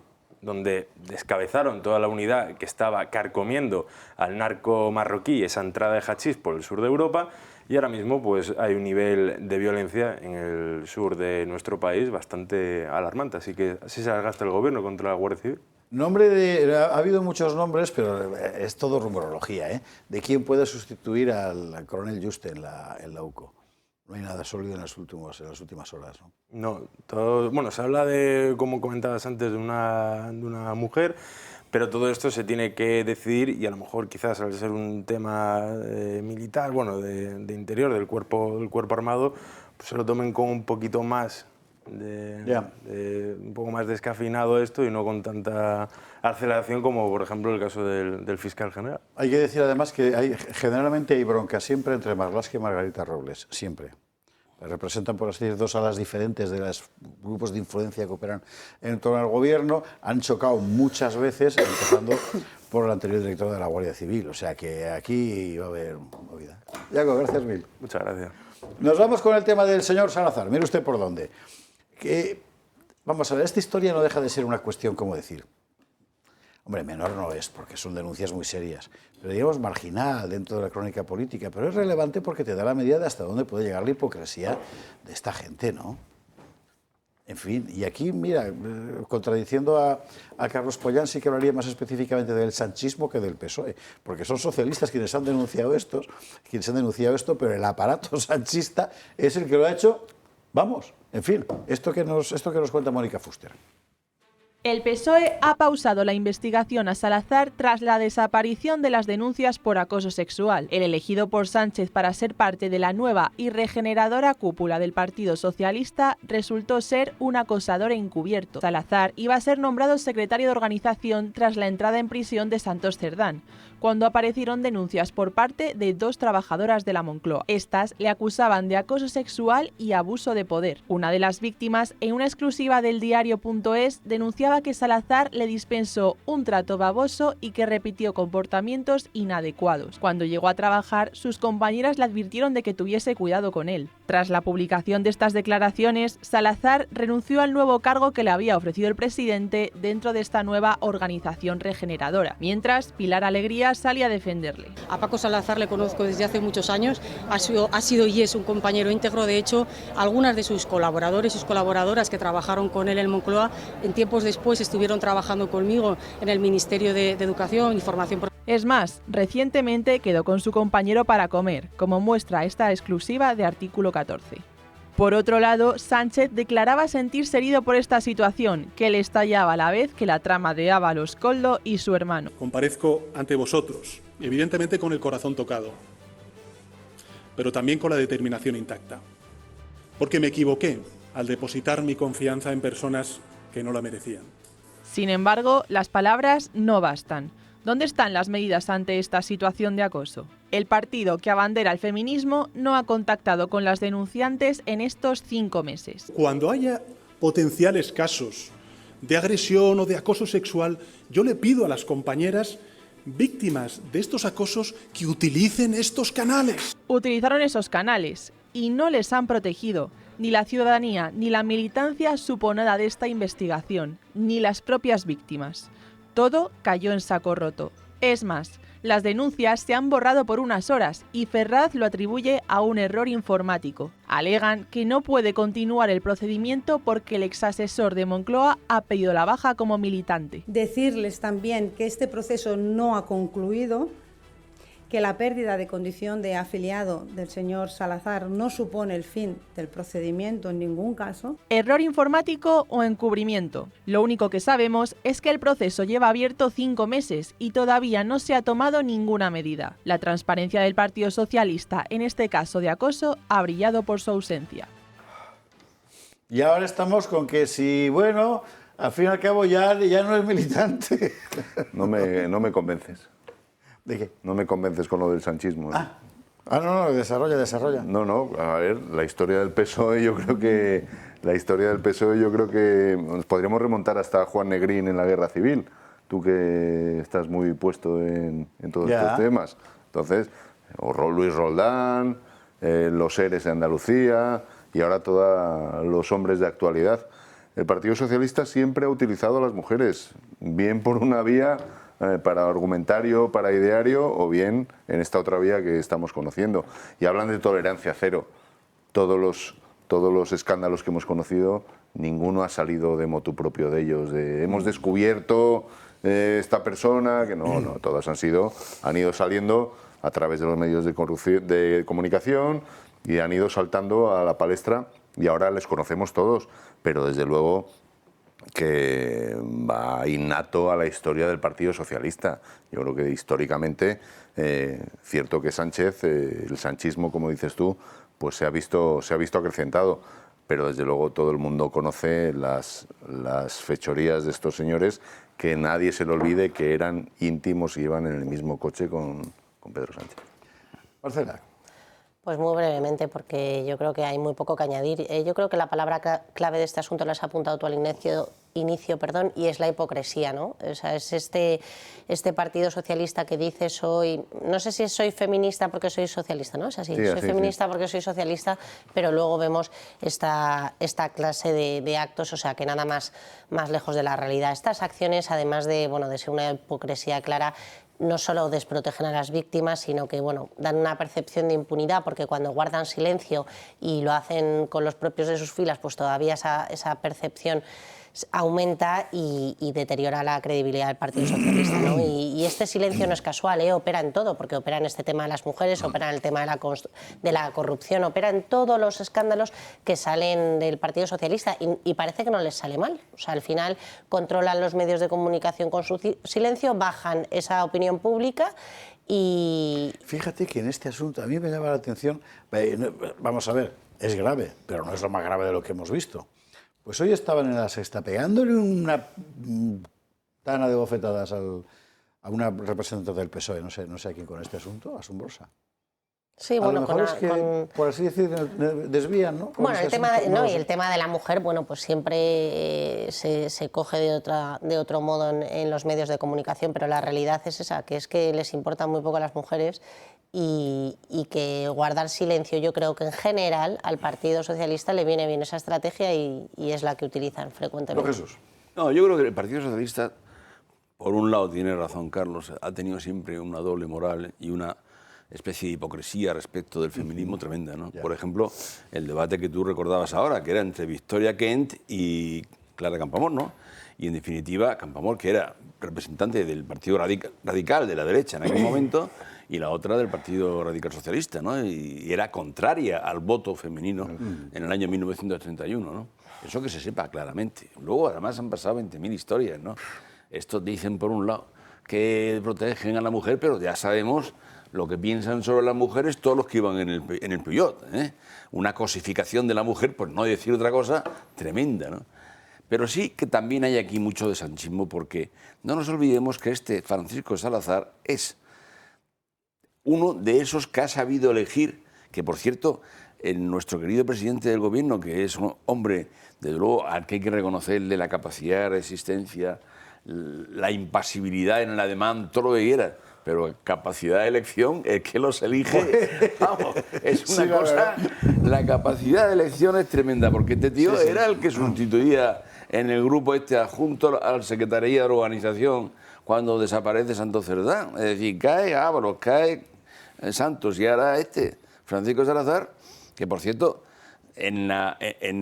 donde descabezaron toda la unidad que estaba carcomiendo al narco marroquí, esa entrada de hachís por el sur de Europa, y ahora mismo pues hay un nivel de violencia en el sur de nuestro país bastante alarmante, así que así se gasta el gobierno contra la Guardia Civil. Ha habido muchos nombres, pero es todo rumorología, ¿eh? ¿De quién puede sustituir al coronel Yuste en la UCO? No hay nada sólido en las últimas horas, ¿no? No, todo, bueno, se habla de, como comentabas antes, de una mujer, pero todo esto se tiene que decidir y a lo mejor quizás al ser un tema militar, bueno, de interior, del cuerpo armado, pues se lo tomen con un poquito más un poco más descafeinado esto y no con tanta aceleración como, por ejemplo, el caso del fiscal general. Hay que decir además que generalmente hay bronca siempre entre Marlaska y Margarita Robles, siempre. Representan, por así decir, dos alas diferentes de los grupos de influencia que operan en torno al gobierno. Han chocado muchas veces, empezando por el anterior director de la Guardia Civil. O sea que aquí va a haber movida. Iago, gracias mil. Muchas gracias. Nos vamos con el tema del señor Salazar. Mire usted por dónde. Vamos a ver, esta historia no deja de ser una cuestión, ¿cómo decir? Hombre, menor no es, porque son denuncias muy serias, pero digamos marginal dentro de la crónica política, pero es relevante porque te da la medida de hasta dónde puede llegar la hipocresía de esta gente, ¿no? En fin, y aquí, mira, contradiciendo a Carlos Pollán, sí que hablaría más específicamente del sanchismo que del PSOE, porque son socialistas quienes han denunciado esto, pero el aparato sanchista es el que lo ha hecho, vamos, en fin, esto que nos cuenta Mónica Fuster. El PSOE ha pausado la investigación a Salazar tras la desaparición de las denuncias por acoso sexual. El elegido por Sánchez para ser parte de la nueva y regeneradora cúpula del Partido Socialista resultó ser un acosador encubierto. Salazar iba a ser nombrado secretario de organización tras la entrada en prisión de Santos Cerdán, cuando aparecieron denuncias por parte de dos trabajadoras de la Moncloa. Estas le acusaban de acoso sexual y abuso de poder. Una de las víctimas, en una exclusiva del diario.es, denunciaba que Salazar le dispensó un trato baboso y que repitió comportamientos inadecuados. Cuando llegó a trabajar, sus compañeras le advirtieron de que tuviese cuidado con él. Tras la publicación de estas declaraciones, Salazar renunció al nuevo cargo que le había ofrecido el presidente dentro de esta nueva organización regeneradora, mientras Pilar Alegría salía a defenderle. A Paco Salazar le conozco desde hace muchos años, ha sido y es un compañero íntegro. De hecho, algunas de sus colaboradores y sus colaboradoras que trabajaron con él en Moncloa, en tiempos después estuvieron trabajando conmigo en el Ministerio de Educación y Formación. Es más, recientemente quedó con su compañero para comer, como muestra esta exclusiva de Artículo 14. Por otro lado, Sánchez declaraba sentirse herido por esta situación, que le estallaba a la vez que la trama de Ábalos, Koldo y su hermano. Comparezco ante vosotros, evidentemente con el corazón tocado, pero también con la determinación intacta, porque me equivoqué al depositar mi confianza en personas que no la merecían. Sin embargo, las palabras no bastan. ¿Dónde están las medidas ante esta situación de acoso? El partido que abandera el feminismo no ha contactado con las denunciantes en estos 5 meses. Cuando haya potenciales casos de agresión o de acoso sexual, yo le pido a las compañeras víctimas de estos acosos que utilicen estos canales. Utilizaron esos canales y no les han protegido. Ni la ciudadanía ni la militancia supo nada de esta investigación, ni las propias víctimas. Todo cayó en saco roto. Es más, las denuncias se han borrado por unas horas y Ferraz lo atribuye a un error informático. Alegan que no puede continuar el procedimiento porque el exasesor de Moncloa ha pedido la baja como militante. Decirles también que este proceso no ha concluido, que la pérdida de condición de afiliado del señor Salazar no supone el fin del procedimiento en ningún caso. ¿Error informático o encubrimiento? Lo único que sabemos es que el proceso lleva abierto 5 meses y todavía no se ha tomado ninguna medida. La transparencia del Partido Socialista en este caso de acoso ha brillado por su ausencia. Y ahora estamos con que si, bueno, al fin y al cabo ya no es militante. No me convences. ¿De qué? No me convences con lo del sanchismo. No, desarrolla. No, a ver, la historia del PSOE yo creo que nos podríamos remontar hasta Juan Negrín en la Guerra Civil. Tú que estás muy puesto en todos estos temas. Entonces, o Luis Roldán, los ERES de Andalucía y ahora todos los hombres de actualidad. El Partido Socialista siempre ha utilizado a las mujeres, bien por una vía para argumentario, para ideario, o bien en esta otra vía que estamos conociendo. Y hablan de tolerancia cero. Todos los escándalos que hemos conocido, ninguno ha salido de motu propio de ellos. Hemos descubierto esta persona, que no, todas han ido saliendo a través de los medios de comunicación y han ido saltando a la palestra y ahora les conocemos todos, pero desde luego que va innato a la historia del Partido Socialista. Yo creo que históricamente, cierto que Sánchez, el sanchismo, como dices tú, pues se ha visto acrecentado, pero desde luego todo el mundo conoce las fechorías de estos señores, que nadie se le olvide que eran íntimos y iban en el mismo coche con Pedro Sánchez. Marcela. Pues muy brevemente, porque yo creo que hay muy poco que añadir. Yo creo que la palabra clave de este asunto la has apuntado tú al inicio, y es la hipocresía, ¿no? O sea, es este Partido Socialista que dice no sé si soy feminista porque soy socialista, ¿no? Es así, soy feminista porque soy socialista, pero luego vemos esta clase de actos, o sea, que nada más lejos de la realidad. Estas acciones, además de ser una hipocresía clara, no solo desprotegen a las víctimas, sino que dan una percepción de impunidad, porque cuando guardan silencio y lo hacen con los propios de sus filas, pues todavía esa percepción aumenta y deteriora la credibilidad del Partido Socialista, ¿no? Y este silencio no es casual, opera en todo, porque opera en este tema de las mujeres, opera en el tema de la corrupción, opera en todos los escándalos que salen del Partido Socialista y parece que no les sale mal. O sea, al final controlan los medios de comunicación con su silencio, bajan esa opinión pública y... Fíjate que en este asunto a mí me llama la atención, vamos a ver, es grave, pero no es lo más grave de lo que hemos visto. Pues hoy estaban en La Sexta pegándole una tana de bofetadas a una representante del PSOE, no sé a quién, con este asunto, asombrosa. Sí, a lo mejor es que, por así decir, desvían, ¿no? Bueno, el tema de la mujer, pues siempre se coge de otro modo en los medios de comunicación, pero la realidad es esa, que es que les importa muy poco a las mujeres y que guardar silencio, yo creo que en general al Partido Socialista le viene bien esa estrategia y es la que utilizan frecuentemente. Jesús. No, yo creo que el Partido Socialista, por un lado tiene razón Carlos, ha tenido siempre una doble moral y una especie de hipocresía respecto del feminismo tremenda, ¿no? Por ejemplo, el debate que tú recordabas ahora, que era entre Victoria Kent y Clara Campoamor, ¿no? Y en definitiva, Campoamor, que era representante del Partido Radical de la derecha en aquel momento, y la otra del Partido Radical Socialista, ¿no? Y era contraria al voto femenino en el año 1931, ¿no? Eso que se sepa claramente. Luego, además, han pasado 20.000 historias, ¿no? Estos dicen, por un lado, que protegen a la mujer, pero ya sabemos lo que piensan sobre las mujeres todos los que iban en el Peugeot, ¿eh? Una cosificación de la mujer, por no decir otra cosa, tremenda, ¿no? Pero sí que también hay aquí mucho de sanchismo, porque no nos olvidemos que este Francisco Salazar es uno de esos que ha sabido elegir, que por cierto, nuestro querido presidente del gobierno, que es un hombre, desde luego, al que hay que reconocerle la capacidad de resistencia, la impasibilidad en el ademán, todo lo que quiera, pero capacidad de elección, es que los elige, vamos, es una cosa, la capacidad de elección es tremenda, porque este tío era el que sustituía en el grupo adjunto al Secretaría de Organización cuando desaparece Santos Cerdán, es decir, cae Ábalos, cae Santos y ahora Francisco Salazar, que por cierto, en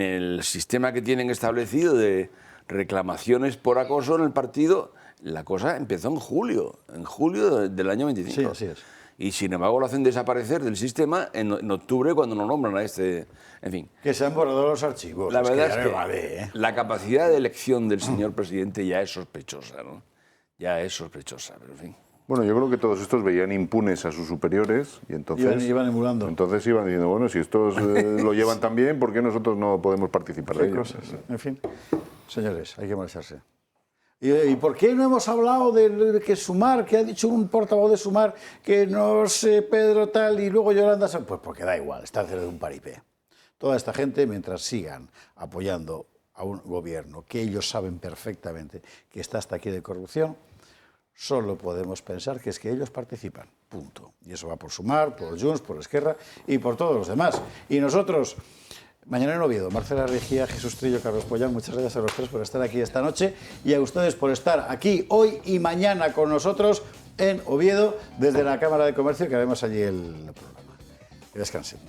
el sistema que tienen establecido de reclamaciones por acoso en el partido, la cosa empezó en julio del año 25. Sí, así es. Y sin embargo lo hacen desaparecer del sistema en octubre cuando lo nombran a en fin. Que se han borrado los archivos. La verdad es que la capacidad de elección del señor presidente ya es sospechosa, ¿no? Ya es sospechosa, pero en fin. Bueno, yo creo que todos estos veían impunes a sus superiores y entonces... Iban emulando. Entonces iban diciendo, bueno, si estos lo llevan tan bien, ¿por qué nosotros no podemos participar de ello? Cosas. En fin, señores, hay que molestarse. ¿Y por qué no hemos hablado de que Sumar, que ha dicho un portavoz de Sumar, que no sé, Pedro tal, y luego Yolanda... Pues porque da igual, está haciendo de un paripé. Toda esta gente, mientras sigan apoyando a un gobierno que ellos saben perfectamente que está hasta aquí de corrupción, solo podemos pensar que es que ellos participan, punto. Y eso va por Sumar, por Junts, por Esquerra y por todos los demás. Y nosotros, mañana en Oviedo, Marcela Rigía, Jesús Trillo, Carlos Pollán, muchas gracias a los tres por estar aquí esta noche y a ustedes por estar aquí hoy y mañana con nosotros en Oviedo, desde la Cámara de Comercio, que haremos allí el programa. Que descansen.